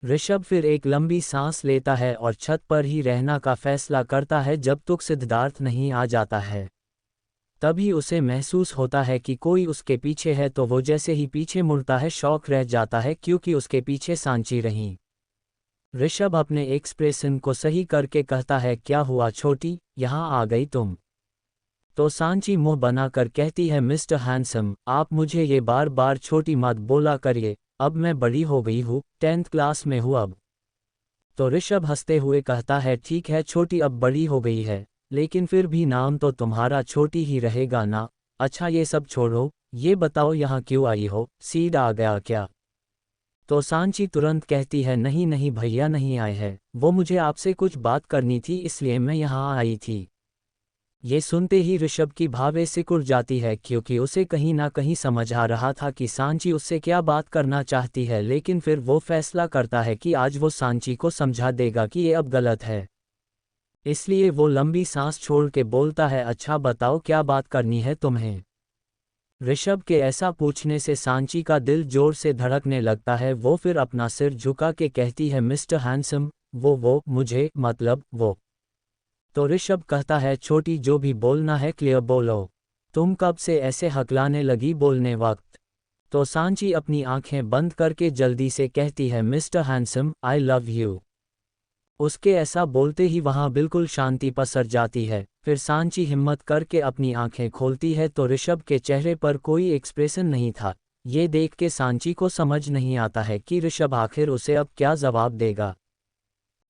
ऋषभ फिर एक लंबी सांस लेता है और छत पर ही रहना का फैसला करता है जब तक सिद्धार्थ नहीं आ जाता है। तभी उसे महसूस होता है कि कोई उसके पीछे है तो वो जैसे ही पीछे मुड़ता है शॉक रह जाता है क्योंकि उसके पीछे सांची रही। ऋषभ अपने एक्सप्रेशन को सही करके कहता है, क्या हुआ छोटी, यहाँ आ गई तुम? तो सांची मुंह बनाकर कहती है, मिस्टर हैंडसम, आप मुझे ये बार बार छोटी मत बोला करिए, अब मैं बड़ी हो गई हूँ, 10th क्लास में हूँ अब। तो ऋषभ हंसते हुए कहता है, ठीक है छोटी अब बड़ी हो गई है, लेकिन फिर भी नाम तो तुम्हारा छोटी ही रहेगा ना। अच्छा ये सब छोड़ो, ये बताओ यहाँ क्यों आई हो, सीड आ गया क्या? तो सांची तुरंत कहती है, नहीं नहीं भैया नहीं आए हैं, वो मुझे आपसे कुछ बात करनी थी इसलिए मैं यहाँ आई थी। ये सुनते ही ऋषभ की भावें सिकुड़ जाती है क्योंकि उसे कहीं ना कहीं समझ आ रहा था कि सांची उससे क्या बात करना चाहती है, लेकिन फिर वो फैसला करता है कि आज वो सांची को समझा देगा कि ये अब गलत है। इसलिए वो लंबी सांस छोड़ के बोलता है, अच्छा बताओ क्या बात करनी है तुम्हें? ऋषभ के ऐसा पूछने से सांची का दिल जोर से धड़कने लगता है। वो फिर अपना सिर झुका के कहती है, मिस्टर हैंडसम, वो मुझे मतलब वो। तो ऋषभ कहता है, छोटी जो भी बोलना है क्लियर बोलो, तुम कब से ऐसे हकलाने लगी बोलने वक्त? तो सांची अपनी आंखें बंद करके जल्दी से कहती है, mister handsome I love you. उसके ऐसा बोलते ही वहां बिल्कुल शांति पसर जाती है। फिर सांची हिम्मत करके अपनी आंखें खोलती है तो ऋषभ के चेहरे पर कोई एक्सप्रेशन नहीं था। ये देख के सांची को समझ नहीं आता है कि ऋषभ आखिर उसे अब क्या जवाब देगा।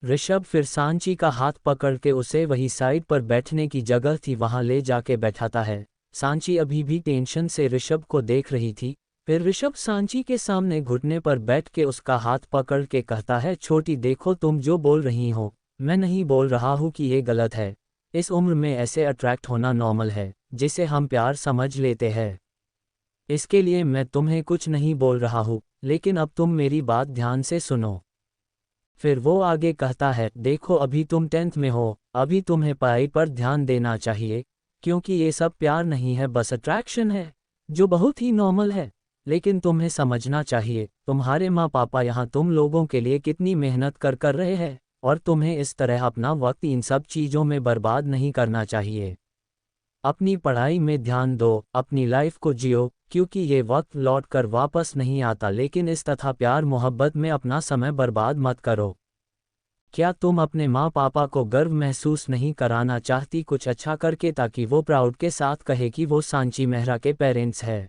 ऋषभ फिर सांची का हाथ पकड़ के उसे वही साइड पर बैठने की जगह थी वहां ले जाके बैठाता है। सांची अभी भी टेंशन से ऋषभ को देख रही थी। फिर ऋषभ सांची के सामने घुटने पर बैठ के उसका हाथ पकड़ के कहता है, छोटी देखो तुम जो बोल रही हो, मैं नहीं बोल रहा हूँ कि ये गलत है। इस उम्र में ऐसे अट्रैक्ट होना नॉर्मल है, जिसे हम प्यार समझ लेते हैं। इसके लिए मैं तुम्हें कुछ नहीं बोल रहा हूँ, लेकिन अब तुम मेरी बात ध्यान से सुनो। फिर वो आगे कहता है, देखो अभी तुम 10th में हो, अभी तुम्हें पढ़ाई पर ध्यान देना चाहिए, क्योंकि ये सब प्यार नहीं है, बस अट्रैक्शन है, जो बहुत ही नॉर्मल है। लेकिन तुम्हें समझना चाहिए, तुम्हारे माँ पापा यहाँ तुम लोगों के लिए कितनी मेहनत कर रहे हैं, और तुम्हें इस तरह अपना वक्त इन सब चीज़ों में बर्बाद नहीं करना चाहिए। अपनी पढ़ाई में ध्यान दो, अपनी लाइफ को जियो, क्योंकि ये वक्त लौट कर वापस नहीं आता। लेकिन इस तथा प्यार मोहब्बत में अपना समय बर्बाद मत करो। क्या तुम अपने माँ पापा को गर्व महसूस नहीं कराना चाहती कुछ अच्छा करके, ताकि वो प्राउड के साथ कहे कि वो सांची मेहरा के पेरेंट्स है?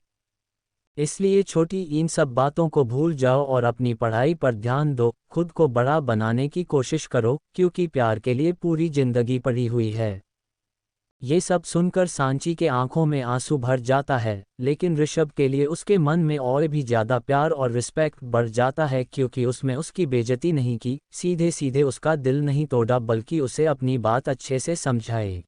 इसलिए छोटी इन सब बातों को भूल जाओ और अपनी पढ़ाई पर ध्यान दो, खुद को बड़ा बनाने की कोशिश करो, क्योंकि प्यार के लिए पूरी जिंदगी पड़ी हुई है। ये सब सुनकर सांची के आंखों में आंसू भर जाता है, लेकिन ऋषभ के लिए उसके मन में और भी ज़्यादा प्यार और रिस्पेक्ट बढ़ जाता है क्योंकि उसमें उसकी बेइज्जती नहीं की, सीधे सीधे उसका दिल नहीं तोड़ा बल्कि उसे अपनी बात अच्छे से समझाए।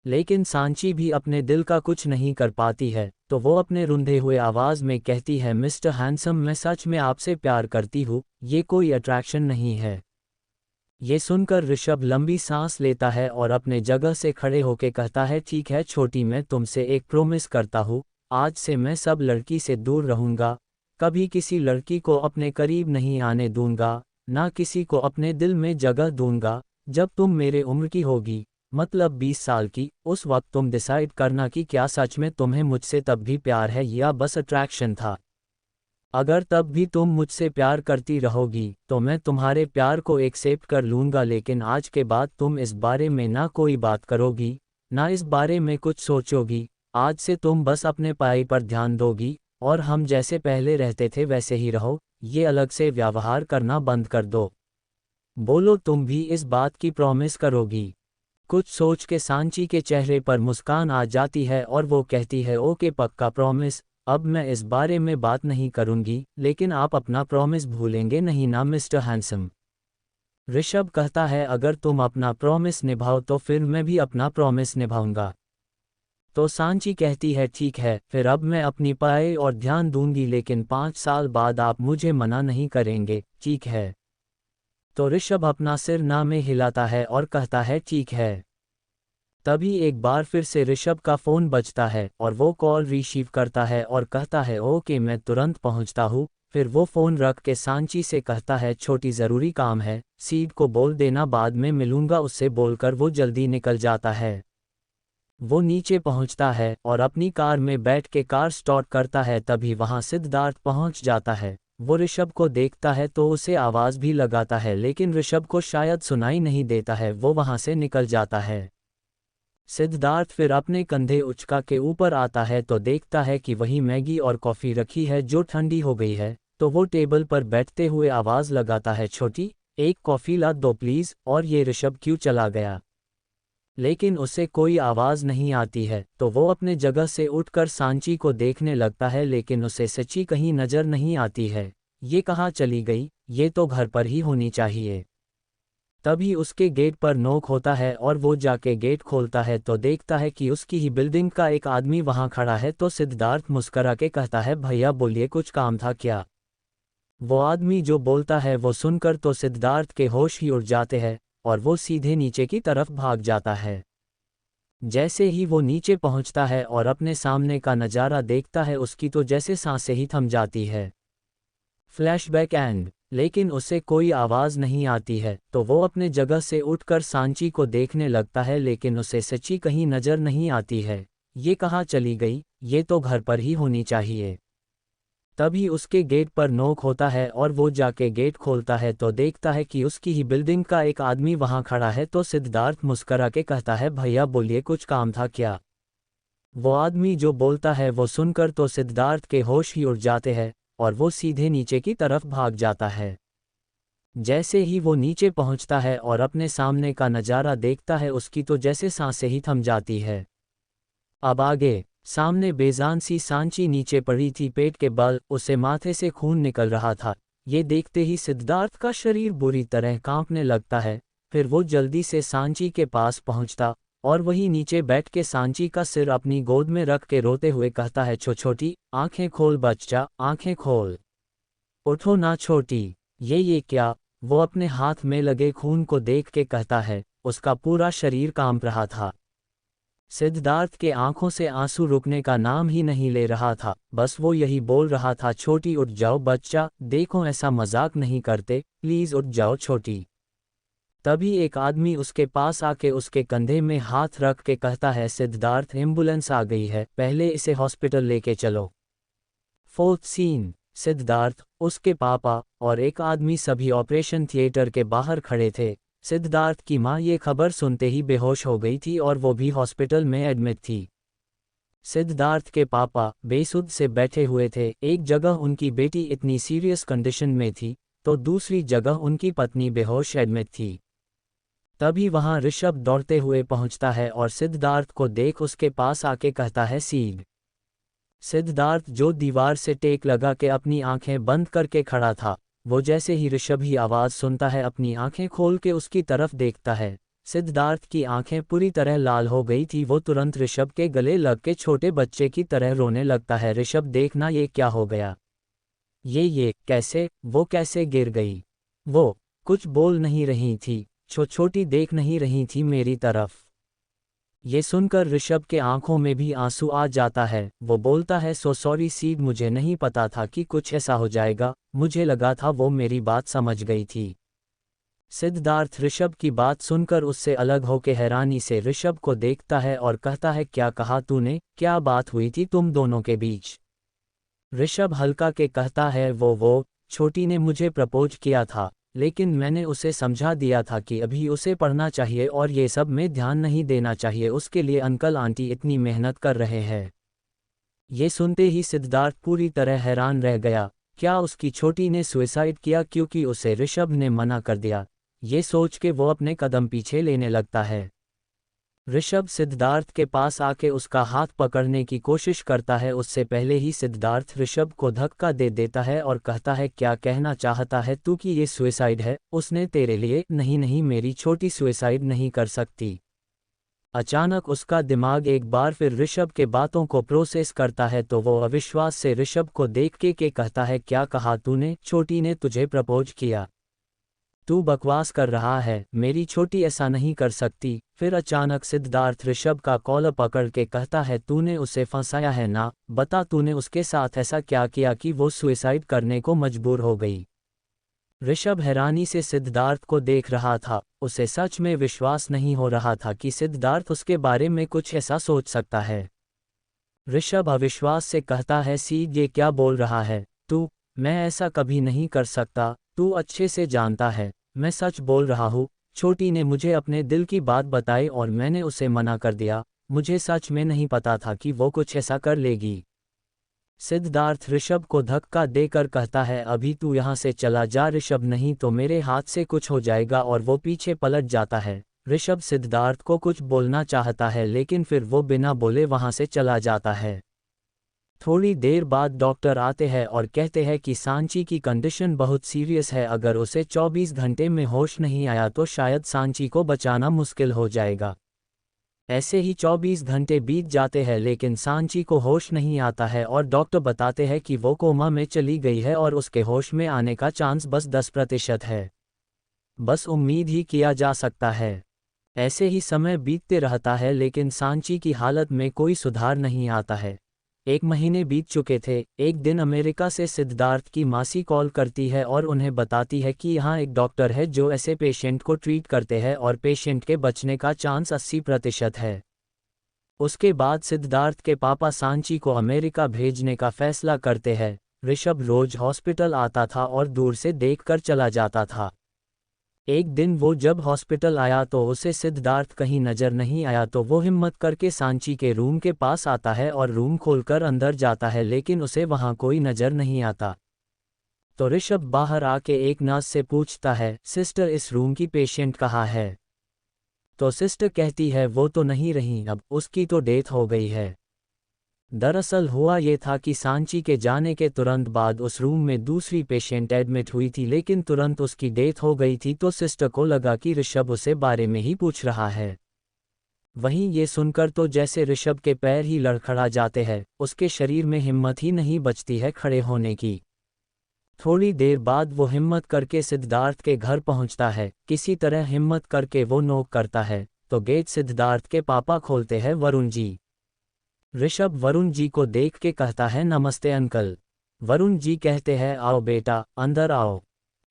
लेकिन सांची भी अपने दिल का कुछ नहीं कर पाती है, तो वो अपने रुंधे हुए आवाज़ में कहती है, मिस्टर हैंडसम मैं सच में आपसे प्यार करती हूँ, ये कोई अट्रैक्शन नहीं है। ये सुनकर ऋषभ लंबी सांस लेता है और अपने जगह से खड़े होकर कहता है, ठीक है छोटी, मैं तुमसे एक प्रॉमिस करता हूँ, आज से मैं सब लड़की से दूर रहूंगा, कभी किसी लड़की को अपने करीब नहीं आने दूंगा, ना किसी को अपने दिल में जगह दूंगा। जब तुम मेरे उम्र की होगी, मतलब 20 साल की, उस वक्त तुम डिसाइड करना कि क्या सच में तुम्हें मुझसे तब भी प्यार है या बस अट्रैक्शन था। अगर तब भी तुम मुझसे प्यार करती रहोगी तो मैं तुम्हारे प्यार को एक्सेप्ट कर लूँगा, लेकिन आज के बाद तुम इस बारे में ना कोई बात करोगी, ना इस बारे में कुछ सोचोगी। आज से तुम बस अपने पढ़ाई पर ध्यान दोगी और हम जैसे पहले रहते थे वैसे ही रहो, ये अलग से व्यवहार करना बंद कर दो। बोलो तुम भी इस बात की प्रॉमिस करोगी। कुछ सोच के सांची के चेहरे पर मुस्कान आ जाती है और वो कहती है, ओके पक्का प्रॉमिस, अब मैं इस बारे में बात नहीं करूंगी, लेकिन आप अपना प्रॉमिस भूलेंगे नहीं ना मिस्टर हैंडसम। ऋषभ कहता है, अगर तुम अपना प्रॉमिस निभाओ तो फिर मैं भी अपना प्रॉमिस निभाऊंगा। तो सांची कहती है, ठीक है, फिर अब मैं अपनी पढ़ाई और ध्यान दूंगी, लेकिन 5 साल बाद आप मुझे मना नहीं करेंगे, ठीक है। तो ऋषभ अपना सिर ना में हिलाता है और कहता है, ठीक है। तभी एक बार फिर से ऋषभ का फ़ोन बजता है और वो कॉल रिसीव करता है और कहता है, ओके मैं तुरंत पहुंचता हूँ। फिर वो फ़ोन रख के सांची से कहता है, छोटी ज़रूरी काम है, सीड को बोल देना बाद में मिलूंगा उससे, बोलकर वो जल्दी निकल जाता है। वो नीचे पहुंचता है और अपनी कार में बैठ के कार स्टार्ट करता है। तभी वहां सिद्धार्थ पहुंच जाता है। वो ऋषभ को देखता है तो उसे आवाज़ भी लगाता है, लेकिन ऋषभ को शायद सुनाई नहीं देता है, वो वहां से निकल जाता है। सिद्धार्थ फिर अपने कंधे उचका के ऊपर आता है तो देखता है कि वही मैगी और कॉफ़ी रखी है जो ठंडी हो गई है। तो वो टेबल पर बैठते हुए आवाज़ लगाता है, छोटी एक कॉफ़ी ला दो प्लीज़। और ये ऋषभ क्यों चला गया? लेकिन उसे कोई आवाज़ नहीं आती है, तो वो अपने जगह से उठकर सांची को देखने लगता है, लेकिन उसे सच्ची कहीं नज़र नहीं आती है। ये कहाँ चली गई? ये तो घर पर ही होनी चाहिए। तभी उसके गेट पर नॉक होता है और वो जाके गेट खोलता है तो देखता है कि उसकी ही बिल्डिंग का एक आदमी वहां खड़ा है। तो सिद्धार्थ मुस्करा के कहता है, भैया बोलिए, कुछ काम था क्या? वो आदमी जो बोलता है वो सुनकर तो सिद्धार्थ के होश ही उड़ जाते हैं और वो सीधे नीचे की तरफ भाग जाता है। जैसे ही वो नीचे पहुंचता है और अपने सामने का नज़ारा देखता है, उसकी तो जैसे सांसें ही थम जाती है। Flashback and. लेकिन उसे कोई आवाज़ नहीं आती है, तो वो अपने जगह से उठकर सांची को देखने लगता है, लेकिन उसे सच्ची कहीं नज़र नहीं आती है। ये कहाँ चली गई? ये तो घर पर ही होनी चाहिए। तभी उसके गेट पर नॉक होता है और वो जाके गेट खोलता है तो देखता है कि उसकी ही बिल्डिंग का एक आदमी वहां खड़ा है। तो सिद्धार्थ मुस्करा के कहता है, भैया बोलिए, कुछ काम था क्या? वो आदमी जो बोलता है वो सुनकर तो सिद्धार्थ के होश ही उड़ जाते हैं और वो सीधे नीचे की तरफ भाग जाता है। जैसे ही वो नीचे पहुंचता है और अपने सामने का नज़ारा देखता है, उसकी तो जैसे सांसें ही थम जाती है। अब आगे। सामने बेजान सी सांची नीचे पड़ी थी, पेट के बल, उसे माथे से खून निकल रहा था। ये देखते ही सिद्धार्थ का शरीर बुरी तरह कांपने लगता है। फिर वो जल्दी से सांची के पास पहुंचता और वही नीचे बैठ के सांची का सिर अपनी गोद में रख के रोते हुए कहता है, छोटी आंखें खोल बच्चा, आंखें खोल, उठो ना छोटी। ये क्या? वो अपने हाथ में लगे खून को देख के कहता है। उसका पूरा शरीर कांप रहा था। सिद्धार्थ के आंखों से आंसू रुकने का नाम ही नहीं ले रहा था। बस वो यही बोल रहा था, छोटी उठ जाओ बच्चा, देखो ऐसा मजाक नहीं करते, प्लीज उठ जाओ छोटी। तभी एक आदमी उसके पास आके उसके कंधे में हाथ रख के कहता है, सिद्धार्थ एम्बुलेंस आ गई है, पहले इसे हॉस्पिटल लेके चलो। Fourth scene. सिद्धार्थ, उसके पापा और एक आदमी सभी ऑपरेशन थिएटर के बाहर खड़े थे। सिद्धार्थ की माँ ये खबर सुनते ही बेहोश हो गई थी और वो भी हॉस्पिटल में एडमिट थी। सिद्धार्थ के पापा बेसुध से बैठे हुए थे। एक जगह उनकी बेटी इतनी सीरियस कंडीशन में थी तो दूसरी जगह उनकी पत्नी बेहोश एडमिट थी। तभी वहां ऋषभ दौड़ते हुए पहुंचता है और सिद्धार्थ को देख उसके पास आके कहता है, सीड। सिद्धार्थ जो दीवार से टेक लगा के अपनी आंखें बंद करके खड़ा था, वो जैसे ही ऋषभ ही आवाज़ सुनता है अपनी आंखें खोल के उसकी तरफ देखता है। सिद्धार्थ की आंखें पूरी तरह लाल हो गई थी। वो तुरंत ऋषभ के गले लग के छोटे बच्चे की तरह रोने लगता है। ऋषभ, देखना ये क्या हो गया? ये कैसे? वो कैसे गिर गई? वो कुछ बोल नहीं रही थी। छोटी देख नहीं रही थी मेरी तरफ। ये सुनकर ऋषभ के आंखों में भी आंसू आ जाता है। वो बोलता है, सो सॉरी सीड, मुझे नहीं पता था कि कुछ ऐसा हो जाएगा, मुझे लगा था वो मेरी बात समझ गई थी। सिद्धार्थ ऋषभ की बात सुनकर उससे अलग होकर हैरानी से ऋषभ को देखता है और कहता है, क्या कहा तूने, क्या बात हुई थी तुम दोनों के बीच? ऋषभ हल्का के कहता है, वो छोटी ने मुझे प्रपोज किया था, लेकिन मैंने उसे समझा दिया था कि अभी उसे पढ़ना चाहिए और ये सब में ध्यान नहीं देना चाहिए, उसके लिए अंकल आंटी इतनी मेहनत कर रहे हैं। ये सुनते ही सिद्धार्थ पूरी तरह हैरान रह गया। क्या उसकी छोटी ने सुसाइड किया क्योंकि उसे ऋषभ ने मना कर दिया? ये सोच के वो अपने कदम पीछे लेने लगता है। ऋषभ सिद्धार्थ के पास आके उसका हाथ पकड़ने की कोशिश करता है। उससे पहले ही सिद्धार्थ ऋषभ को धक्का दे देता है और कहता है, क्या कहना चाहता है तू कि ये सुसाइड है? उसने तेरे लिए? नहीं, मेरी छोटी सुसाइड नहीं कर सकती। अचानक उसका दिमाग एक बार फिर ऋषभ के बातों को प्रोसेस करता है तो वो अविश्वास से ऋषभ को देख के कहता है, क्या कहा तूने? छोटी ने तुझे प्रपोज किया? तू बकवास कर रहा है, मेरी छोटी ऐसा नहीं कर सकती। फिर अचानक सिद्धार्थ ऋषभ का कॉलर पकड़ के कहता है, तूने उसे फंसाया है ना? बता, तूने उसके साथ ऐसा क्या किया कि वो सुसाइड करने को मजबूर हो गई? ऋषभ हैरानी से सिद्धार्थ को देख रहा था। उसे सच में विश्वास नहीं हो रहा था कि सिद्धार्थ उसके बारे में कुछ ऐसा सोच सकता है। ऋषभ अविश्वास से कहता है, सीड, ये क्या बोल रहा है तू? मैं ऐसा कभी नहीं कर सकता, तू अच्छे से जानता है मैं सच बोल रहा हूँ। छोटी ने मुझे अपने दिल की बात बताई और मैंने उसे मना कर दिया। मुझे सच में नहीं पता था कि वो कुछ ऐसा कर लेगी। सिद्धार्थ ऋषभ को धक्का देकर कहता है, अभी तू यहाँ से चला जा ऋषभ, नहीं तो मेरे हाथ से कुछ हो जाएगा। और वो पीछे पलट जाता है। ऋषभ सिद्धार्थ को कुछ बोलना चाहता है लेकिन फिर वो बिना बोले वहाँ से चला जाता है। थोड़ी देर बाद डॉक्टर आते हैं और कहते हैं कि सांची की कंडीशन बहुत सीरियस है, अगर उसे 24 घंटे में होश नहीं आया तो शायद सांची को बचाना मुश्किल हो जाएगा। ऐसे ही 24 घंटे बीत जाते हैं लेकिन सांची को होश नहीं आता है और डॉक्टर बताते हैं कि वो कोमा में चली गई है और उसके होश में आने का चांस बस 10% है। बस उम्मीद ही किया जा सकता है। ऐसे ही समय बीतते रहता है लेकिन सांची की हालत में कोई सुधार नहीं आता है। 1 महीने बीत चुके थे। एक दिन अमेरिका से सिद्धार्थ की मासी कॉल करती है और उन्हें बताती है कि यहाँ एक डॉक्टर है जो ऐसे पेशेंट को ट्रीट करते हैं और पेशेंट के बचने का चांस 80% है। उसके बाद सिद्धार्थ के पापा सांची को अमेरिका भेजने का फैसला करते हैं। ऋषभ रोज हॉस्पिटल आता था और दूर से देखकर चला जाता था। एक दिन वो जब हॉस्पिटल आया तो उसे सिद्धार्थ कहीं नजर नहीं आया तो वो हिम्मत करके सांची के रूम के पास आता है और रूम खोलकर अंदर जाता है लेकिन उसे वहां कोई नजर नहीं आता। तो ऋषभ बाहर आके एक नर्स से पूछता है, सिस्टर, इस रूम की पेशेंट कहाँ है? तो सिस्टर कहती है, वो तो नहीं रही, अब उसकी तो डेथ हो गई है। दरअसल हुआ ये था कि सांची के जाने के तुरंत बाद उस रूम में दूसरी पेशेंट एडमिट हुई थी लेकिन तुरंत उसकी डेथ हो गई थी। तो सिस्टर को लगा कि ऋषभ उसे बारे में ही पूछ रहा है। वहीं ये सुनकर तो जैसे ऋषभ के पैर ही लड़खड़ा जाते हैं, उसके शरीर में हिम्मत ही नहीं बचती है खड़े होने की। थोड़ी देर बाद वो हिम्मत करके सिद्धार्थ के घर पहुंचता है। किसी तरह हिम्मत करके वो नॉक करता है तो गेट सिद्धार्थ के पापा खोलते हैं, वरुण जी। ऋषभ वरुण जी को देख के कहता है, नमस्ते अंकल। वरुण जी कहते हैं, आओ बेटा, अंदर आओ।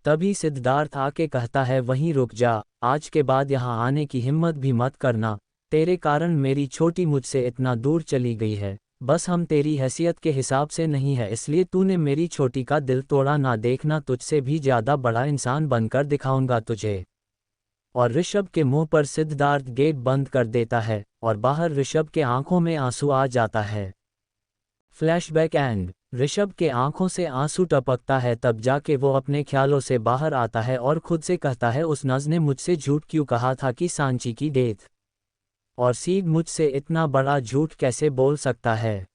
तभी सिद्धार्थ आके कहता है, वहीं रुक जा, आज के बाद यहाँ आने की हिम्मत भी मत करना। तेरे कारण मेरी छोटी मुझसे इतना दूर चली गई है। बस हम तेरी हैसियत के हिसाब से नहीं है, इसलिए तूने मेरी छोटी का दिल तोड़ा। ना देखना, तुझसे भी ज्यादा बड़ा इंसान बनकर दिखाऊंगा तुझे। और ऋषभ के मुंह पर सिद्धार्थ गेट बंद कर देता है और बाहर ऋषभ के आंखों में आंसू आ जाता है। Flashback and. ऋषभ के आंखों से आंसू टपकता है, तब जाके वो अपने ख्यालों से बाहर आता है और खुद से कहता है, उस नज ने मुझसे झूठ क्यों कहा था कि सांची की डेथ? और सीड मुझसे इतना बड़ा झूठ कैसे बोल सकता है?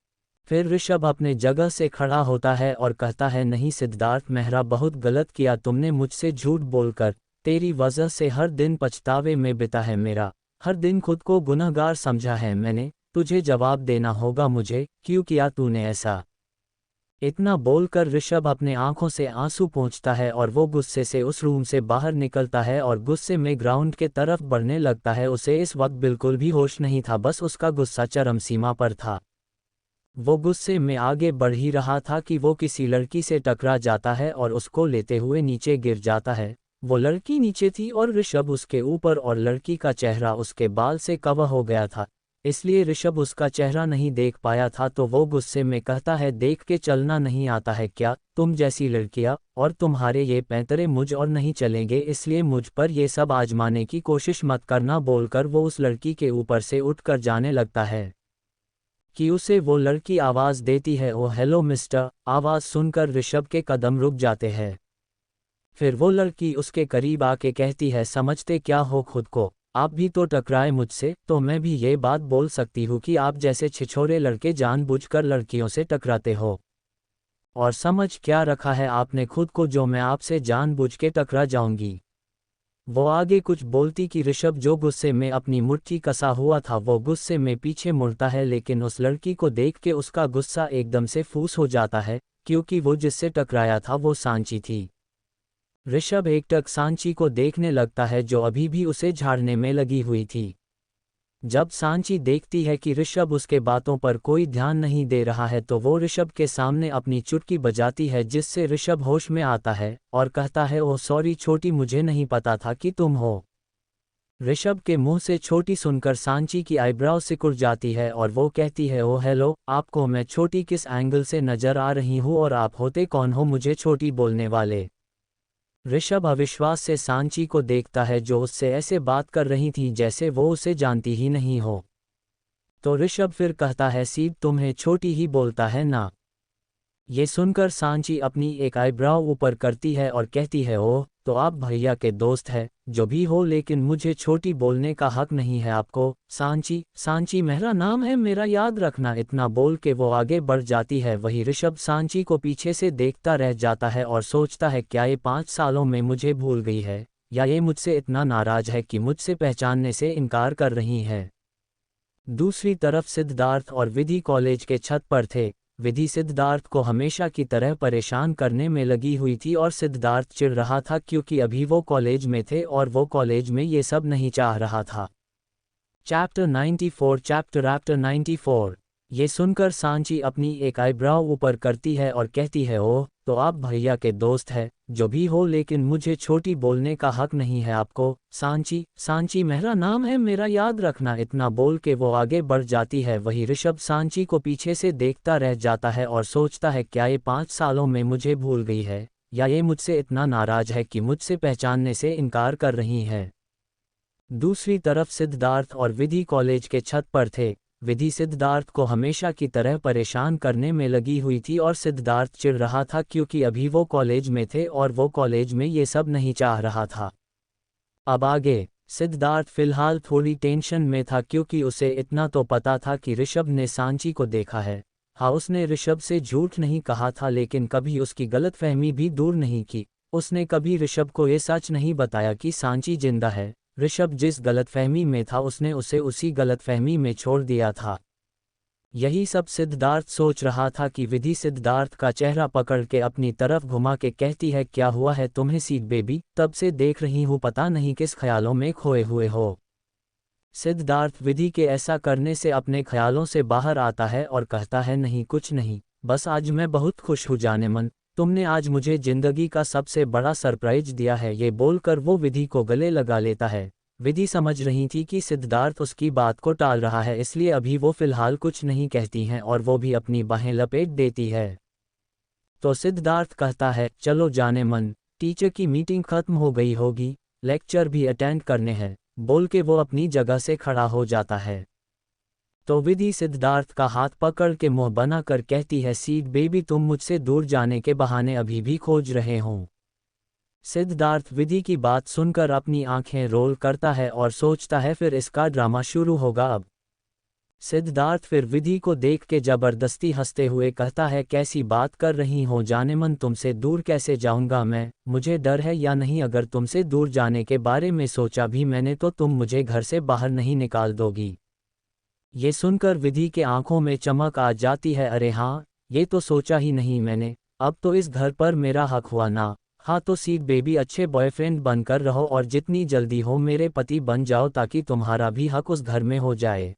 फिर ऋषभ अपने जगह से खड़ा होता है और कहता है, नहीं सिद्धार्थ मेहरा, बहुत गलत किया तुमने मुझसे झूठ बोलकर। तेरी वजह से हर दिन पछतावे में बिता है मेरा, हर दिन खुद को गुनहगार समझा है मैंने। तुझे जवाब देना होगा मुझे, क्यों किया तूने ऐसा? इतना बोलकर ऋषभ अपने आंखों से आंसू पोंछता है और वो गुस्से से उस रूम से बाहर निकलता है और गुस्से में ग्राउंड के तरफ बढ़ने लगता है। उसे इस वक्त बिल्कुल भी होश नहीं था, बस उसका गुस्सा चरम सीमा पर था। वो गुस्से में आगे बढ़ ही रहा था कि वो किसी लड़की से टकरा जाता है और उसको लेते हुए नीचे गिर जाता है। वो लड़की नीचे थी और ऋषभ उसके ऊपर और लड़की का चेहरा उसके बाल से कवर हो गया था, इसलिए ऋषभ उसका चेहरा नहीं देख पाया था। तो वो गुस्से में कहता है, देख के चलना नहीं आता है क्या, तुम जैसी लड़कियां और तुम्हारे ये पैंतरे मुझ और नहीं चलेंगे, इसलिए मुझ पर ये सब आजमाने की कोशिश मत करना। बोलकर वो उस लड़की के ऊपर से उठकर जाने लगता है कि उसे वो लड़की आवाज़ देती है, ओ हेलो मिस्टर। आवाज़ सुनकर ऋषभ के कदम रुक जाते हैं। फिर वो लड़की उसके करीब आके कहती है, समझते क्या हो खुद को, आप भी तो टकराए मुझसे, तो मैं भी ये बात बोल सकती हूँ कि आप जैसे छिछोरे लड़के जानबूझकर लड़कियों से टकराते हो। और समझ क्या रखा है आपने खुद को जो मैं आपसे जानबूझ के टकरा जाऊंगी। वो आगे कुछ बोलती कि ऋषभ जो गुस्से में अपनी मुट्ठी कसा हुआ था वो गुस्से में पीछे मुड़ता है, लेकिन उस लड़की को देख के उसका गुस्सा एकदम से फूस हो जाता है, क्योंकि वो जिससे टकराया था वो सांची थी। ऋषभ एकटक सांची को देखने लगता है जो अभी भी उसे झाड़ने में लगी हुई थी। जब सांची देखती है कि ऋषभ उसके बातों पर कोई ध्यान नहीं दे रहा है तो वो ऋषभ के सामने अपनी चुटकी बजाती है, जिससे ऋषभ होश में आता है और कहता है, ओह सॉरी छोटी, मुझे नहीं पता था कि तुम हो। ऋषभ के मुंह से छोटी सुनकर सांची की आईब्राव सिकुड़ जाती है और वो कहती है, ओह हेलो, आपको मैं छोटी किस एंगल से नजर आ रही हूँ और आप होते कौन हो मुझे छोटी बोलने वाले। ऋषभ अविश्वास से सांची को देखता है जो उससे ऐसे बात कर रही थी जैसे वो उसे जानती ही नहीं हो। तो ऋषभ फिर कहता है, सीब तुम्हें छोटी ही बोलता है ना। ये सुनकर सांची अपनी एक आईब्राव ऊपर करती है और कहती है, ओह तो आप भैया के दोस्त हैं, जो भी हो, लेकिन मुझे छोटी बोलने का हक नहीं है आपको। सांची मेरा नाम है, मेरा याद रखना। इतना बोल के वो आगे बढ़ जाती है। वही ऋषभ सांची को पीछे से देखता रह जाता है और सोचता है, क्या ये 5 सालों में मुझे भूल गई है, या ये मुझसे इतना नाराज है कि मुझसे पहचानने से इनकार कर रही है। दूसरी तरफ सिद्धार्थ और विधि कॉलेज के छत पर थे। विधि सिद्धार्थ को हमेशा की तरह परेशान करने में लगी हुई थी और सिद्धार्थ चिढ़ रहा था क्योंकि अभी वो कॉलेज में थे और वो कॉलेज में ये सब नहीं चाह रहा था। चैप्टर 94 ये सुनकर सांची अपनी एक आईब्राव ऊपर करती है और कहती है, ओह तो आप भैया के दोस्त हैं, जो भी हो, लेकिन मुझे छोटी बोलने का हक नहीं है आपको। सांची मेरा नाम है, मेरा याद रखना। इतना बोल के वो आगे बढ़ जाती है। वही ऋषभ सांची को पीछे से देखता रह जाता है और सोचता है, क्या ये 5 सालों में मुझे भूल गई है, या ये मुझसे इतना नाराज है कि मुझसे पहचानने से इनकार कर रही है। दूसरी तरफ सिद्धार्थ और विधि कॉलेज के छत पर थे। विधि सिद्धार्थ को हमेशा की तरह परेशान करने में लगी हुई थी और सिद्धार्थ चिढ़ रहा था क्योंकि अभी वो कॉलेज में थे और वो कॉलेज में ये सब नहीं चाह रहा था। अब आगे सिद्धार्थ फिलहाल थोड़ी टेंशन में था क्योंकि उसे इतना तो पता था कि ऋषभ ने सांची को देखा है। हाँ, उसने ऋषभ से झूठ नहीं कहा था, लेकिन कभी उसकी गलतफहमी भी दूर नहीं की। उसने कभी ऋषभ को ये सच नहीं बताया कि सांची जिंदा है। ऋषभ जिस गलतफहमी में था उसने उसे उसी गलतफहमी में छोड़ दिया था। यही सब सिद्धार्थ सोच रहा था कि विधि सिद्धार्थ का चेहरा पकड़ के अपनी तरफ घुमा के कहती है, क्या हुआ है तुम्हें सीड बेबी, तब से देख रही हूँ पता नहीं किस ख्यालों में खोए हुए हो। सिद्धार्थ विधि के ऐसा करने से अपने ख्यालों से बाहर आता है और कहता है, नहीं कुछ नहीं, बस आज मैं बहुत खुश हूँ जाने मन, तुमने आज मुझे जिंदगी का सबसे बड़ा सरप्राइज दिया है। ये बोलकर वो विधि को गले लगा लेता है। विधि समझ रही थी कि सिद्धार्थ उसकी बात को टाल रहा है, इसलिए अभी वो फिलहाल कुछ नहीं कहती हैं और वो भी अपनी बाहें लपेट देती है। तो सिद्धार्थ कहता है, चलो जाने मन, टीचर की मीटिंग खत्म हो गई होगी, लेक्चर भी अटेंड करने हैं। बोल के वो अपनी जगह से खड़ा हो जाता है। तो विधि सिद्धार्थ का हाथ पकड़ के मुंह बनाकर कहती है, सीड बेबी तुम मुझसे दूर जाने के बहाने अभी भी खोज रहे हो। सिद्धार्थ विधि की बात सुनकर अपनी आंखें रोल करता है और सोचता है, फिर इसका ड्रामा शुरू होगा अब। सिद्धार्थ फिर विधि को देख के जबरदस्ती हंसते हुए कहता है, कैसी बात कर रही हो जाने मन, तुमसे दूर कैसे जाऊंगा मैं, मुझे डर है या नहीं, अगर तुमसे दूर जाने के बारे में सोचा भी मैंने तो तुम मुझे घर से बाहर नहीं निकाल दोगी। ये सुनकर विधि के आंखों में चमक आ जाती है, अरे हाँ, ये तो सोचा ही नहीं मैंने, अब तो इस घर पर मेरा हक हुआ ना। हाँ तो सीड बेबी अच्छे बॉयफ्रेंड बनकर रहो और जितनी जल्दी हो मेरे पति बन जाओ ताकि तुम्हारा भी हक उस घर में हो जाए।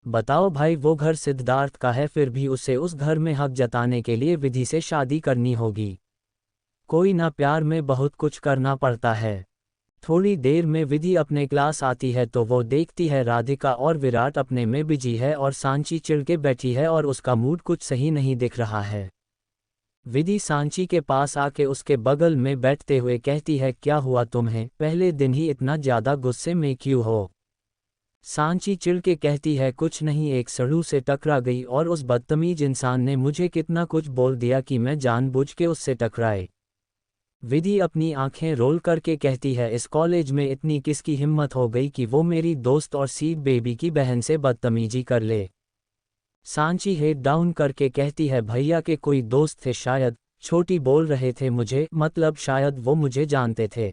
बताओ भाई, वो घर सिद्धार्थ का है, फिर भी उसे उस घर में हक जताने के लिए विधि से शादी करनी होगी। कोई ना, प्यार में बहुत कुछ करना पड़ता है। थोड़ी देर में विधि अपने क्लास आती है तो वो देखती है राधिका और विराट अपने में बिजी है और सांची चिढ़ के बैठी है और उसका मूड कुछ सही नहीं दिख रहा है। विधि सांची के पास आके उसके बगल में बैठते हुए कहती है, क्या हुआ तुम्हें, पहले दिन ही इतना ज़्यादा गुस्से में क्यों हो? सांची चिढ़ के कहती है, कुछ नहीं, एक सड़ू से टकरा गई और उस बदतमीज इंसान ने मुझे कितना कुछ बोल दिया कि मैं जानबूझ के उससे टकराए। विधि अपनी आंखें रोल करके कहती है, इस कॉलेज में इतनी किसकी हिम्मत हो गई कि वो मेरी दोस्त और सीड बेबी की बहन से बदतमीजी कर ले। सांची हेड डाउन करके कहती है, भैया के कोई दोस्त थे शायद, छोटी बोल रहे थे मुझे, मतलब शायद वो मुझे जानते थे।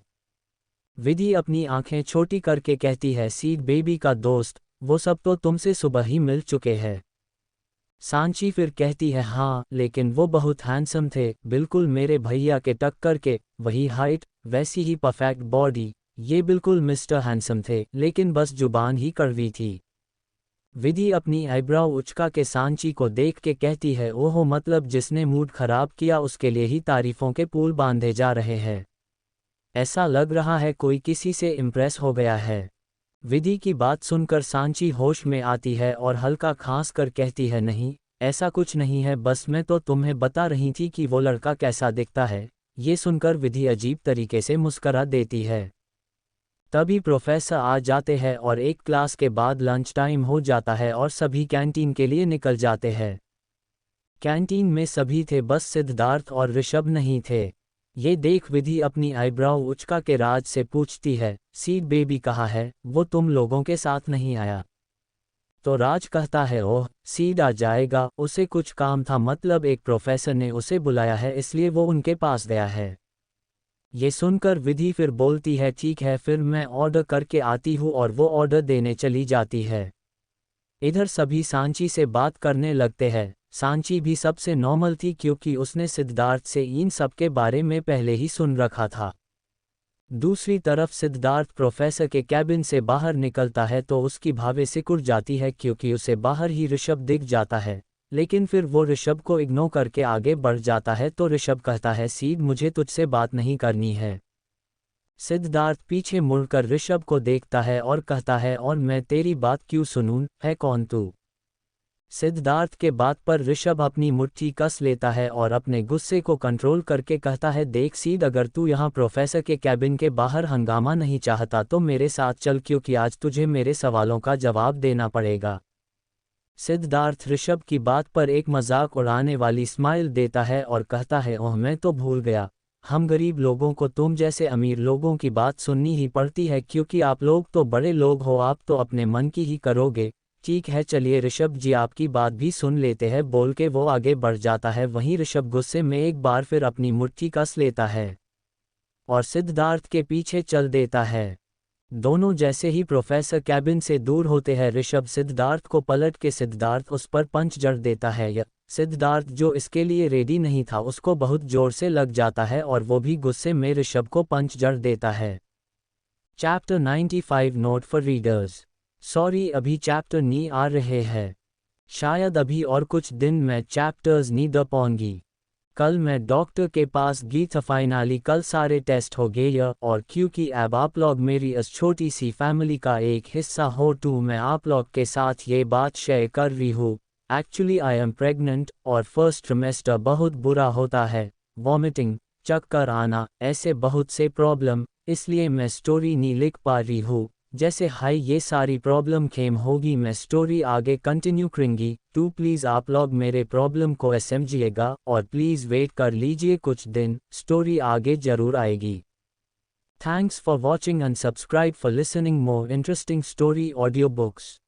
विधि अपनी आंखें छोटी करके कहती है, सीड बेबी का दोस्त, वो सब तो तुमसे सुबह ही मिल चुके हैं। सांची फिर कहती है, हाँ लेकिन वो बहुत हैंडसम थे, बिल्कुल मेरे भैया के टक्कर के, वही हाइट, वैसी ही परफेक्ट बॉडी, ये बिल्कुल मिस्टर हैंडसम थे, लेकिन बस जुबान ही कड़वी थी। विधि अपनी आईब्राउ उचका के सांची को देख के कहती है, ओहो, मतलब जिसने मूड खराब किया उसके लिए ही तारीफों के पुल बांधे जा रहे हैं। ऐसा लग रहा है कोई किसी से इम्प्रेस हो गया है। विधि की बात सुनकर सांची होश में आती है और हल्का खांस कर कहती है, नहीं ऐसा कुछ नहीं है, बस मैं तो तुम्हें बता रही थी कि वो लड़का कैसा दिखता है। ये सुनकर विधि अजीब तरीके से मुस्करा देती है। तभी प्रोफेसर आ जाते हैं और एक क्लास के बाद लंच टाइम हो जाता है और सभी कैंटीन के लिए निकल जाते हैं। कैंटीन में सभी थे, बस सिद्धार्थ और ऋषभ नहीं थे। ये देख विधि अपनी आईब्राउ उचका के राज से पूछती है, सीड बेबी कहाँ है, वो तुम लोगों के साथ नहीं आया? तो राज कहता है, ओह सीड आ जाएगा, उसे कुछ काम था, मतलब एक प्रोफेसर ने उसे बुलाया है इसलिए वो उनके पास गया है। ये सुनकर विधि फिर बोलती है, ठीक है फिर मैं ऑर्डर करके आती हूँ, और वो ऑर्डर देने चली जाती है। इधर सभी सांची से बात करने लगते हैं। सांची भी सबसे नॉर्मल थी क्योंकि उसने सिद्धार्थ से इन सब के बारे में पहले ही सुन रखा था। दूसरी तरफ सिद्धार्थ प्रोफेसर के कैबिन से बाहर निकलता है तो उसकी भावे सिकुड़ जाती है क्योंकि उसे बाहर ही ऋषभ दिख जाता है, लेकिन फिर वो ऋषभ को इग्नोर करके आगे बढ़ जाता है तो ऋषभ कहता है, सीड मुझे तुझसे बात नहीं करनी है। सिद्धार्थ पीछे मुड़कर ऋषभ को देखता है और कहता है, और मैं तेरी बात क्यों सुनूं, है कौन तू? सिद्धार्थ के बात पर ऋषभ अपनी मुट्ठी कस लेता है और अपने गुस्से को कंट्रोल करके कहता है, देख सीड, अगर तू यहाँ प्रोफेसर के कैबिन के बाहर हंगामा नहीं चाहता तो मेरे साथ चल, क्योंकि आज तुझे मेरे सवालों का जवाब देना पड़ेगा। सिद्धार्थ ऋषभ की बात पर एक मजाक उड़ाने वाली स्माइल देता है और कहता है, ओह मैं तो भूल गया, हम गरीब लोगों को तुम जैसे अमीर लोगों की बात सुननी ही पड़ती है, क्योंकि आप लोग तो बड़े लोग हो, आप तो अपने मन की ही करोगे। ठीक है चलिए ऋषभ जी, आपकी बात भी सुन लेते हैं, बोल के वो आगे बढ़ जाता है। वहीं ऋषभ गुस्से में एक बार फिर अपनी मुट्ठी कस लेता है और सिद्धार्थ के पीछे चल देता है। दोनों जैसे ही प्रोफेसर कैबिन से दूर होते हैं, ऋषभ सिद्धार्थ को पलट के सिद्धार्थ उस पर पंच जड़ देता है। या सिद्धार्थ जो इसके लिए रेडी नहीं था उसको बहुत जोर से लग जाता है और वो भी गुस्से में ऋषभ को पंच जड़ देता है। Chapter 95 note for readers. Sorry, अभी चैप्टर नहीं आ रहे हैं, शायद अभी और कुछ दिन में चैप्टर्स नहीं दे पाऊंगी। कल मैं डॉक्टर के पास गई था, फाइनली कल सारे टेस्ट हो गए, और क्योंकि अब आप लोग मेरी इस छोटी सी फैमिली का एक हिस्सा हो तो मैं आप लोग के साथ ये बात शेयर कर रही हूँ। एक्चुअली आई एम प्रेग्नेंट और फर्स्ट ट्रिमेस्टर बहुत बुरा होता है, वॉमिटिंग, चक्कर आना, ऐसे बहुत से प्रॉब्लम, इसलिए मैं स्टोरी नहीं लिख पा रही हूँ। जैसे हाई ये सारी प्रॉब्लम खेम होगी मैं स्टोरी आगे कंटिन्यू करूंगी, तो प्लीज़ आप लोग मेरे प्रॉब्लम को समझिएगा और प्लीज़ वेट कर लीजिए, कुछ दिन स्टोरी आगे जरूर आएगी। Thanks for watching and subscribe for listening more interesting story audio books.